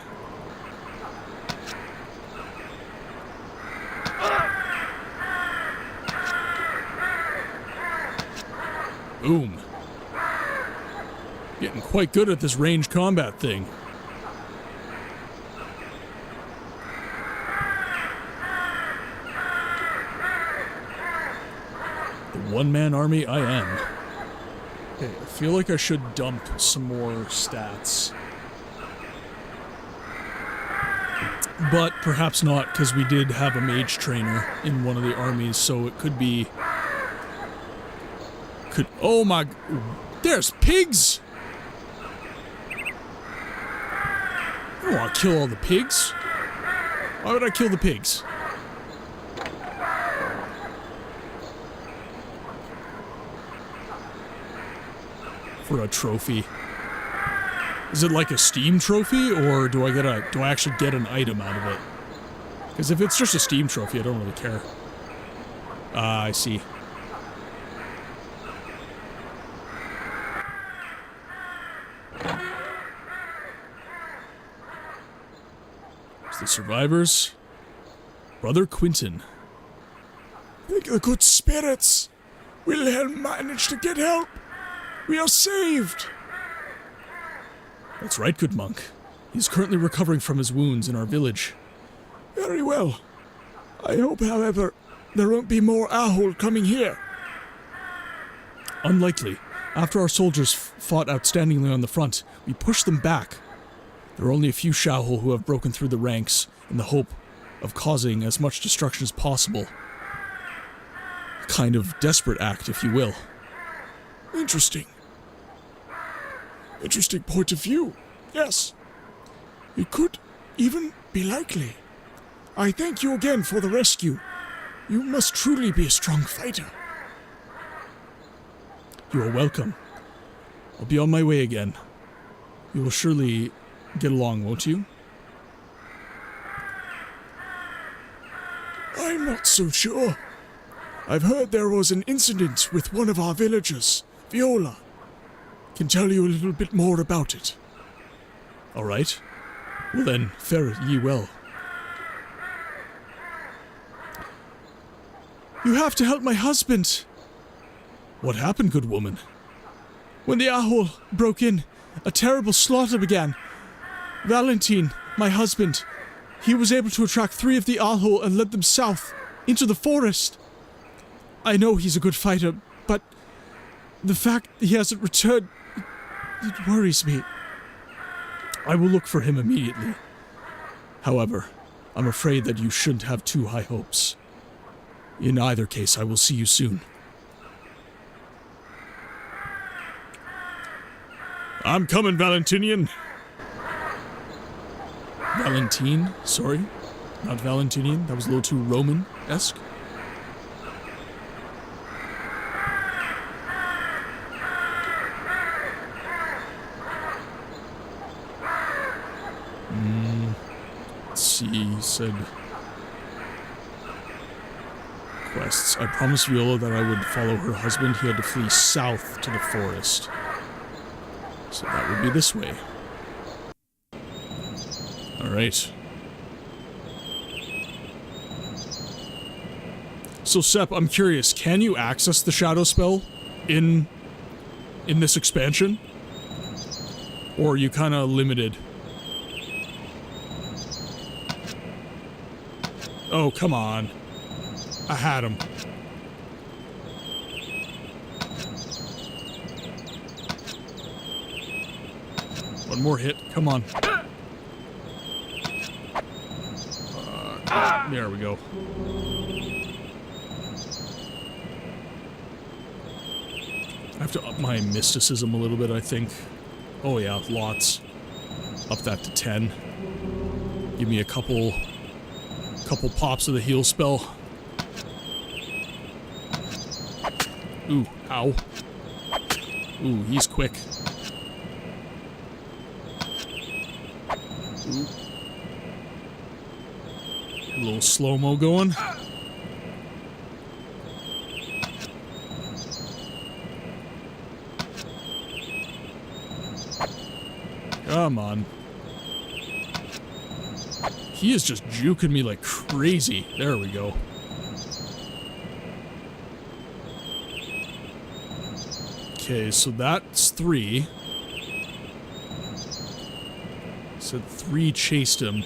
Boom. Getting quite good at this ranged combat thing. The one-man army I am. Okay, I feel like I should dump some more stats. But perhaps not, because we did have a mage trainer in one of the armies, so it could be... Oh my... There's pigs! I don't want to kill all the pigs. Why would I kill the pigs? For a trophy. Is it like a Steam trophy, or do I actually get an item out of it? Because if it's just a Steam trophy, I don't really care. I see. The survivors. Brother Quinton. Thank the good spirits. Wilhelm managed to get help. We are saved. That's right, good monk. He's currently recovering from his wounds in our village. Very well. I hope, however, there won't be more Ahold coming here. Unlikely. After our soldiers fought outstandingly on the front, we pushed them back. There are only a few Shaohul who have broken through the ranks in the hope of causing as much destruction as possible. A kind of desperate act, if you will. Interesting. Interesting point of view. Yes. It could even be likely. I thank you again for the rescue. You must truly be a strong fighter. You are welcome. I'll be on my way again. We will surely get along, won't you? I'm not so sure. I've heard there was an incident with one of our villagers, Viola. Can tell you a little bit more about it. All right. Well then, fare ye well. You have to help my husband. What happened, good woman? When the Ahold broke in, a terrible slaughter began. Valentine, my husband, he was able to attract 3 of the Ahold and led them south, into the forest. I know he's a good fighter, but the fact he hasn't returned, it worries me. I will look for him immediately. However, I'm afraid that you shouldn't have too high hopes. In either case, I will see you soon. I'm coming, Valentinian. Valentine? Sorry. Not Valentinian. That was a little too Roman-esque. Let's see, he said... quests. I promised Viola that I would follow her husband. He had to flee south to the forest. So that would be this way. Alright. So Sep, I'm curious, can you access the shadow spell in this expansion? Or are you kinda limited? Oh, come on. I had him. One more hit. Come on. There we go. I have to up my mysticism a little bit, I think. Oh yeah, lots. Up that to 10. Give me a couple pops of the heal spell. Ooh, ow. Ooh, he's quick. Ooh. A little slow-mo going. Come on. He is just juking me like crazy. There we go. Okay, so that's 3. Said 3 chased him.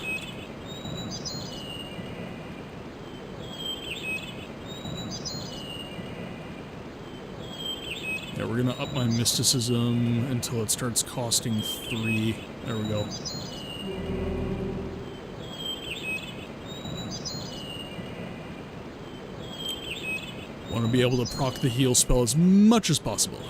Yeah, we're gonna up my mysticism until it starts costing 3. There we go. Want to be able to proc the heal spell as much as possible.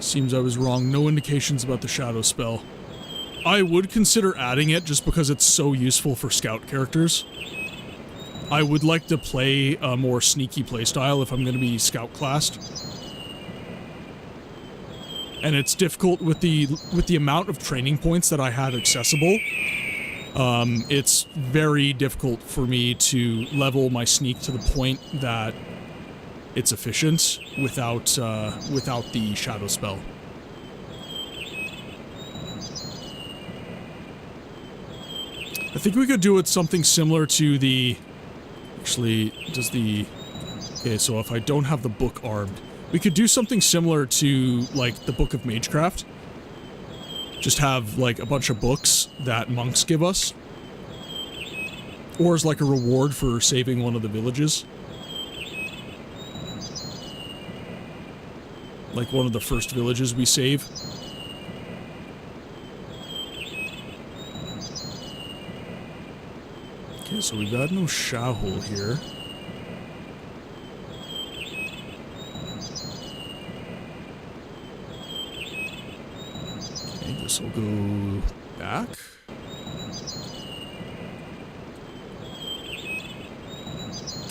Seems I was wrong. No indications about the shadow spell. I would consider adding it just because it's so useful for scout characters. I would like to play a more sneaky playstyle if I'm going to be scout classed. And it's difficult with the amount of training points that I had accessible. It's very difficult for me to level my sneak to the point that it's efficient without the shadow spell. I think we could do it something similar to the... Actually, does the... Okay, so if I don't have the book armed, we could do something similar to, like, the Book of Magecraft. Just have, like, a bunch of books that monks give us. Or as, like, a reward for saving one of the villages. Like one of the first villages we save. Okay, so we got no Shahul here. Okay, this will go back.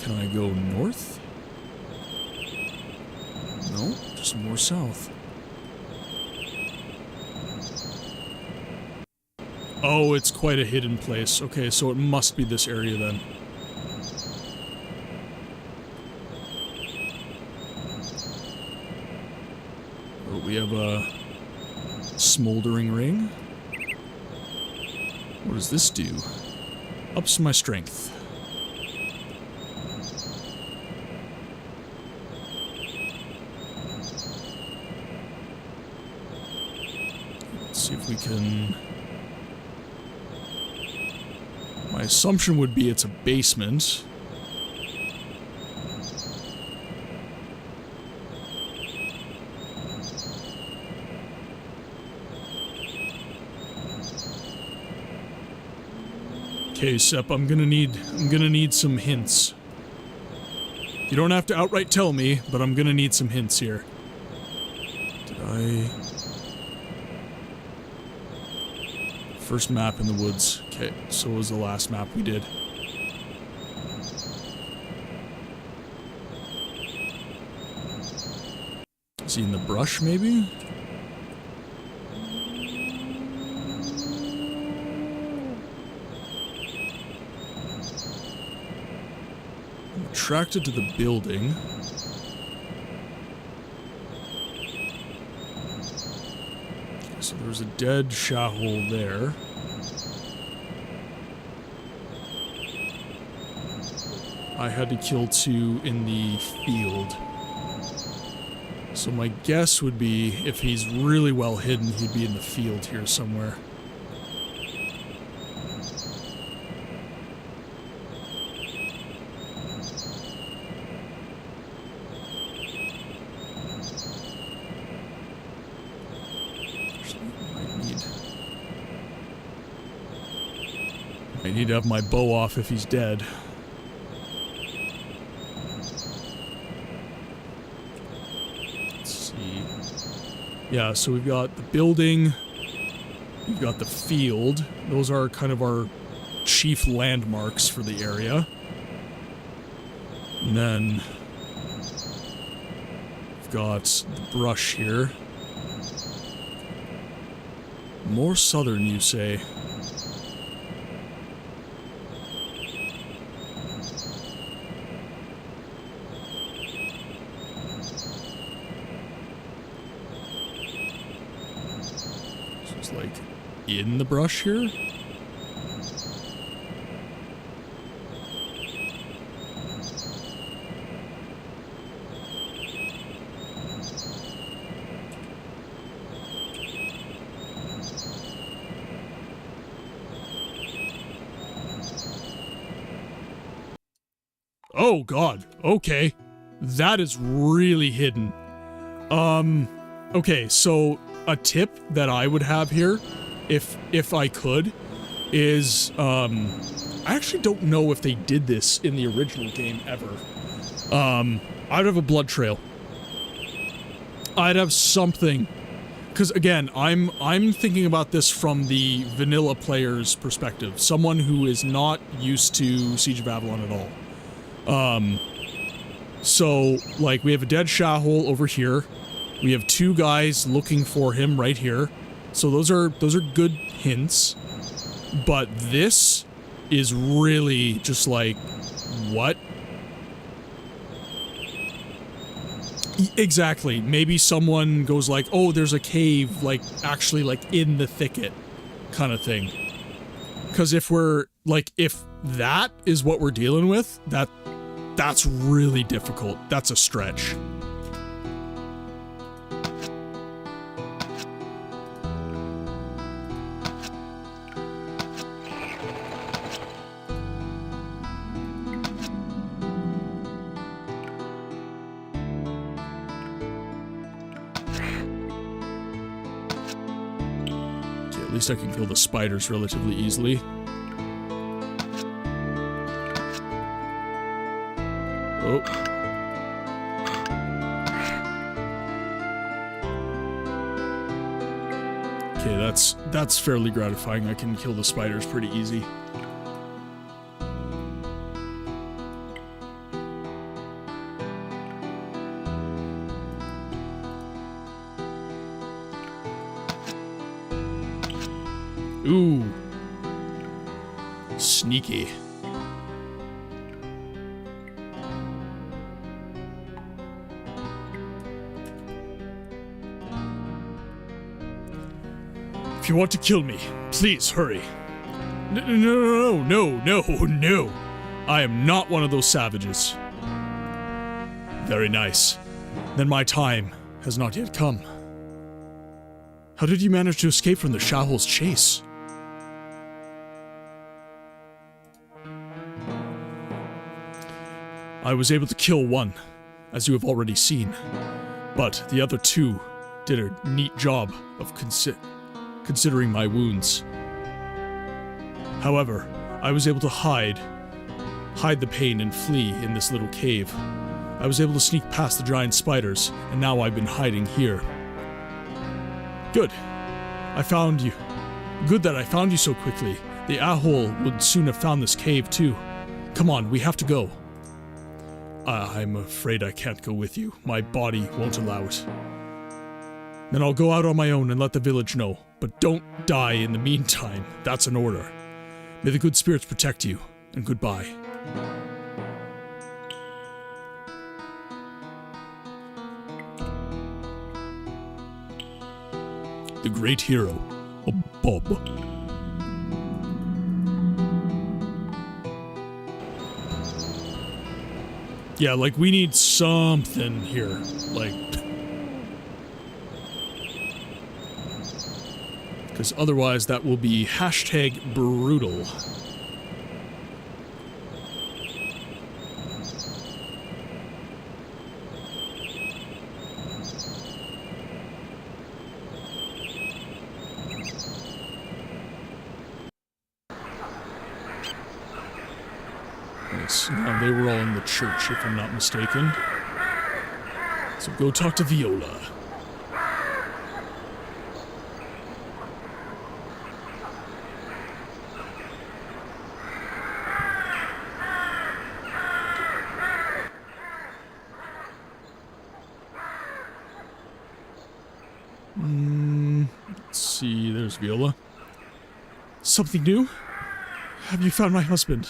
Can I go north? No, just more south. Oh, it's quite a hidden place. Okay, so it must be this area then. Oh, we have a smoldering ring. What does this do? Ups my strength. Let's see if we can... My assumption would be it's a basement. Okay, Sep, I'm gonna need some hints. You don't have to outright tell me, but I'm gonna need some hints here. Did I... First map in the woods. Okay, so was the last map we did. Is he in the brush, maybe? I'm attracted to the building. Okay, so there's a dead Shahul there. I had to kill two in the field. So my guess would be, if he's really well hidden, he'd be in the field here somewhere. Might need to have my bow off if he's dead. Yeah, so we've got the building, we've got the field. Those are kind of our chief landmarks for the area. And then we've got the brush here. More southern, you say? Like in the brush here? Oh god, okay. That is really hidden. Okay, so a tip that I would have here, if I could, is, I actually don't know if they did this in the original game ever. I'd have a blood trail. I'd have something. Because again, I'm thinking about this from the vanilla player's perspective. Someone who is not used to Siege of Avalon at all. So, like, we have a dead Shahul over here. We have two guys looking for him right here. So those are good hints. But this is really just like, what? Exactly. Maybe someone goes like, oh, there's a cave, like, actually, like, in the thicket, kind of thing. Because if we're, like, if that is what we're dealing with, that's really difficult. That's a stretch. At least I can kill the spiders relatively easily. Oh. Okay, that's fairly gratifying. I can kill the spiders pretty easy. Ooh. Sneaky. If you want to kill me, please hurry. No. I am not one of those savages. Very nice. Then my time has not yet come. How did you manage to escape from the Shahul's chase? I was able to kill one, as you have already seen, but the other two did a neat job of considering my wounds. However, I was able to hide the pain and flee in this little cave. I was able to sneak past the giant spiders, and now I've been hiding here. Good. I found you. Good that I found you so quickly. The Ahol would soon have found this cave too. Come on, we have to go. I'm afraid I can't go with you. My body won't allow it. Then I'll go out on my own and let the village know. But don't die in the meantime. That's an order. May the good spirits protect you, and goodbye. The great hero, Bob. Yeah, like, we need something here. Like, because otherwise that will be #brutal. Yes, now they were all in the church, if I'm not mistaken. So go talk to Viola. Let's see, there's Viola. Something new? Have you found my husband?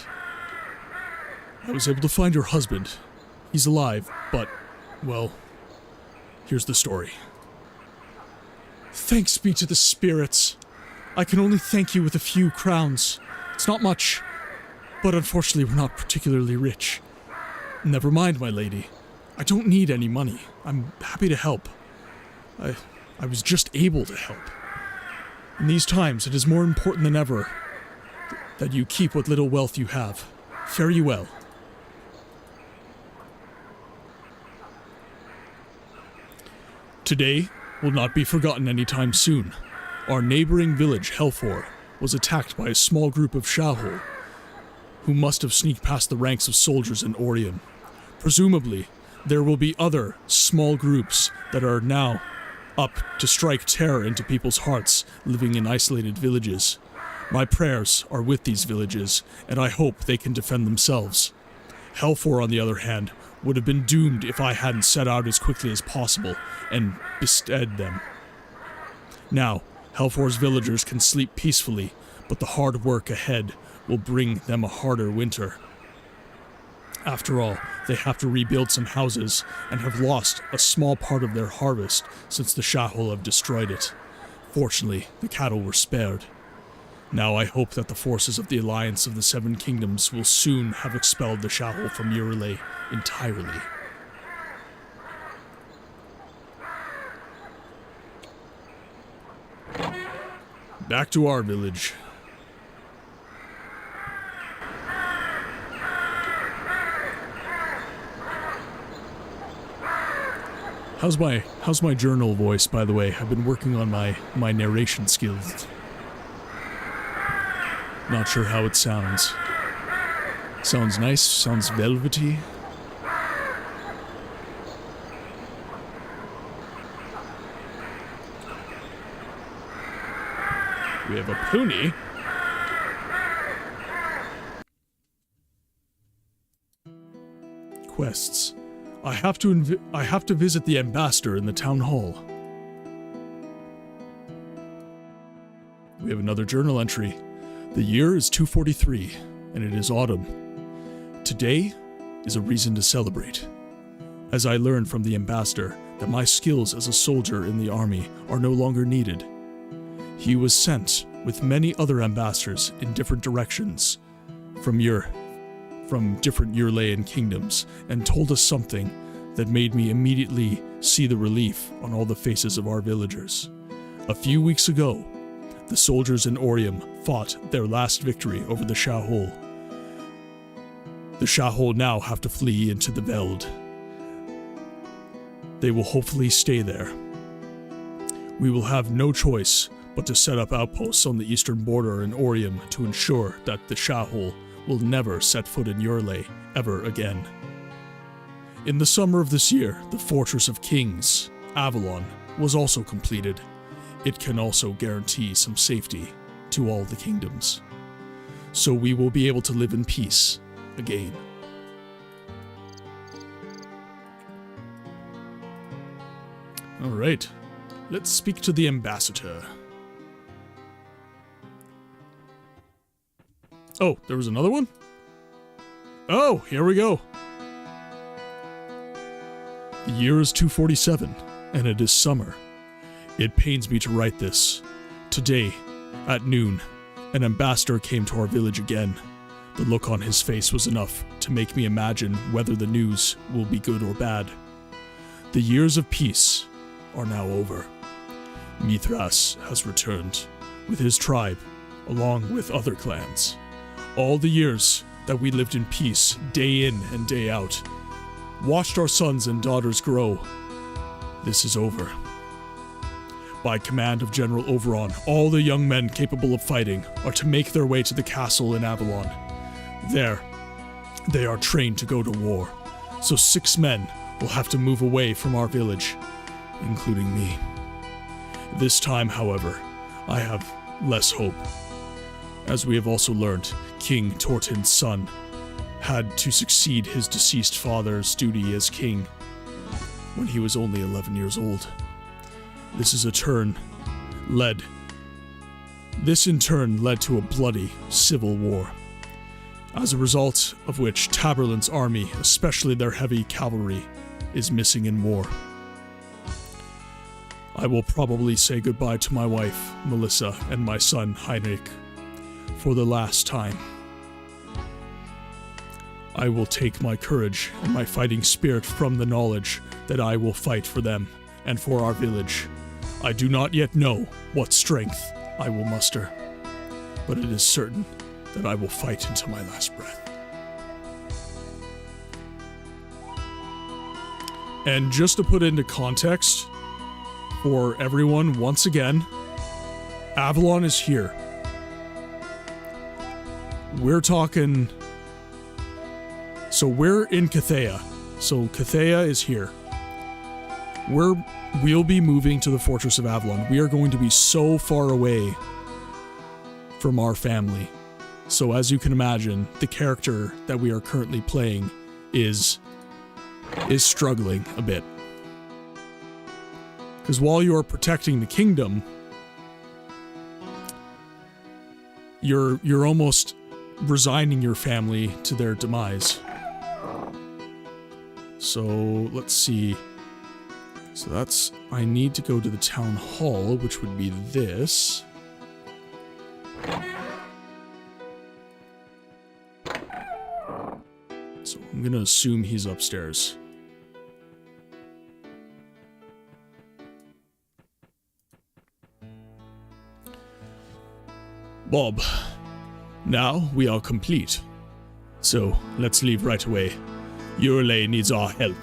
I was able to find your husband. He's alive, but, well, here's the story. Thanks be to the spirits. I can only thank you with a few crowns. It's not much, but unfortunately we're not particularly rich. Never mind, my lady. I don't need any money. I'm happy to help. I was just able to help. In these times, it is more important than ever that you keep what little wealth you have. Fare you well. Today will not be forgotten anytime soon. Our neighboring village, Helfor, was attacked by a small group of Shahul, who must have sneaked past the ranks of soldiers in Orium. Presumably, there will be other small groups that are now up to strike terror into people's hearts living in isolated villages. My prayers are with these villages, and I hope they can defend themselves. Helfor, on the other hand, would have been doomed if I hadn't set out as quickly as possible and bestead them. Now, Helfor's villagers can sleep peacefully, but the hard work ahead will bring them a harder winter. After all, they have to rebuild some houses and have lost a small part of their harvest since the Shahul have destroyed it. Fortunately, the cattle were spared. Now I hope that the forces of the Alliance of the Seven Kingdoms will soon have expelled the Shahul from Urlay entirely. Back to our village. How's my journal voice, by the way? I've been working on my narration skills. Not sure how it sounds. Sounds nice, sounds velvety. We have a pony. Quests. I have to visit the ambassador in the town hall. We have another journal entry. The year is 243, and it is autumn. Today is a reason to celebrate, as I learned from the ambassador that my skills as a soldier in the army are no longer needed. He was sent with many other ambassadors in different directions from different Urlayan kingdoms, and told us something that made me immediately see the relief on all the faces of our villagers. A few weeks ago, the soldiers in Orium fought their last victory over the Shahul. The Shahul now have to flee into the Veld. They will hopefully stay there. We will have no choice but to set up outposts on the eastern border in Orium to ensure that the Shahul will never set foot in Urlay ever again. In the summer of this year, the Fortress of Kings, Avalon, was also completed. It can also guarantee some safety to all the kingdoms. So we will be able to live in peace again. Alright, let's speak to the ambassador. Oh, there was another one? Oh, here we go. The year is 247, and it is summer. It pains me to write this. Today, at noon, an ambassador came to our village again. The look on his face was enough to make me imagine whether the news will be good or bad. The years of peace are now over. Mithras has returned with his tribe, along with other clans. All the years that we lived in peace, day in and day out, watched our sons and daughters grow. This is over. By command of General Oberon, all the young men capable of fighting are to make their way to the castle in Avalon. There, they are trained to go to war, so 6 men will have to move away from our village, including me. This time, however, I have less hope. As we have also learned, King Tortin's son had to succeed his deceased father's duty as king when he was only 11 years old. This in turn led to a bloody civil war, as a result of which Taborlin's army, especially their heavy cavalry, is missing in war. I will probably say goodbye to my wife, Melissa, and my son, Heinrich, for the last time. I will take my courage and my fighting spirit from the knowledge that I will fight for them and for our village. I do not yet know what strength I will muster, but it is certain that I will fight until my last breath. And just to put into context for everyone, once again, Avalon is here. We're talking... So we're in Cathea. So Cathea is here. We'll be moving to the Fortress of Avalon. We are going to be so far away from our family. So as you can imagine, the character that we are currently playing is struggling a bit. Because while you are protecting the kingdom, you're almost resigning your family to their demise. So, let's see. So that's... I need to go to the town hall, which would be this. So I'm gonna assume he's upstairs. Bob, now we are complete. So, let's leave right away. Urlay needs our help.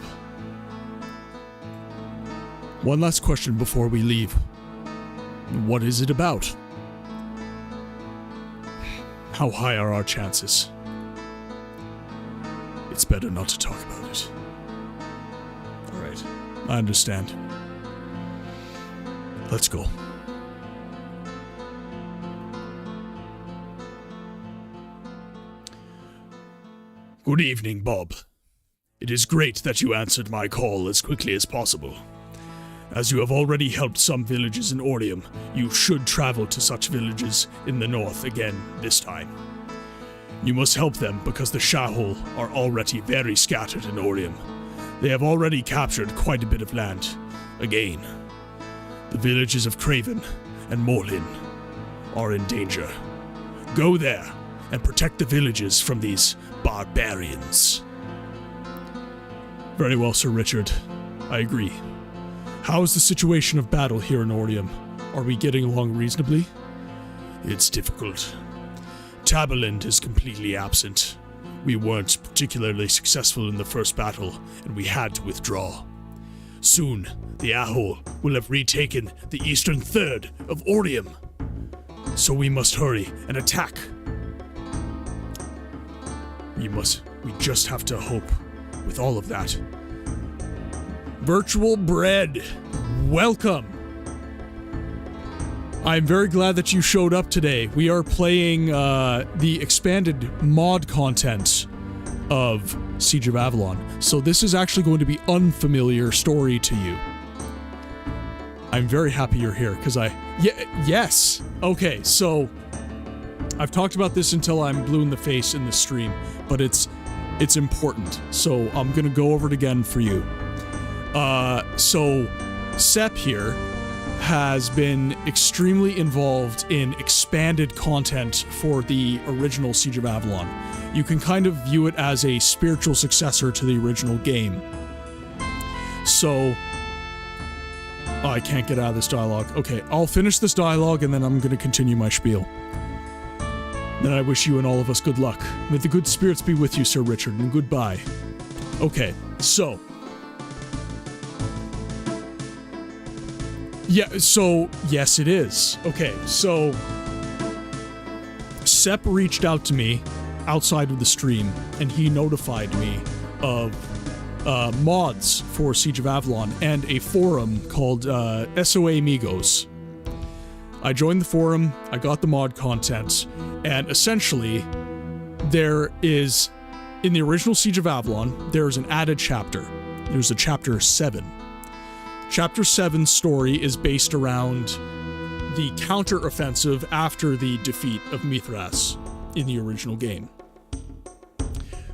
One last question before we leave. What is it about? How high are our chances? It's better not to talk about it. Alright, I understand. Let's go. Good evening, Bob. It is great that you answered my call as quickly as possible. As you have already helped some villages in Orium, you should travel to such villages in the north again this time. You must help them because the Shahul are already very scattered in Orium. They have already captured quite a bit of land. Again, the villages of Craven and Morlin are in danger. Go there and protect the villages from these barbarians. Very well, Sir Richard. I agree. How is the situation of battle here in Orium? Are we getting along reasonably? It's difficult. Tabberland is completely absent. We weren't particularly successful in the first battle, and we had to withdraw. Soon, the Ahol will have retaken the eastern third of Orium. So we must hurry and attack. We just have to hope with all of that. Virtual Bread, welcome. I'm very glad that you showed up today. We are playing the expanded mod content of Siege of Avalon. So this is actually going to be unfamiliar story to you. I'm very happy you're here, because yes! Okay, so... I've talked about this until I'm blue in the face in the stream, but it's important. So I'm gonna go over it again for you. So Sep here has been extremely involved in expanded content for the original Siege of Avalon. You can kind of view it as a spiritual successor to the original game. So... Oh, I can't get out of this dialogue. Okay, I'll finish this dialogue and then I'm gonna continue my spiel. Then I wish you and all of us good luck. May the good spirits be with you, Sir Richard, and goodbye. Okay, so... Yeah, so, yes it is. Okay, so... Sep reached out to me outside of the stream, and he notified me of mods for Siege of Avalon and a forum called SOA Amigos. I joined the forum, I got the mod content, and essentially, there is, in the original Siege of Avalon, there's an added chapter. There's a chapter 7. Chapter 7's story is based around the counter-offensive after the defeat of Mithras in the original game.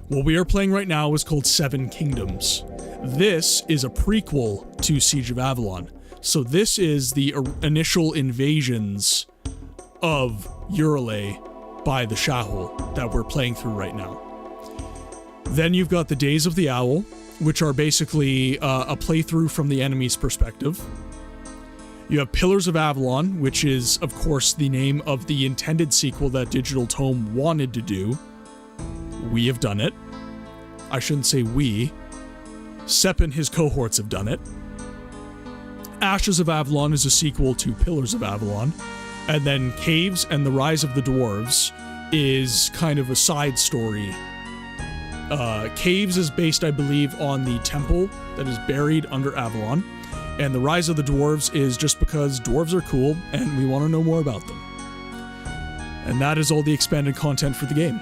What we are playing right now is called Seven Kingdoms. This is a prequel to Siege of Avalon. So this is the initial invasions of Urlay by the Shahul that we're playing through right now. Then you've got the Days of the Owl, which are basically a playthrough from the enemy's perspective. You have Pillars of Avalon, which is, of course, the name of the intended sequel that Digital Tome wanted to do. We have done it. I shouldn't say we. Sep and his cohorts have done it. Ashes of Avalon is a sequel to Pillars of Avalon. And then Caves and the Rise of the Dwarves is kind of a side story. Caves is based, I believe, on the temple that is buried under Avalon. And the Rise of the Dwarves is just because dwarves are cool and we want to know more about them. And that is all the expanded content for the game.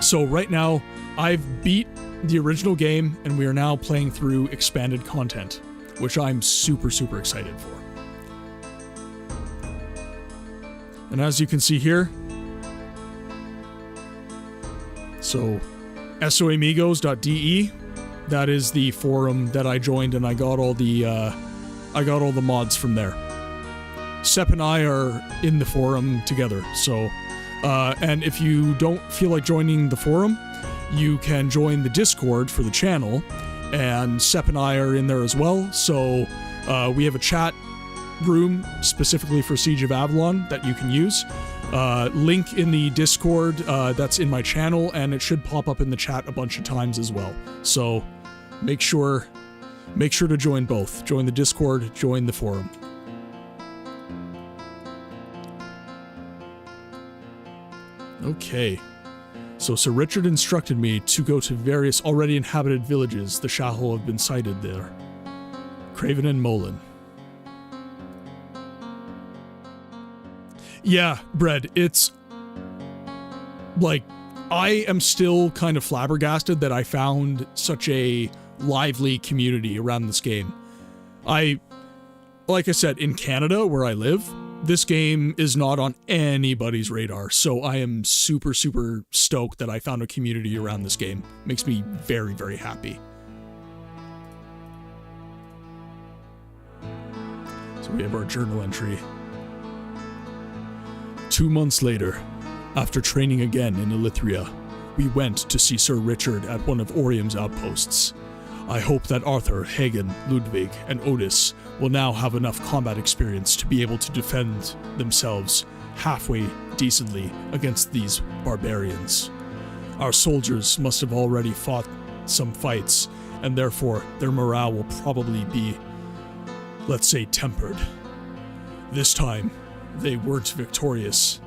So right now, I've beat the original game and we are now playing through expanded content, which I'm super, super excited for. And as you can see here, so soamigos.de, that is the forum that I joined, and I got all the mods from there. Sep and I are in the forum together, so and if you don't feel like joining the forum, you can join the Discord for the channel, and Sep and I are in there as well. So we have a chat room specifically for Siege of Avalon that you can use. Link in the Discord that's in my channel, and it should pop up in the chat a bunch of times as well. So make sure to join both. Join the Discord, join the forum. Okay. So Sir Richard instructed me to go to various already inhabited villages. The Shahul have been sighted there. Craven and Molin. Yeah, Bread, it's like, I am still kind of flabbergasted that I found such a lively community around this game. Like I said, in Canada, where I live, this game is not on anybody's radar, so I am super, super stoked that I found a community around this game. Makes me very, very happy. So we have our journal entry. 2 months later, after training again in Elithria, we went to see Sir Richard at one of Orium's outposts. I hope that Arthur, Hagen, Ludwig, and Otis will now have enough combat experience to be able to defend themselves halfway decently against these barbarians. Our soldiers must have already fought some fights, and therefore their morale will probably be, let's say, tempered. This time, they weren't victorious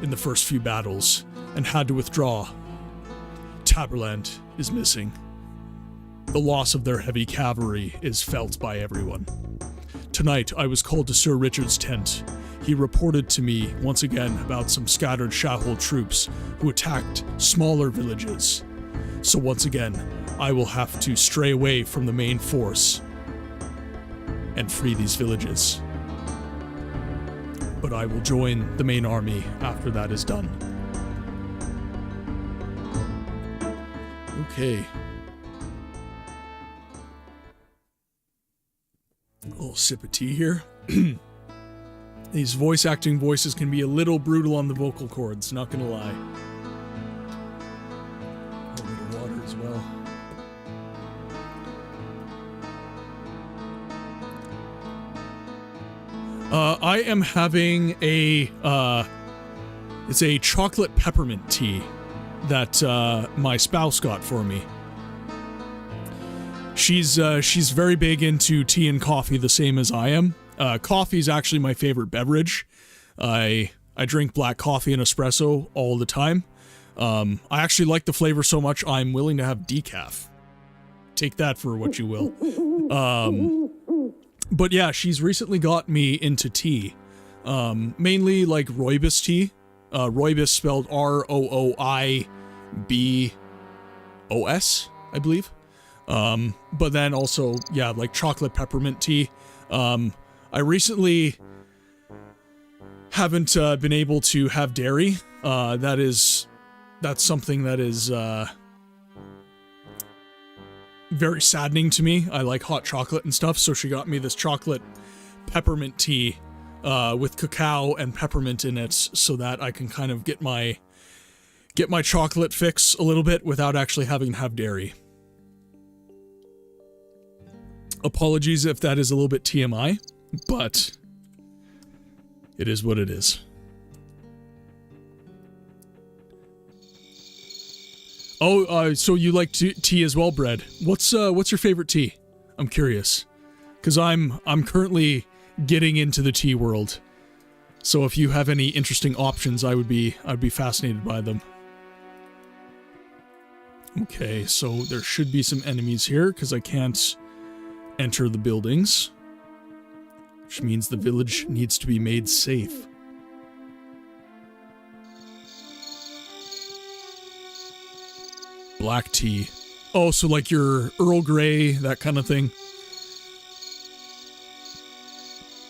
in the first few battles and had to withdraw. Taberland is missing. The loss of their heavy cavalry is felt by everyone. Tonight, I was called to Sir Richard's tent. He reported to me once again about some scattered Shahul troops who attacked smaller villages. So once again, I will have to stray away from the main force and free these villages. But I will join the main army after that is done. Okay. A little sip of tea here. These voice acting voices can be a little brutal on the vocal cords, not gonna lie. A little water as well. I am having a, it's a chocolate peppermint tea that, my spouse got for me. She's very big into tea and coffee, the same as I am. Coffee is actually my favorite beverage. I drink black coffee and espresso all the time. I actually like the flavor so much, I'm willing to have decaf. Take that for what you will. But yeah, she's recently got me into tea. Mainly like rooibos tea. Rooibos spelled R-O-O-I-B-O-S, I believe. But then also, yeah, like chocolate peppermint tea. I recently haven't been able to have dairy. That's something that is very saddening to me. I like hot chocolate and stuff, so she got me this chocolate peppermint tea with cacao and peppermint in it, so that I can kind of get my chocolate fix a little bit without actually having to have dairy. Apologies if that is a little bit TMI, but it is what it is. Oh, so you like tea as well, Bread. What's your favorite tea? I'm curious, because I'm currently getting into the tea world. So if you have any interesting options, I'd be fascinated by them. Okay, so there should be some enemies here because I can't enter the buildings, which means the village needs to be made safe. Black tea. Oh, so like your Earl Grey, that kind of thing.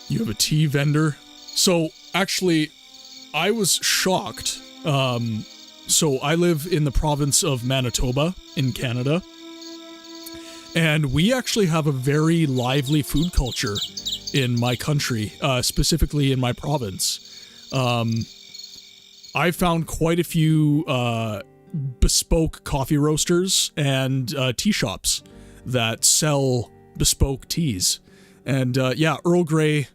You have a tea vendor. So actually, I was shocked. So I live in the province of Manitoba in Canada, and we actually have a very lively food culture in my country, specifically in my province. I found quite a few bespoke coffee roasters and tea shops that sell bespoke teas. And yeah, Earl Grey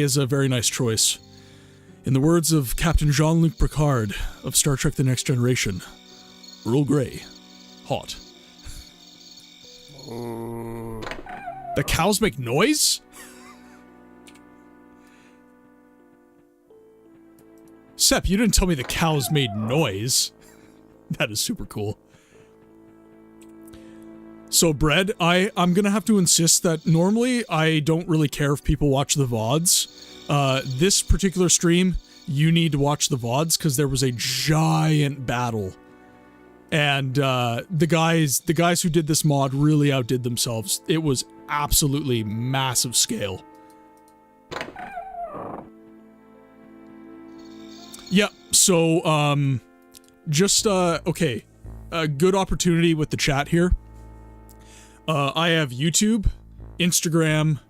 is a very nice choice. In the words of Captain Jean-Luc Picard of Star Trek The Next Generation, Earl Grey, hot. The cows make noise? Sep, you didn't tell me the cows made noise. That is super cool. So, Bread, I'm gonna have to insist that normally I don't really care if people watch the VODs. This particular stream, you need to watch the VODs because there was a giant battle. And the guys who did this mod really outdid themselves. It was absolutely massive scale. Yeah, so, just, okay, a good opportunity with the chat here. I have YouTube, Instagram,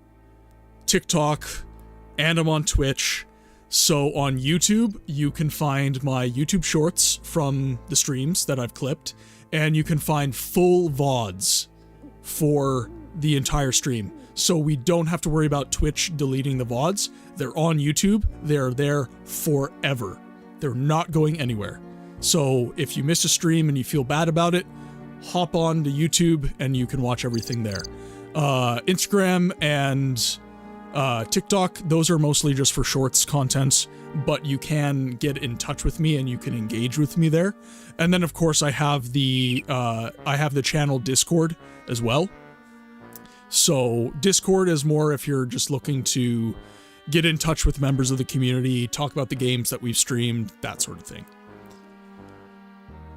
TikTok, and I'm on Twitch. So on YouTube, you can find my YouTube shorts from the streams that I've clipped, and you can find full VODs for the entire stream. So we don't have to worry about Twitch deleting the VODs. They're on YouTube. They're there forever. They're not going anywhere. So if you miss a stream and you feel bad about it, hop on to YouTube and you can watch everything there. Instagram and TikTok, those are mostly just for shorts content, but you can get in touch with me and you can engage with me there. And then of course I have the channel Discord as well. So Discord is more if you're just looking to get in touch with members of the community, talk about the games that we've streamed, that sort of thing.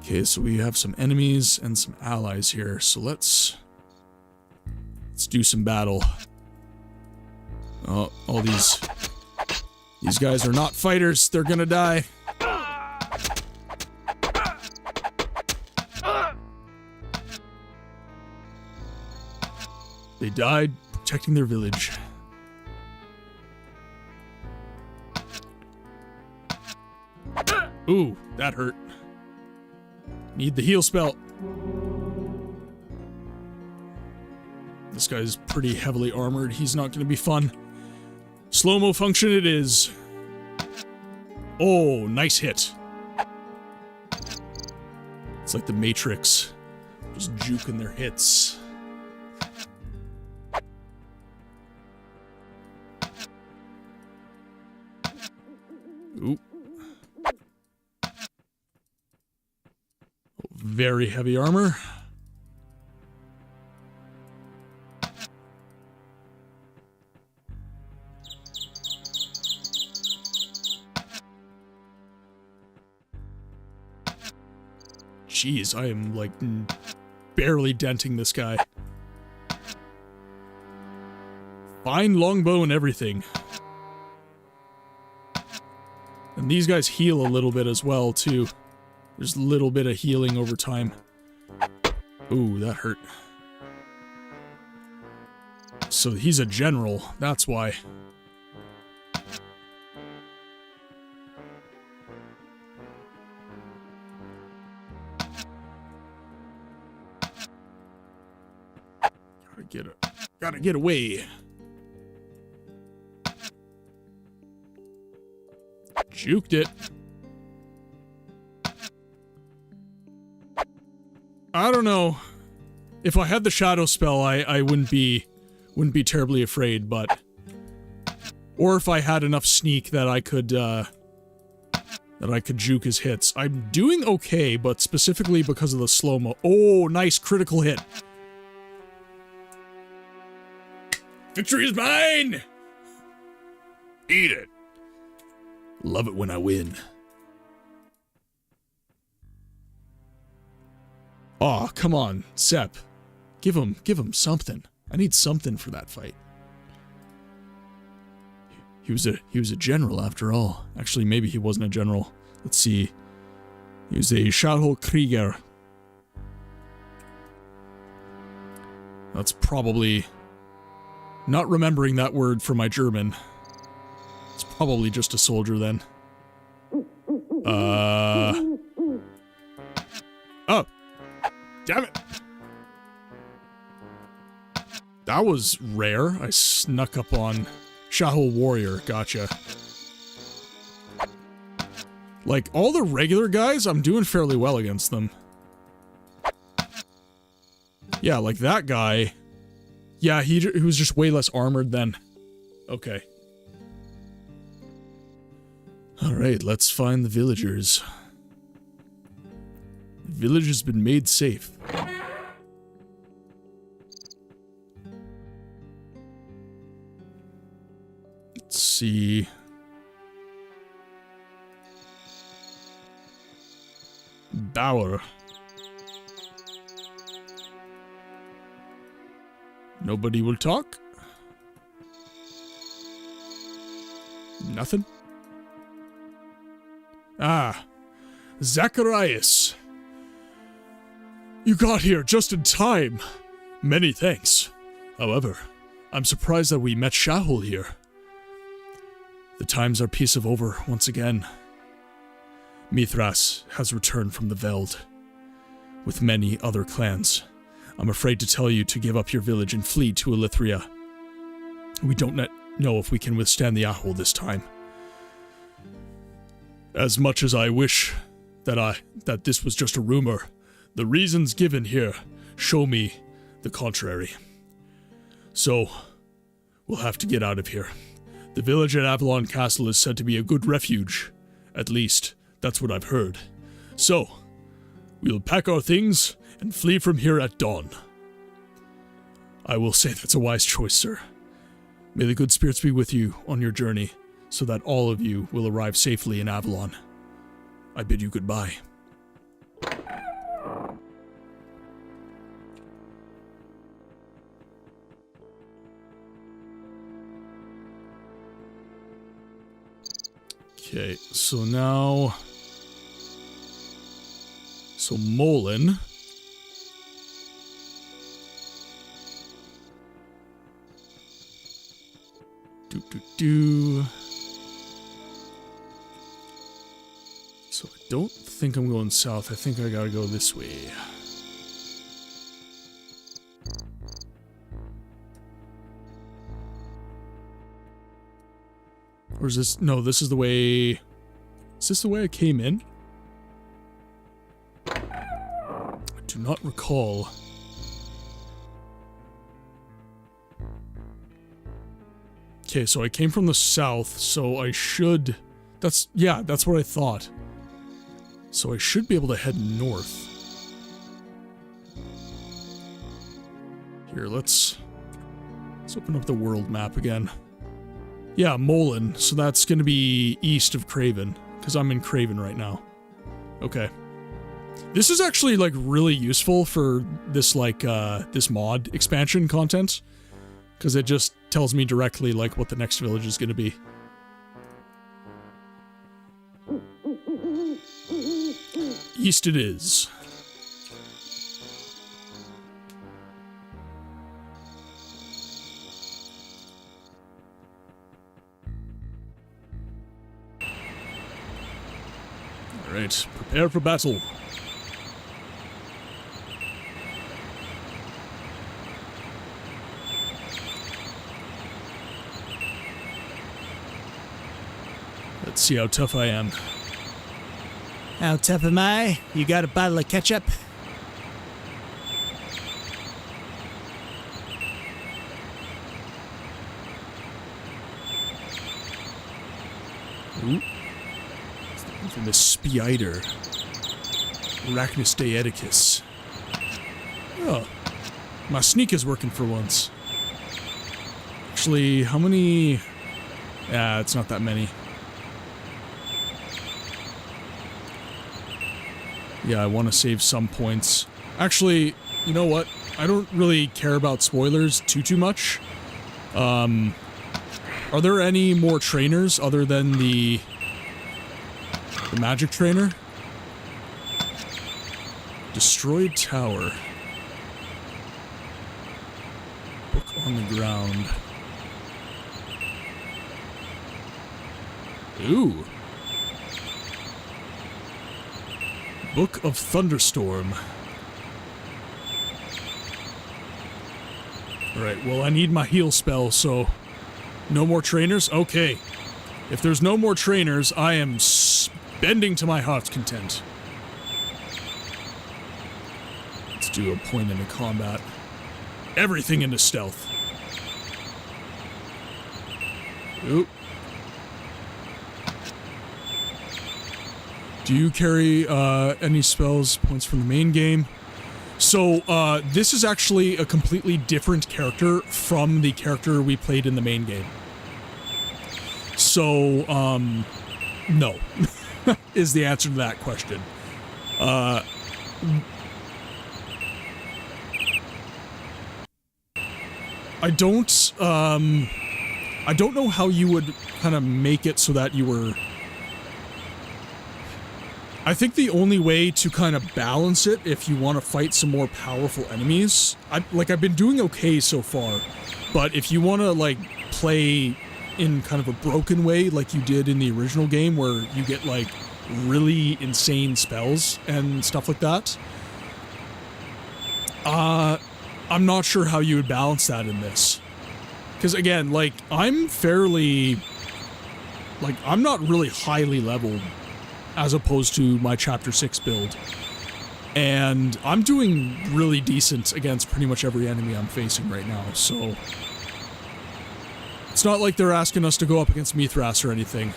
Okay, so we have some enemies and some allies here, so let's do some battle. Oh, all these guys are not fighters, they're gonna die. They died protecting their village. Ooh, that hurt. Need the heal spell. This guy's pretty heavily armored. He's not going to be fun. Slow-mo function it is. Oh, nice hit. It's like the Matrix. Just juking their hits. Ooh. Very heavy armor. Jeez, I am like barely denting this guy. Fine longbow and everything. And these guys heal a little bit as well, too. There's a little bit of healing over time. Ooh, that hurt. So he's a general, that's why. Gotta get away. Juked it. I don't know. If I had the shadow spell, I wouldn't be terribly afraid, but or if I had enough sneak that I could juke his hits. I'm doing okay, but specifically because of the slow-mo. Oh, nice critical hit. Victory is mine! Eat it. Love it when I win. Aw, come on, Sep. Give him something. I need something for that fight. He was a general after all. Actually, maybe he wasn't a general. Let's see. He was a Scharholkrieger. That's probably not remembering that word for my German. It's probably just a soldier then. Oh. Damn it. That was rare. I snuck up on Shahul Warrior. Gotcha. Like, all the regular guys, I'm doing fairly well against them. Yeah, like that guy. Yeah, he was just way less armored then. Okay. Alright, let's find the villagers. The village has been made safe. Let's see. Bauer. Nobody will talk? Nothing? Ah, Zacharias. You got here just in time. Many thanks. However, I'm surprised that we met Shahul here. The times are peace of over once again. Mithras has returned from the Veld, with many other clans. I'm afraid to tell you to give up your village and flee to Elithria. We don't know if we can withstand the Ahul this time. As much as I wish that this was just a rumor, the reasons given here show me the contrary. So, we'll have to get out of here. The village at Avalon Castle is said to be a good refuge. At least, that's what I've heard. So, we'll pack our things and flee from here at dawn. I will say that's a wise choice, sir. May the good spirits be with you on your journey, so that all of you will arrive safely in Avalon. I bid you goodbye. Okay, so now... So Molin... So I don't think I'm going south. I think I gotta go this way. Or is this... No, this is the way... Is this the way I came in? I do not recall. Okay, so I came from the south, so I should... Yeah, that's what I thought. So I should be able to head north. Here, let's open up the world map again. Yeah, Molin, so that's gonna be east of Craven, because I'm in Craven right now. Okay. This is actually, like, really useful for this, like, this mod expansion content, because it just tells me directly, like, what the next village is gonna be. East it is. Alright, prepare for battle. Let's see how tough I am. How tough am I? You got a bottle of ketchup? Ooh. From the spider. Arachnus Deedicus. Oh. My sneak is working for once. Actually, how many... Yeah, it's not that many. Yeah, I want to save some points. Actually, you know what? I don't really care about spoilers too much. Are there any more trainers other than the magic trainer? Destroyed tower. Book on the ground. Ooh. Book of Thunderstorm. Alright, well I need my heal spell, so... No more trainers? Okay. If there's no more trainers, I am bending to my heart's content. Let's do a point into combat. Everything into stealth. Oop. Do you carry any spells, points from the main game? So, this is actually a completely different character from the character we played in the main game. So, no, is the answer to that question. I don't know how you would kind of make it so that you were... I think the only way to kind of balance it, if you want to fight some more powerful enemies, I've been doing okay so far, but if you want to, like, play in kind of a broken way, like you did in the original game, where you get, like, really insane spells and stuff like that, I'm not sure how you would balance that in this. Because, again, like, I'm not really highly leveled as opposed to my Chapter 6 build. And I'm doing really decent against pretty much every enemy I'm facing right now, so... It's not like they're asking us to go up against Mithras or anything.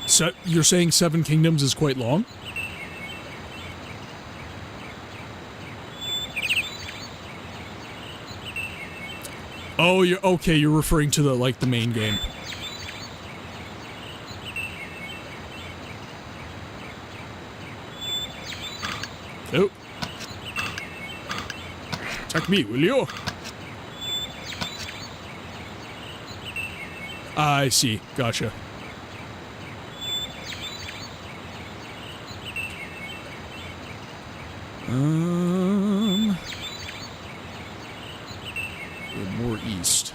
So, you're saying 7 Kingdoms is quite long? Oh, you're okay, you're referring to the, like, the main game. Oh. Attack me, will you? I see. Gotcha. More east.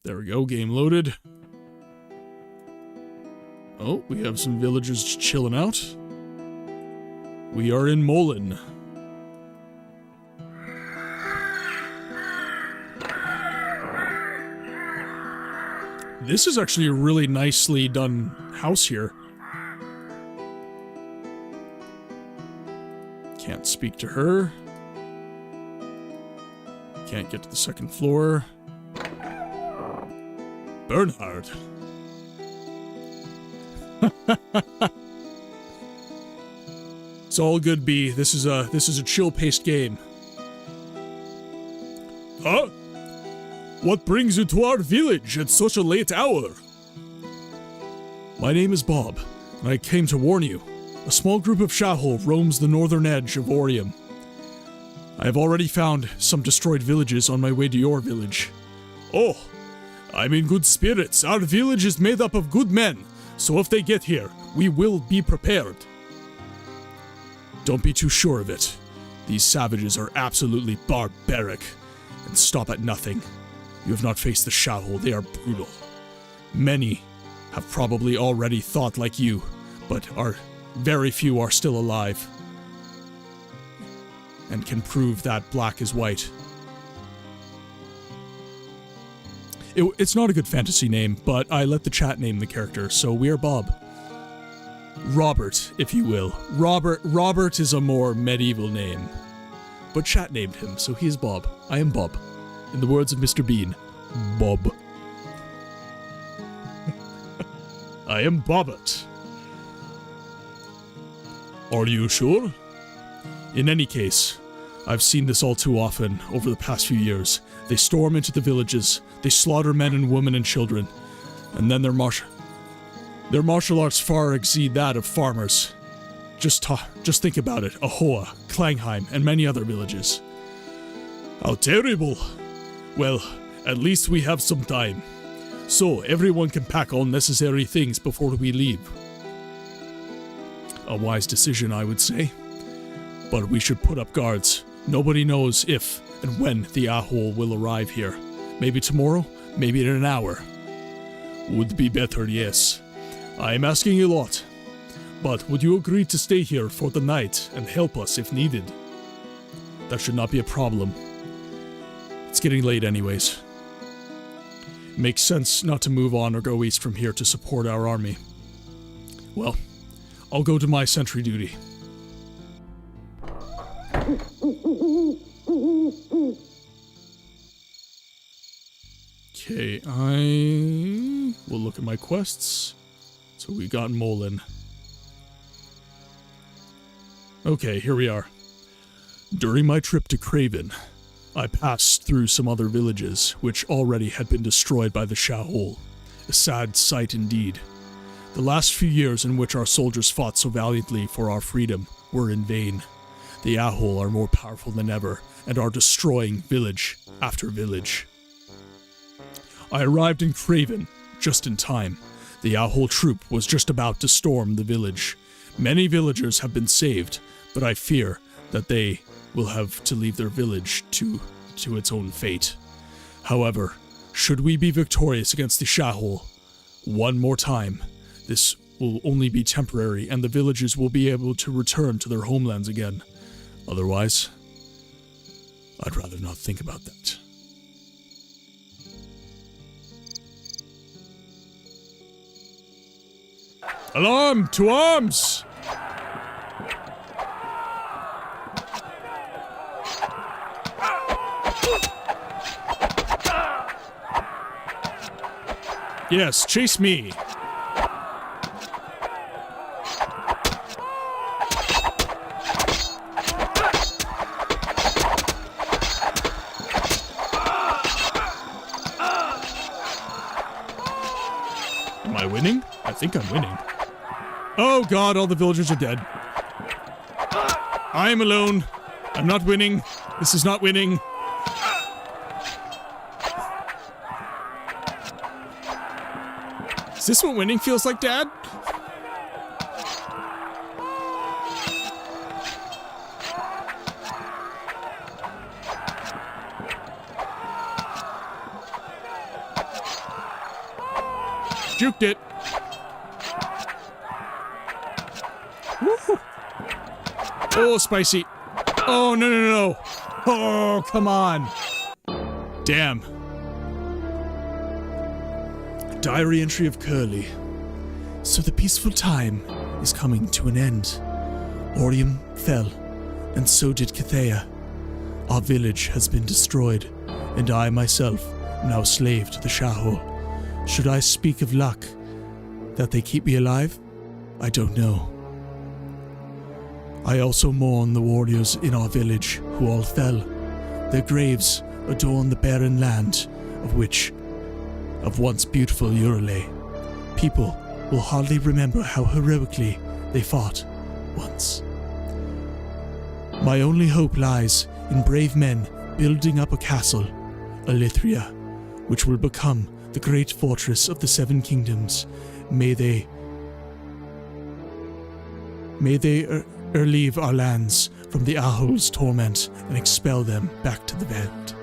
There we go, game loaded. Oh, we have some villagers chilling out. We are in Molin. This is actually a really nicely done house here. Can't speak to her. Can't get to the second floor. Bernhard. It's all good, B. This is a chill-paced game. Huh? What brings you to our village at such a late hour? My name is Bob, and I came to warn you. A small group of Shahol roams the northern edge of Orium. I have already found some destroyed villages on my way to your village. Oh, I'm in good spirits. Our village is made up of good men, so if they get here, we will be prepared. Don't be too sure of it. These savages are absolutely barbaric, and stop at nothing. You have not faced the Shahol, they are brutal. Many have probably already thought like you, but very few are still alive, and can prove that black is white. It's not a good fantasy name, but I let the chat name the character, so we are Bob. Robert, if you will. Robert is a more medieval name, but chat named him, so he is Bob. I am Bob. In the words of Mr. Bean, Bob. I am Bobbert. Are you sure? In any case, I've seen this all too often over the past few years. They storm into the villages, they slaughter men and women and children, and then their martial arts far exceed that of farmers. Just think about it. Ahoa, Klangheim, and many other villages. How terrible. Well, at least we have some time. So, everyone can pack all necessary things before we leave. A wise decision, I would say. But we should put up guards. Nobody knows if and when the Ahol will arrive here. Maybe tomorrow, maybe in an hour. Would be better, yes. I am asking a lot. But would you agree to stay here for the night and help us if needed? That should not be a problem. It's getting late anyways. It makes sense not to move on or go east from here to support our army. Well, I'll go to my sentry duty. Okay, I will look at my quests. So we got Molin. Okay, here we are. During my trip to Craven, I passed through some other villages, which already had been destroyed by the Shahol. A sad sight indeed. The last few years in which our soldiers fought so valiantly for our freedom were in vain. The Ahol are more powerful than ever, and are destroying village after village. I arrived in Craven just in time. The Ahol troop was just about to storm the village. Many villagers have been saved, but I fear that they will have to leave their village to its own fate. However, should we be victorious against the Shahol one more time, this will only be temporary and the villagers will be able to return to their homelands again. Otherwise, I'd rather not think about that. Alarm! To arms! Yes, chase me. Am I winning? I think I'm winning. Oh god, all the villagers are dead. I am alone. I'm not winning. This is not winning. Is this what winning feels like, Dad? Juked it. Woo. Oh, spicy. Oh, no, no, no, no. Oh, come on. Damn. Diary entry of Curly. So the peaceful time is coming to an end. Orium fell, and so did Cathea. Our village has been destroyed, and I myself am now a slave to the Shahol. Should I speak of luck, that they keep me alive? I don't know. I also mourn the warriors in our village who all fell. Their graves adorn the barren land of once beautiful Urale. People will hardly remember how heroically they fought once. My only hope lies in brave men building up a castle, Elithria, which will become the great fortress of the Seven Kingdoms. May they relieve our lands from the Ahol's torment and expel them back to the Veld.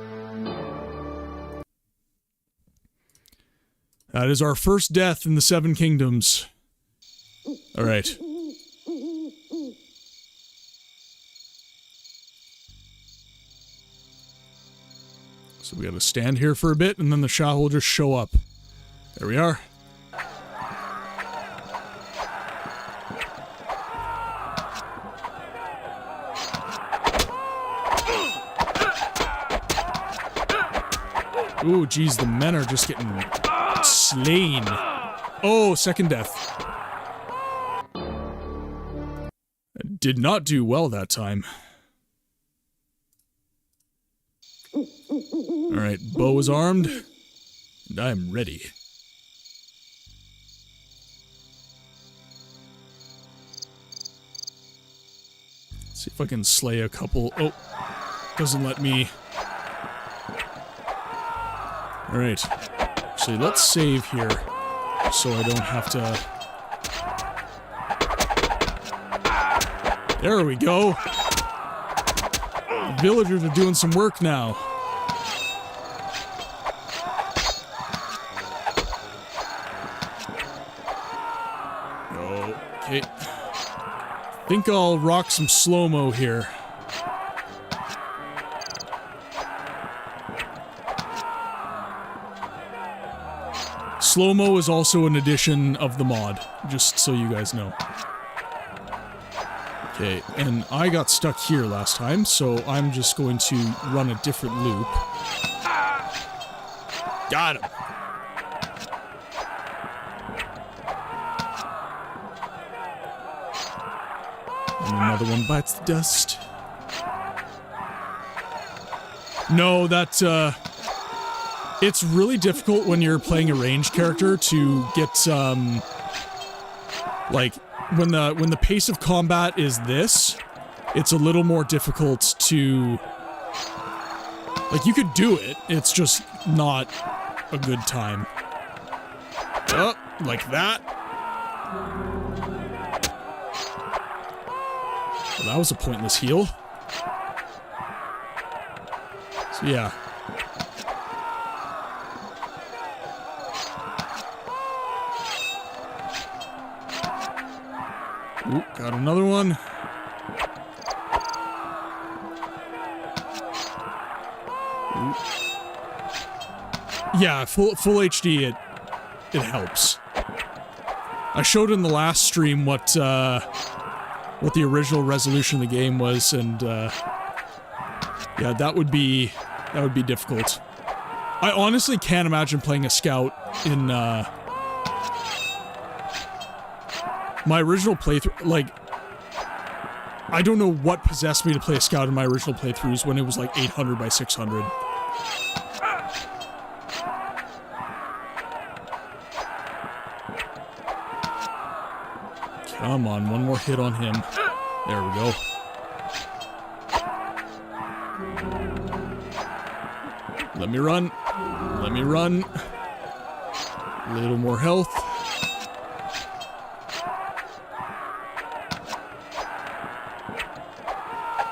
That is our first death in the Seven Kingdoms. Alright. So we gotta stand here for a bit, and then the Shah will just show up. There we are. Ooh, geez, the men are just getting slain. Oh, second death. I did not do well that time. Alright, bow is armed, and I am ready. See if I can slay a couple. Oh, doesn't let me. Alright. Actually, let's save here so I don't have to. There we go. The villagers are doing some work now. Okay. Think I'll rock some slow-mo here. Slow-mo is also an addition of the mod, just so you guys know. Okay, and I got stuck here last time, so I'm just going to run a different loop. Got him! And another one bites the dust. No, that, it's really difficult when you're playing a ranged character to get, like, when the pace of combat is this, it's a little more difficult to... Like, you could do it, it's just not a good time. Oh, like that. Well, that was a pointless heal. So, yeah. Ooh, got another one. Ooh. Yeah, full HD, it helps. I showed in the last stream what the original resolution of the game was, and yeah, that would be difficult. I honestly can't imagine playing a scout in my original playthrough. Like, I don't know what possessed me to play a scout in my original playthroughs when it was like 800 by 600. Come on, one more hit on him. There we go. Let me run. Let me run. A little more health.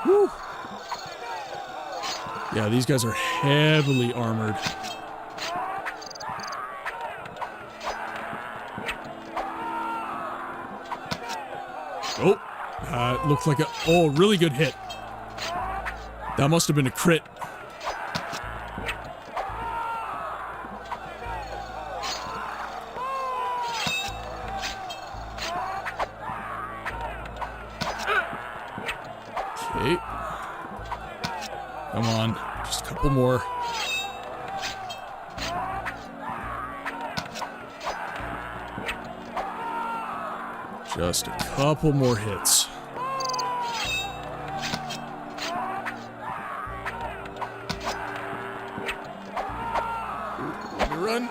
Whew. Yeah, these guys are heavily armored. Oh, looked like a really good hit. That must have been a crit. Okay. Come on, just a couple more. Just a couple more hits. Let me run.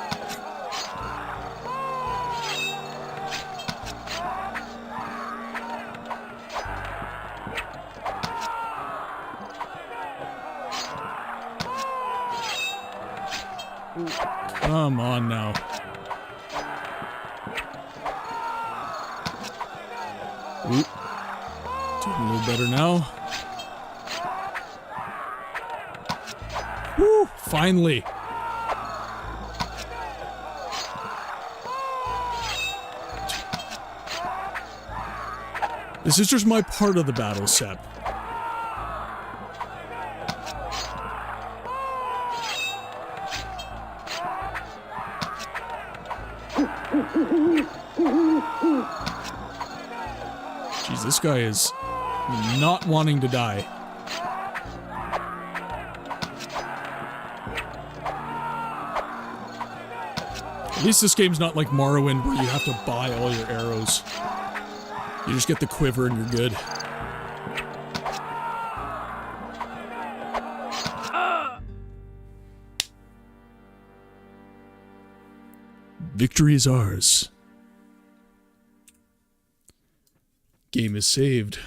Ooh, come on now. Ooh. Doing a little better now. Woo! Finally! This is just my part of the battle, Sep. Jeez, this guy is not wanting to die. At least this game's not like Morrowind where you have to buy all your arrows. You just get the quiver and you're good. Victory is ours. Game is saved.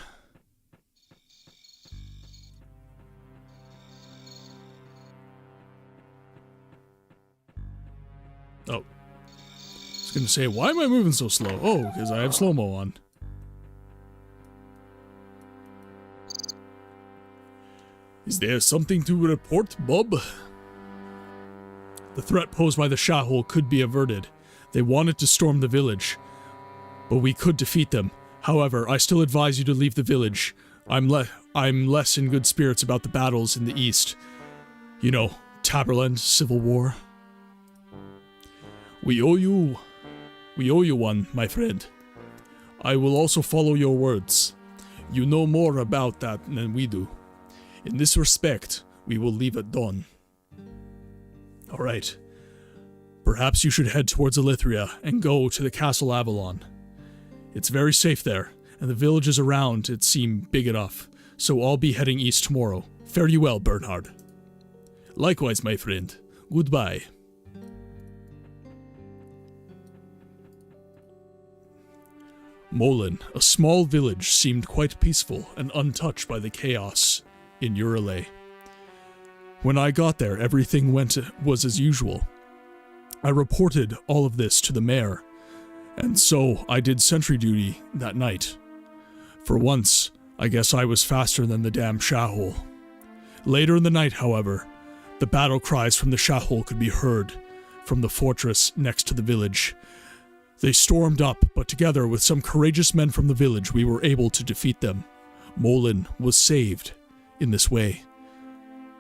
was gonna say, why am I moving so slow? Oh, because I have slow-mo on. Is there something to report, Bob? The threat posed by the Shahul could be averted. They wanted to storm the village, but we could defeat them. However, I still advise you to leave the village. I'm less in good spirits about the battles in the east. You know, Taberland, Civil War. We owe you one, my friend. I will also follow your words. You know more about that than we do. In this respect, we will leave at dawn. Alright. Perhaps you should head towards Elithria and go to the Castle Avalon. It's very safe there, and the villages around it seem big enough, so I'll be heading east tomorrow. Fare you well, Bernhard. Likewise, my friend. Goodbye. Molen, a small village, seemed quite peaceful and untouched by the chaos in Uralay. When I got there, everything was as usual. I reported all of this to the mayor, and so I did sentry duty that night. For once, I guess I was faster than the damn Shahul. Later in the night, however, the battle cries from the Shahul could be heard from the fortress next to the village. They stormed up, but together with some courageous men from the village, we were able to defeat them. Molen was saved in this way.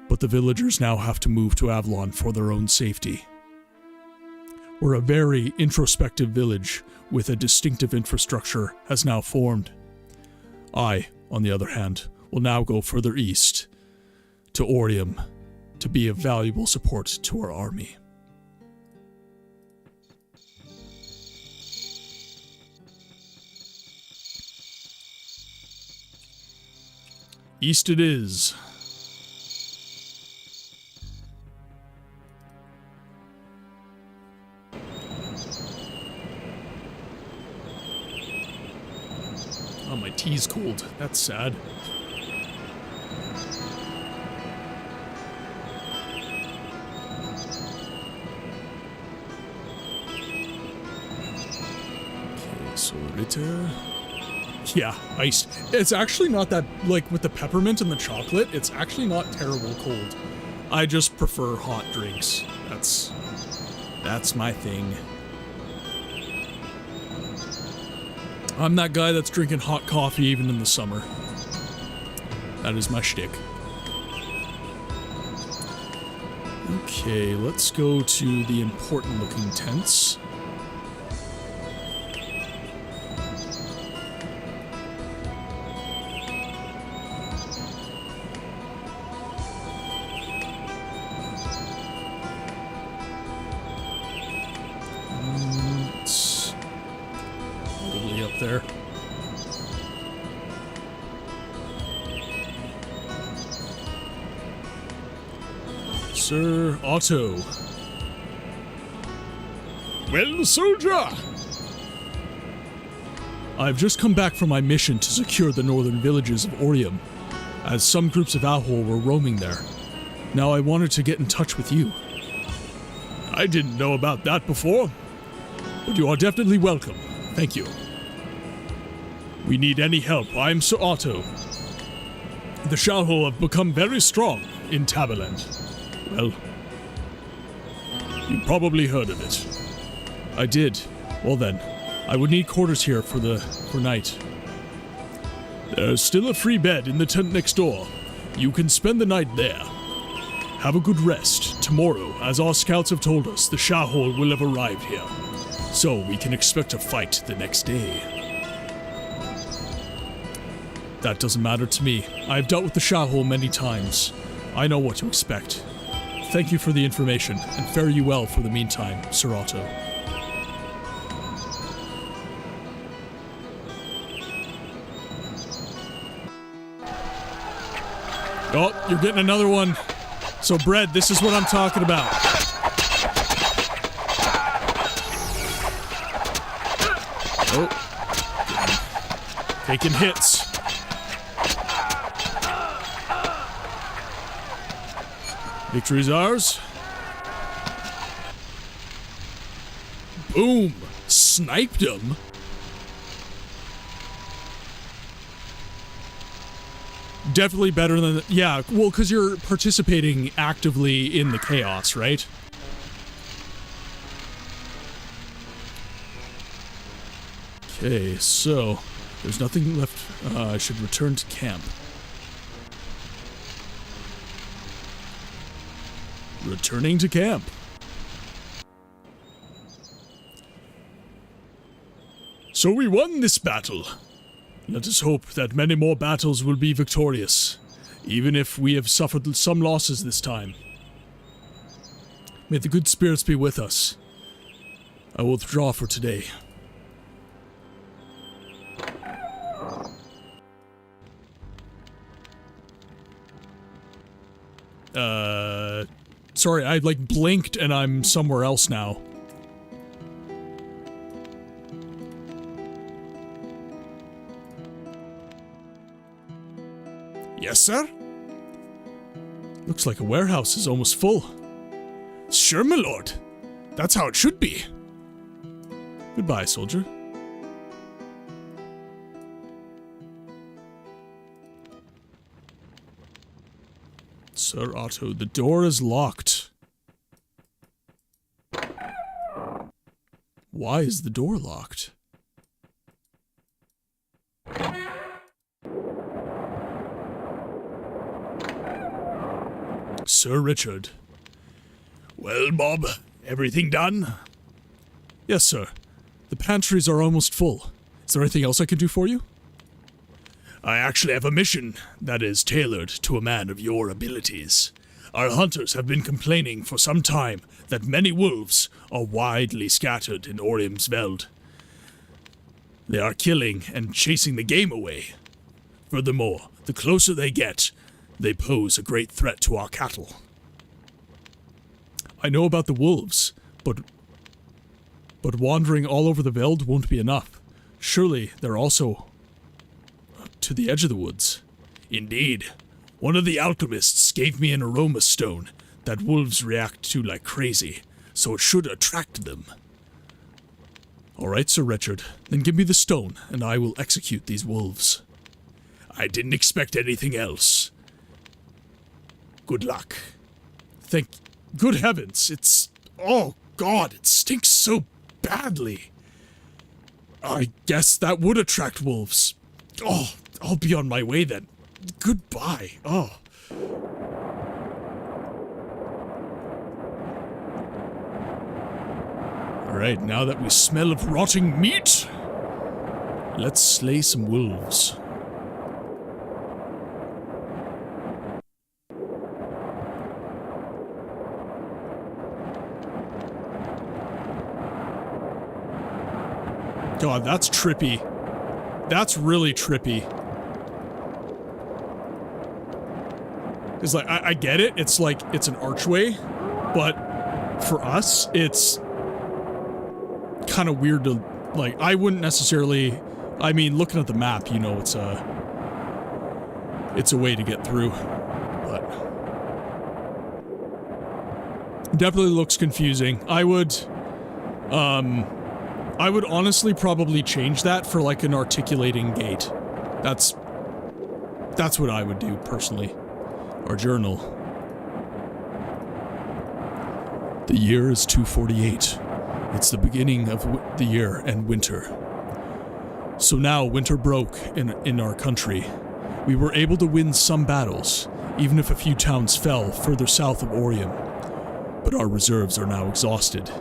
But the villagers now have to move to Avalon for their own safety. We're a very introspective village with a distinctive infrastructure has now formed. I, on the other hand, will now go further east to Orium to be a valuable support to our army. East it is. Oh, my tea's cold. That's sad. Okay, so Ritter. Yeah, iced. It's actually not that, like, with the peppermint and the chocolate, it's actually not terrible cold. I just prefer hot drinks. That's my thing. I'm that guy that's drinking hot coffee even in the summer. That is my shtick. Okay, let's go to the important looking tents. It's probably up there. Sir Otto. Well, soldier! I've just come back from my mission to secure the northern villages of Orium, as some groups of Ahol were roaming there. Now I wanted to get in touch with you. I didn't know about that before, but you are definitely welcome. Thank you. We need any help. I'm Sir Otto. The Shahul have become very strong in Taberland. Well, you probably heard of it. I did. Well then, I would need quarters here for night. There's still a free bed in the tent next door. You can spend the night there. Have a good rest. Tomorrow, as our scouts have told us, the Shahul will have arrived here. So we can expect a fight the next day. That doesn't matter to me. I've dealt with the Shahul many times. I know what to expect. Thank you for the information, and fare you well for the meantime, Sir Otto. Oh, you're getting another one. So, Bread, this is what I'm talking about. Oh. Taking hits. Victory's ours. Boom! Sniped him? Definitely better than... Yeah, well, because you're participating actively in the chaos, right? Okay, so... There's nothing left. I should return to camp. Returning to camp. So we won this battle. Let us hope that many more battles will be victorious, even if we have suffered some losses this time. May the good spirits be with us. I will withdraw for today. Sorry, I like blinked and I'm somewhere else now. Yes, sir? Looks like a warehouse is almost full. Sure, my lord. That's how it should be. Goodbye, soldier. Sir Otto, the door is locked. Why is the door locked? Sir Richard. Well, Bob, everything done? Yes, sir. The pantries are almost full. Is there anything else I can do for you? I actually have a mission that is tailored to a man of your abilities. Our hunters have been complaining for some time that many wolves are widely scattered in Orium's Veld. They are killing and chasing the game away. Furthermore, the closer they get, they pose a great threat to our cattle. I know about the wolves, but wandering all over the Veld won't be enough. Surely they're also to the edge of the woods. Indeed. One of the alchemists gave me an aroma stone that wolves react to like crazy, so it should attract them. Alright, Sir Richard, then give me the stone, and I will execute these wolves. I didn't expect anything else. Good luck. Good heavens, it's... Oh, God, it stinks so badly. I guess that would attract wolves. Oh, I'll be on my way then. Goodbye. Oh. Alright, now that we smell of rotting meat, let's slay some wolves. God, that's trippy. That's really trippy. It's like, I get it, it's like, it's an archway, but for us, it's kind of weird to, like, I wouldn't necessarily, I mean, looking at the map, you know, it's a way to get through, but definitely looks confusing. I would honestly probably change that for like an articulating gate. That's what I would do personally. Our journal. The year is 248. It's the beginning of the year and winter. So now winter broke in our country. We were able to win some battles, even if a few towns fell further south of Orium. But our reserves are now exhausted,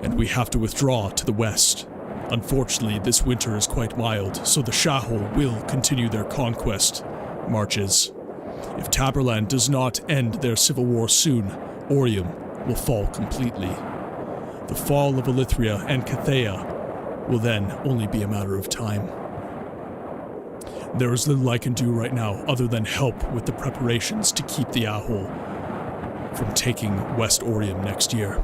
and we have to withdraw to the west. Unfortunately, this winter is quite mild, so the Shahol will continue their conquest marches. If Taborland does not end their civil war soon, Orium will fall completely. The fall of Elithria and Cathea will then only be a matter of time. There is little I can do right now other than help with the preparations to keep the Ahol from taking West Orium next year.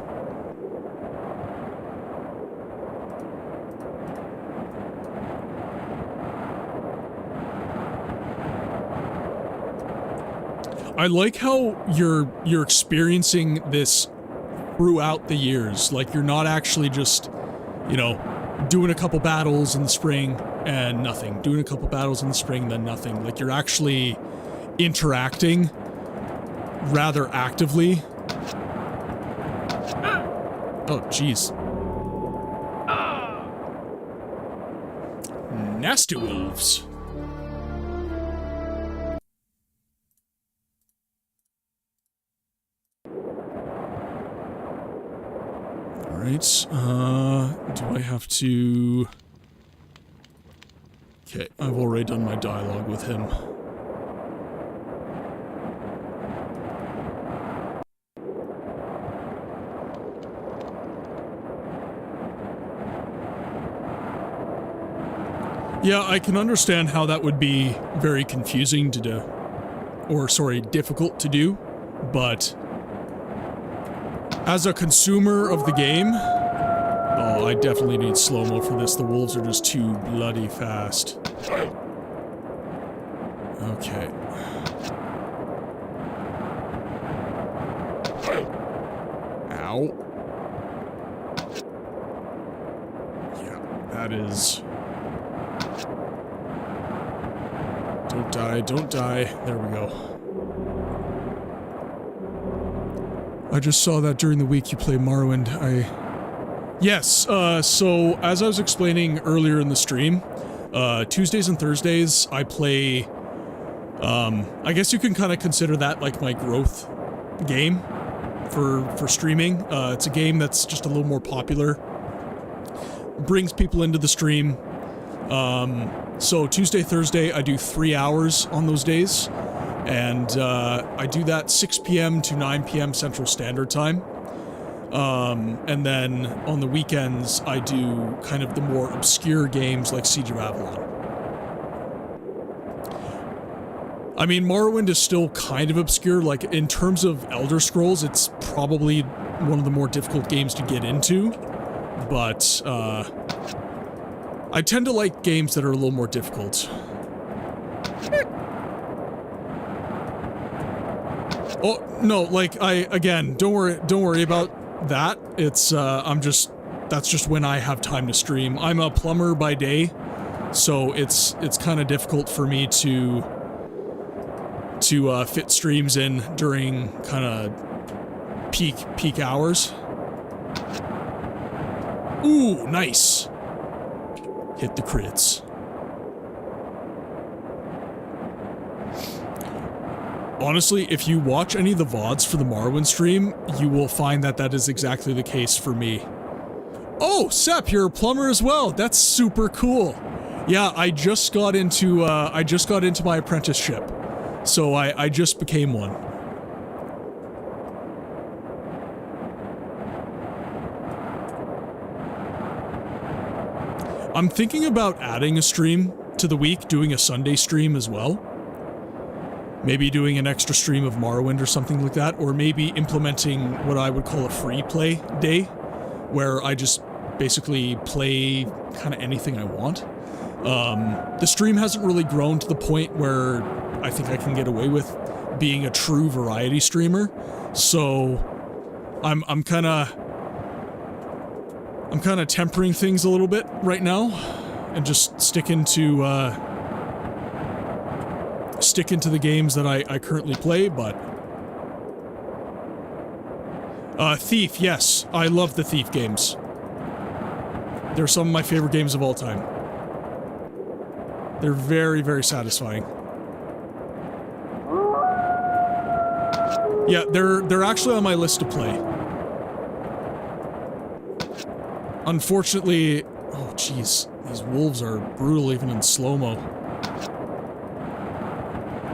I like how you're experiencing this throughout the years. Like, you're not actually just you know, doing a couple battles in the spring and nothing. Doing a couple battles in the spring, then nothing. Like, you're actually interacting rather actively. Oh, jeez. Nasty wolves. Alright, do I have to... Okay, I've already done my dialogue with him. Yeah, I can understand how that would be very confusing to do. Or, sorry, difficult to do, but... as a consumer of the game... Oh, I definitely need slow-mo for this. The wolves are just too bloody fast. Okay. Ow. Yeah, that is... Don't die, don't die. There we go. I just saw that during the week you play Morrowind. Yes, so as I was explaining earlier in the stream, Tuesdays and Thursdays I play, I guess you can kind of consider that like my growth game for streaming. It's a game that's just a little more popular. Brings people into the stream. So Tuesday, Thursday, I do 3 hours on those days, and I do that 6 p.m. to 9 p.m. Central Standard Time. And then on the weekends, I do kind of the more obscure games like Siege of Avalon. I mean, Morrowind is still kind of obscure. Like, in terms of Elder Scrolls, it's probably one of the more difficult games to get into, but, I tend to like games that are a little more difficult. Oh, no, like, again, don't worry about that. It's, that's just when I have time to stream. I'm a plumber by day, so it's kind of difficult for me to fit streams in during kind of peak hours. Ooh, nice. Hit the crits. Honestly, if you watch any of the VODs for the Morrowind stream, you will find that that is exactly the case for me. Oh, Sep, you're a plumber as well. That's super cool. Yeah, I just got into my apprenticeship. So I just became one. I'm thinking about adding a stream to the week, doing a Sunday stream as well. Maybe doing an extra stream of Morrowind or something like that, or maybe implementing what I would call a free play day, where I just basically play kind of anything I want. The stream hasn't really grown to the point where I think I can get away with being a true variety streamer, so I'm kind of tempering things a little bit right now, and just sticking to the games that I currently play, but... Thief, yes. I love the Thief games. They're some of my favorite games of all time. They're very, very satisfying. Yeah, they're actually on my list to play. Unfortunately... Oh, jeez. These wolves are brutal even in slow-mo.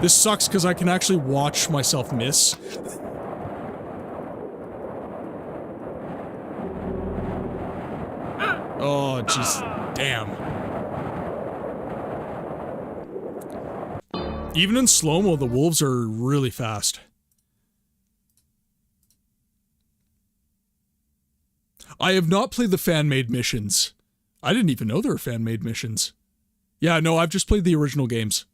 This sucks because I can actually watch myself miss. Oh, jeez. Damn. Even in slow-mo, the wolves are really fast. I have not played the fan-made missions. I didn't even know there were fan-made missions. Yeah, no, I've just played the original games.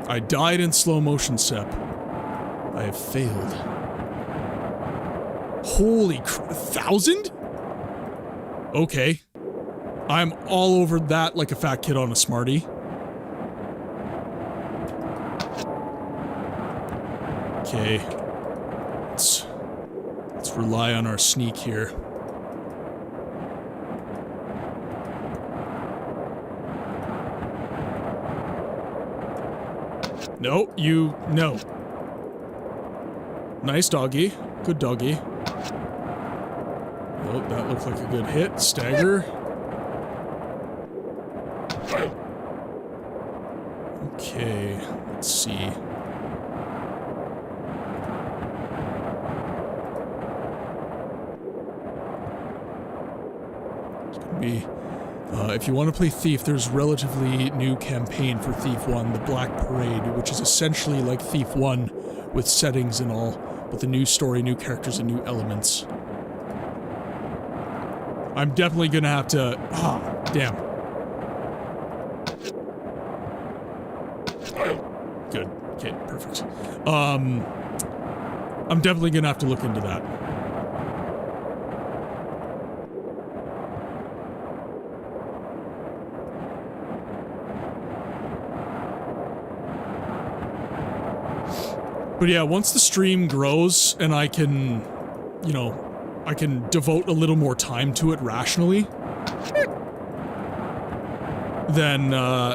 I died in slow motion, Sep. I have failed. Holy 1,000? Okay. I'm all over that like a fat kid on a Smartie. Okay. Let's rely on our sneak here. No, no. Nice doggy. Good doggy. Oh, that looked like a good hit. Stagger. Okay, let's see. It's gonna be... if you want to play Thief, there's relatively new campaign for Thief 1, the Black Parade, which is essentially like Thief 1 with settings and all, but the new story, new characters, and new elements. I'm definitely gonna have to... Ah, damn. Good. Okay, perfect. I'm definitely gonna have to look into that. But yeah, once the stream grows and I can, you know, I can devote a little more time to it rationally, then,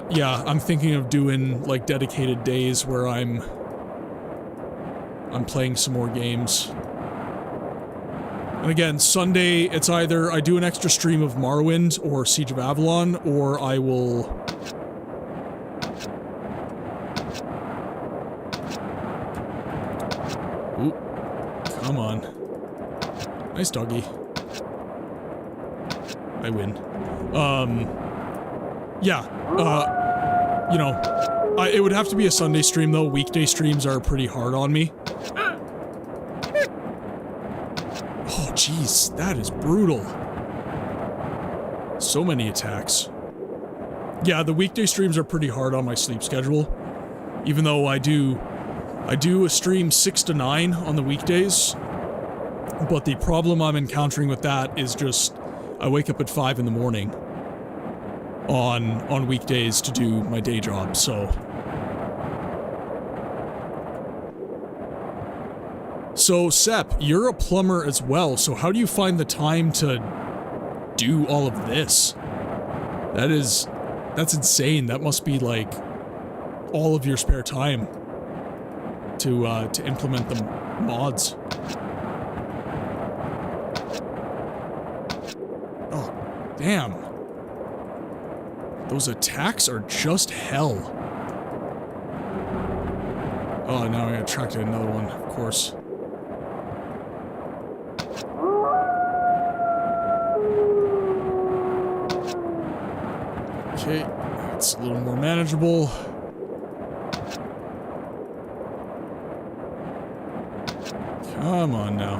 yeah, I'm thinking of doing, like, dedicated days where I'm playing some more games. And again, Sunday, it's either I do an extra stream of Morrowind or Siege of Avalon, or I will... Ooh, come on. Nice doggy. I win. Yeah, you know, it would have to be a Sunday stream, though. Weekday streams are pretty hard on me. Oh, jeez, that is brutal. So many attacks. Yeah, the weekday streams are pretty hard on my sleep schedule. Even though I do a stream 6 to 9 on the weekdays. But the problem I'm encountering with that is just, I wake up at 5 in the morning on weekdays to do my day job, so... So, Sepp, you're a plumber as well, so how do you find the time to do all of this? That's insane. That must be, like, all of your spare time to implement the mods. Oh, damn. Those attacks are just hell. Oh, now I attracted another one, of course. Okay, it's a little more manageable. Come on now.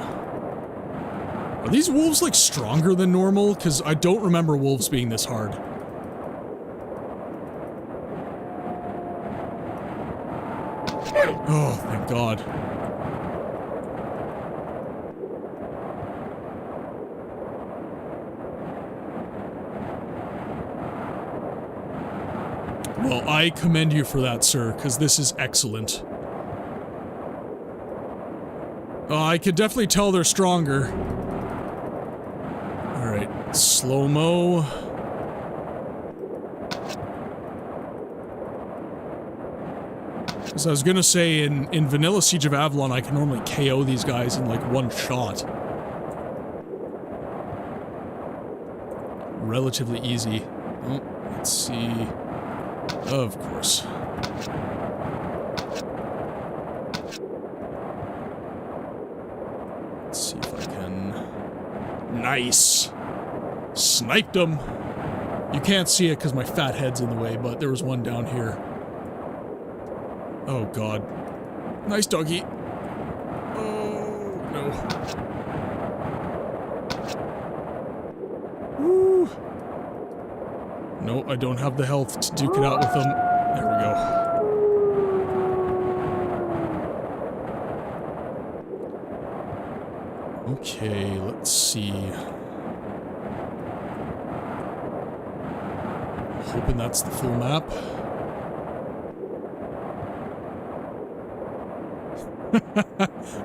Are these wolves, like, stronger than normal? Because I don't remember wolves being this hard. Oh, thank God. Well, I commend you for that, sir, because this is excellent. I could definitely tell they're stronger. Alright, slow-mo. As I was gonna say, in vanilla Siege of Avalon, I can normally KO these guys in, like, one shot. Relatively easy. Oh, let's see... Of course. Let's see if I can... Nice! Sniped him! You can't see it because my fat head's in the way, but there was one down here. Oh, God. Nice doggy. Oh, no. Woo! No, I don't have the health to duke it out with them. There we go. Okay, let's see. Hoping that's the full map.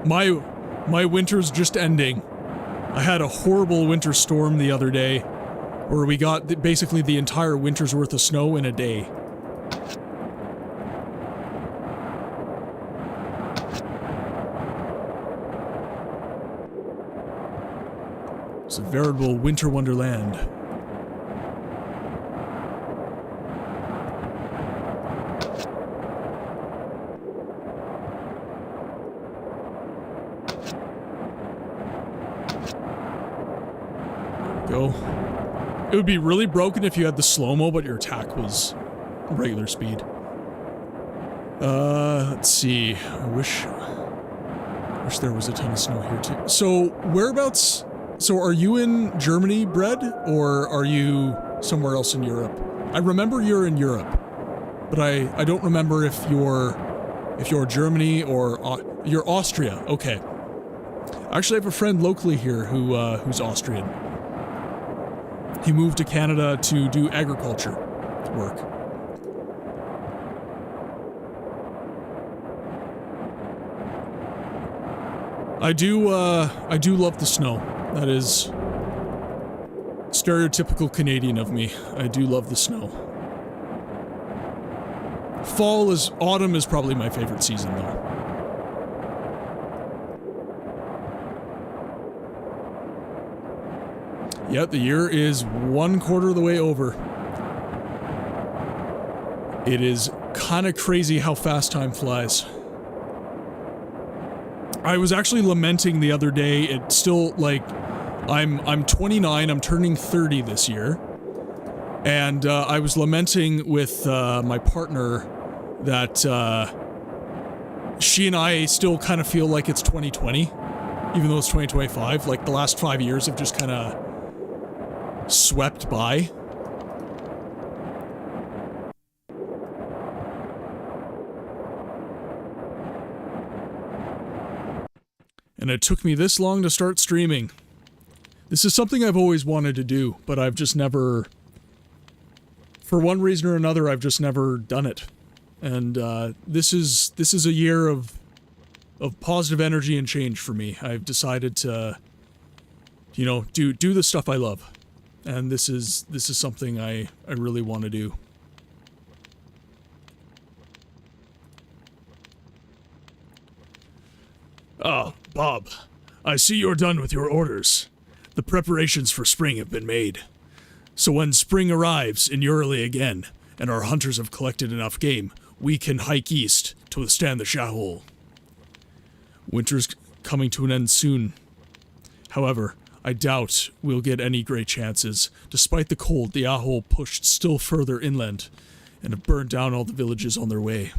My winter's just ending. I had a horrible winter storm the other day where we got basically the entire winter's worth of snow in a day. It's a veritable winter wonderland. Go. It would be really broken if you had the slow-mo, but your attack was regular speed. Let's see. I wish there was a ton of snow here too. So, whereabouts? So, are you in Germany, Bread, or are you somewhere else in Europe? I remember you're in Europe, but I don't remember if you're Germany or you're Austria. Okay. I actually have a friend locally here who's Austrian. He moved to Canada to do agriculture work. I do love the snow. That is stereotypical Canadian of me. I do love the snow. Autumn is probably my favorite season though. Yeah, the year is 1/4 of the way over. It is kind of crazy how fast time flies. I was actually lamenting the other day, it's still, like, I'm 29, I'm turning 30 this year, and I was lamenting with my partner that she and I still kind of feel like it's 2020, even though it's 2025. Like, the last 5 years have just kind of swept by. And it took me this long to start streaming. This is something I've always wanted to do, but I've just never, for one reason or another, I've just never done it. And this is a year of positive energy and change for me. I've decided to, you know, do the stuff I love. And this is something I really want to do. Ah, Bob. I see you're done with your orders. The preparations for spring have been made. So when spring arrives in Urley again, and our hunters have collected enough game, we can hike east to withstand the Shahul. Winter's coming to an end soon. However, I doubt we'll get any great chances. Despite the cold, the Ahol pushed still further inland and have burned down all the villages on their way.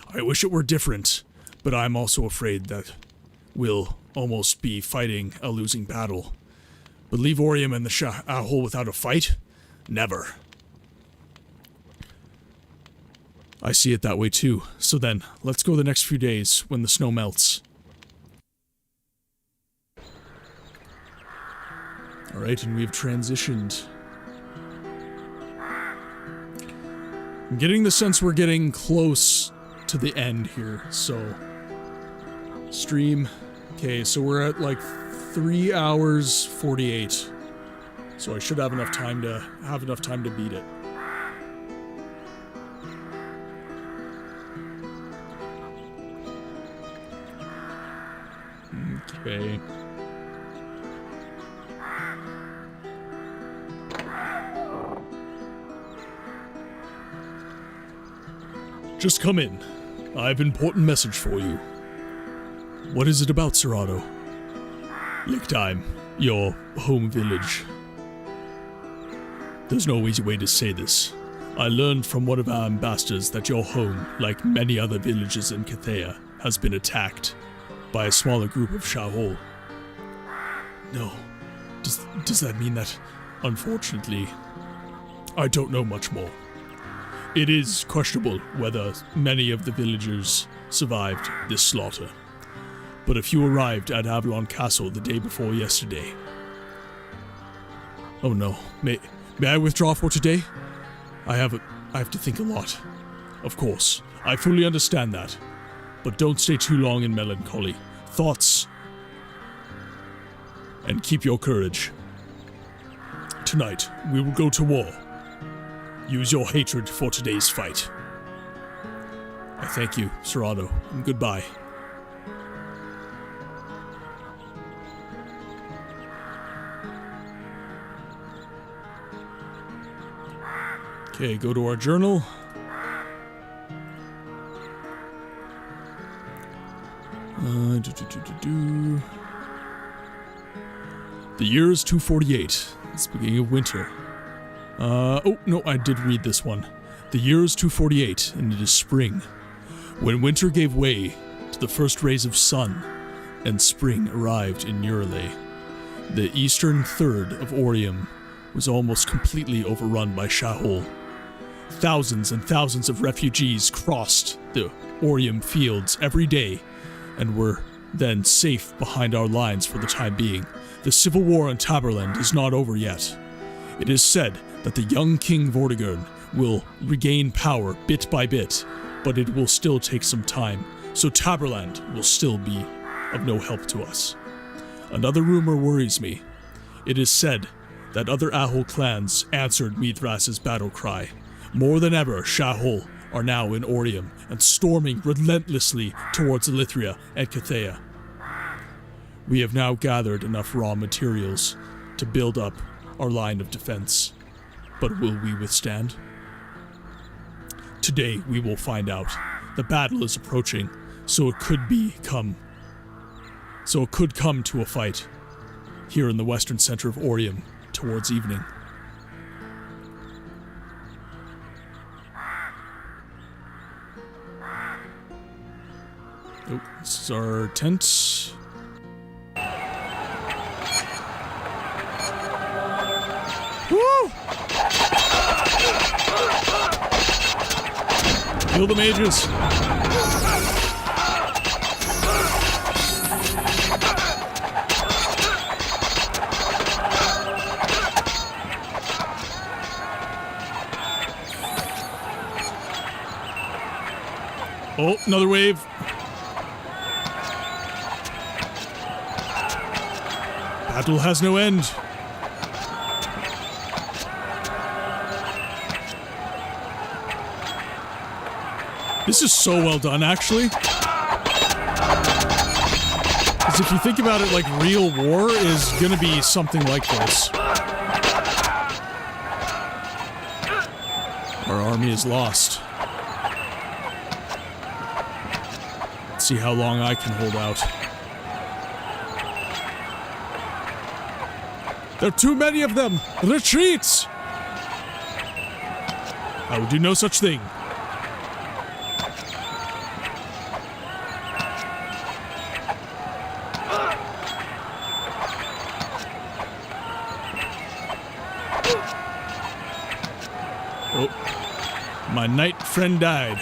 I wish it were different, but I'm also afraid that we'll almost be fighting a losing battle. But leave Orium and the Ahol without a fight? Never. I see it that way too. So then, let's go the next few days when the snow melts. Alright, and we've transitioned. I'm getting the sense we're getting close to the end here, so... Stream. Okay, so we're at like 3 hours 48. So I should have enough time to beat it. Okay. Just come in. I have an important message for you. What is it about, Sir Otto? Lichtheim, your home village. There's no easy way to say this. I learned from one of our ambassadors that your home, like many other villages in Cathea, has been attacked by a smaller group of Shahol. No. Does that mean that... Unfortunately, I don't know much more. It is questionable whether many of the villagers survived this slaughter. But if you arrived at Avalon Castle the day before yesterday... Oh no. May I withdraw for today? I have to think a lot. Of course, I fully understand that. But don't stay too long in melancholy. Thoughts. And keep your courage. Tonight, we will go to war. Use your hatred for today's fight. I thank you, Sir Otto, and goodbye. Okay, go to our journal. The year is 248. It's the beginning of winter. Oh, no, I did read this one. The year is 248, and it is spring. When winter gave way to the first rays of sun, and spring arrived in Nurle, the eastern third of Orium was almost completely overrun by Shahol. Thousands and thousands of refugees crossed the Orium fields every day, and were then safe behind our lines for the time being. The civil war in Taberland is not over yet. It is said that the young King Vortigern will regain power bit by bit, but it will still take some time, so Taberland will still be of no help to us. Another rumor worries me. It is said that other Ahol clans answered Mithras's battle cry. More than ever, Shahol are now in Orium and storming relentlessly towards Elithria and Cathea. We have now gathered enough raw materials to build up our line of defense. But will we withstand? Today we will find out. The battle is approaching, so it could come to a fight here in the western center of Orium towards evening. Oh, this is our tent. Woo! Kill the mages. Oh, another wave. Battle has no end. This is so well done, actually. Because if you think about it, like, real war is gonna be something like this. Our army is lost. Let's see how long I can hold out. There are too many of them! Retreat! I will do no such thing. Oh, my knight friend died.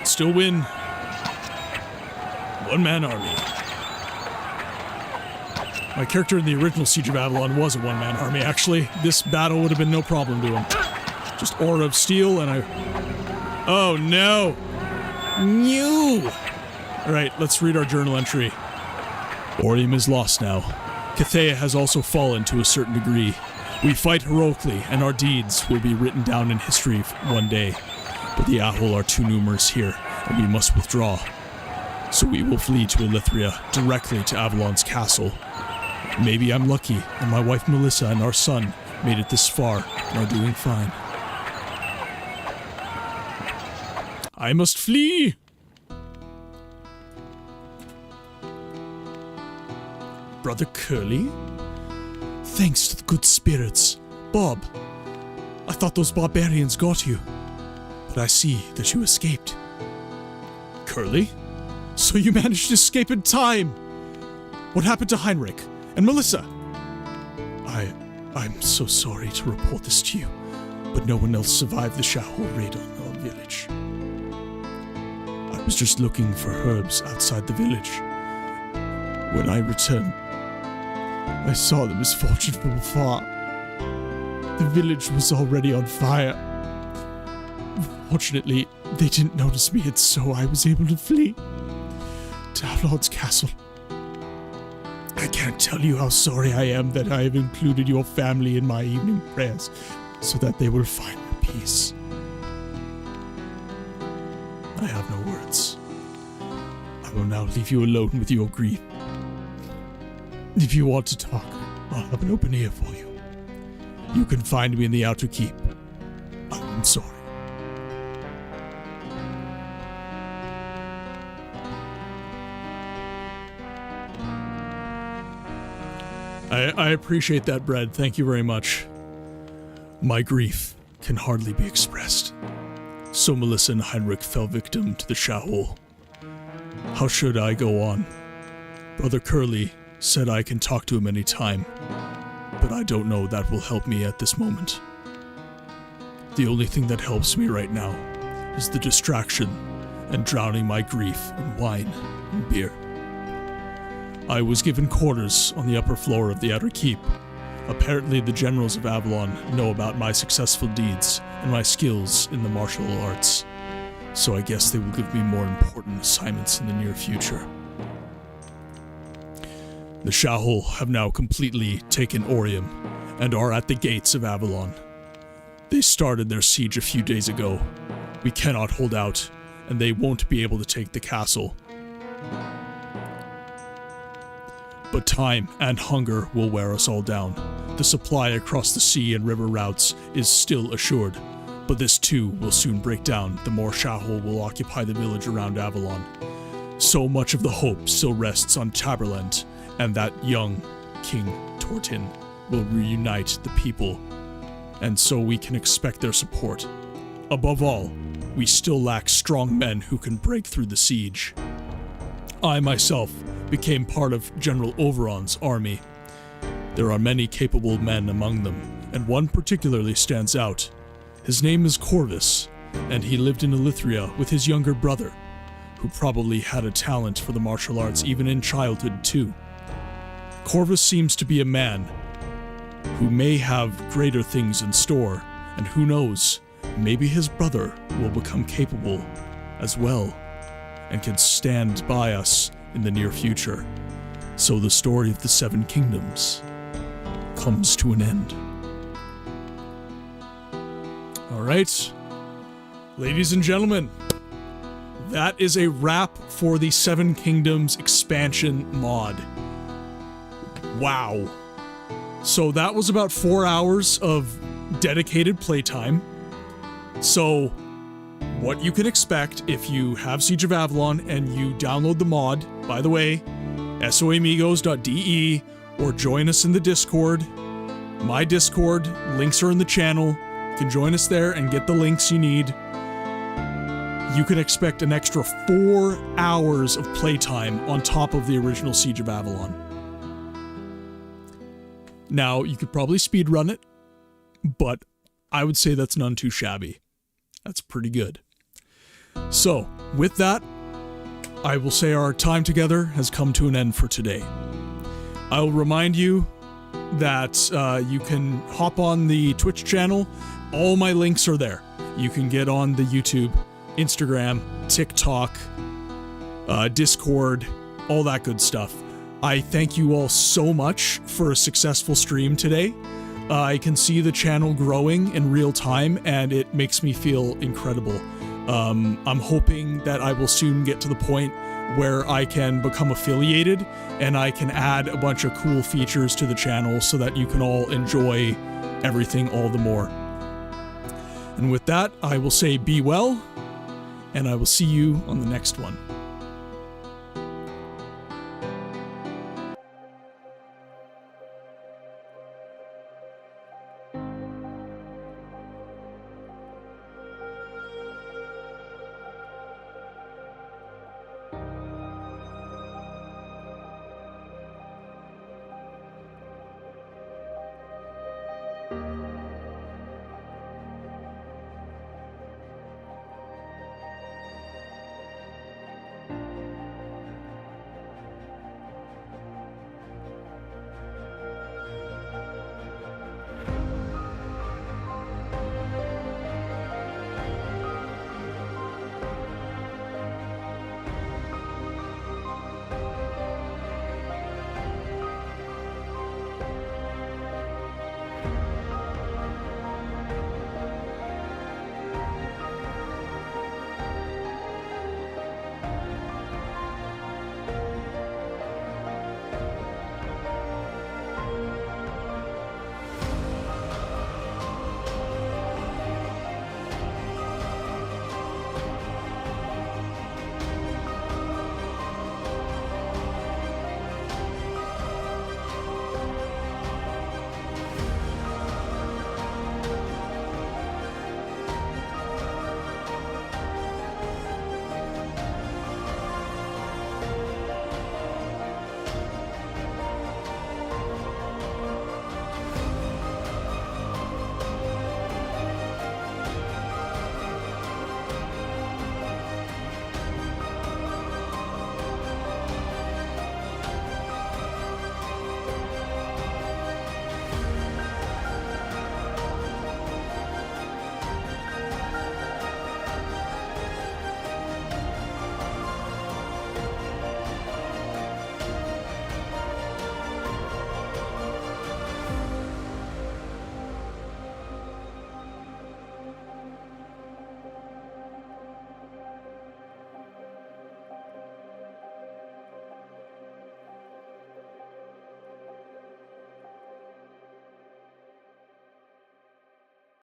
Still win. One-man army. My character in the original Siege of Avalon was a one-man army, actually. This battle would have been no problem to him. Just aura of steel and I... Oh, no! No! Alright, let's read our journal entry. Orium is lost now. Cathea has also fallen to a certain degree. We fight heroically, and our deeds will be written down in history one day. But the Ahol are too numerous here, and we must withdraw. So we will flee to Elithria, directly to Avalon's castle. Maybe I'm lucky, and my wife Melissa and our son made it this far, and are doing fine. I must flee! Brother Curly? Thanks to the good spirits. Bob, I thought those barbarians got you. But I see that you escaped. Curly? So you managed to escape in time! What happened to Heinrich? And Melissa? I'm so sorry to report this to you, but no one else survived the Shahul raid on our village. I was just looking for herbs outside the village. When I returned, I saw the misfortune from afar. The village was already on fire. Fortunately, they didn't notice me, and so I was able to flee to our Lord's castle. I can't tell you how sorry I am that I have included your family in my evening prayers, so that they will find peace. I have no words. I will now leave you alone with your grief. If you want to talk, I'll have an open ear for you. You can find me in the outer keep. I'm sorry. I appreciate that, Bread. Thank you very much. My grief can hardly be expressed. So Melissa and Heinrich fell victim to the Shahul. How should I go on? Brother Curly said I can talk to him any time, but I don't know that will help me at this moment. The only thing that helps me right now is the distraction and drowning my grief in wine and beer. I was given quarters on the upper floor of the outer keep. Apparently the generals of Avalon know about my successful deeds and my skills in the martial arts, so I guess they will give me more important assignments in the near future. The Shahul have now completely taken Orium and are at the gates of Avalon. They started their siege a few days ago. We cannot hold out, and they won't be able to take the castle. But time and hunger will wear us all down. The supply across the sea and river routes is still assured, but this too will soon break down the more Shahul will occupy the village around Avalon. So much of the hope still rests on Taberland, and that young King Tortin will reunite the people, and so we can expect their support. Above all, we still lack strong men who can break through the siege. I myself became part of General Oberon's army. There are many capable men among them, and one particularly stands out. His name is Corvus, and he lived in Elithria with his younger brother, who probably had a talent for the martial arts even in childhood too. Corvus seems to be a man who may have greater things in store, and who knows, maybe his brother will become capable as well, and can stand by us in the near future. So the story of the Seven Kingdoms comes to an end. Alright, ladies and gentlemen, that is a wrap for the Seven Kingdoms expansion mod. Wow. So that was about 4 hours of dedicated playtime. So what you can expect if you have Siege of Avalon and you download the mod, by the way, soamigos.de, or join us in the Discord. My Discord, links are in the channel. You can join us there and get the links you need. You can expect an extra 4 hours of playtime on top of the original Siege of Avalon. Now, you could probably speedrun it, but I would say that's none too shabby. That's pretty good. So, with that, I will say our time together has come to an end for today. I will remind you that you can hop on the Twitch channel. All my links are there. You can get on the YouTube, Instagram, TikTok, Discord, all that good stuff. I thank you all so much for a successful stream today. I can see the channel growing in real time, and it makes me feel incredible. I'm hoping that I will soon get to the point where I can become affiliated and I can add a bunch of cool features to the channel so that you can all enjoy everything all the more. And with that, I will say be well, and I will see you on the next one.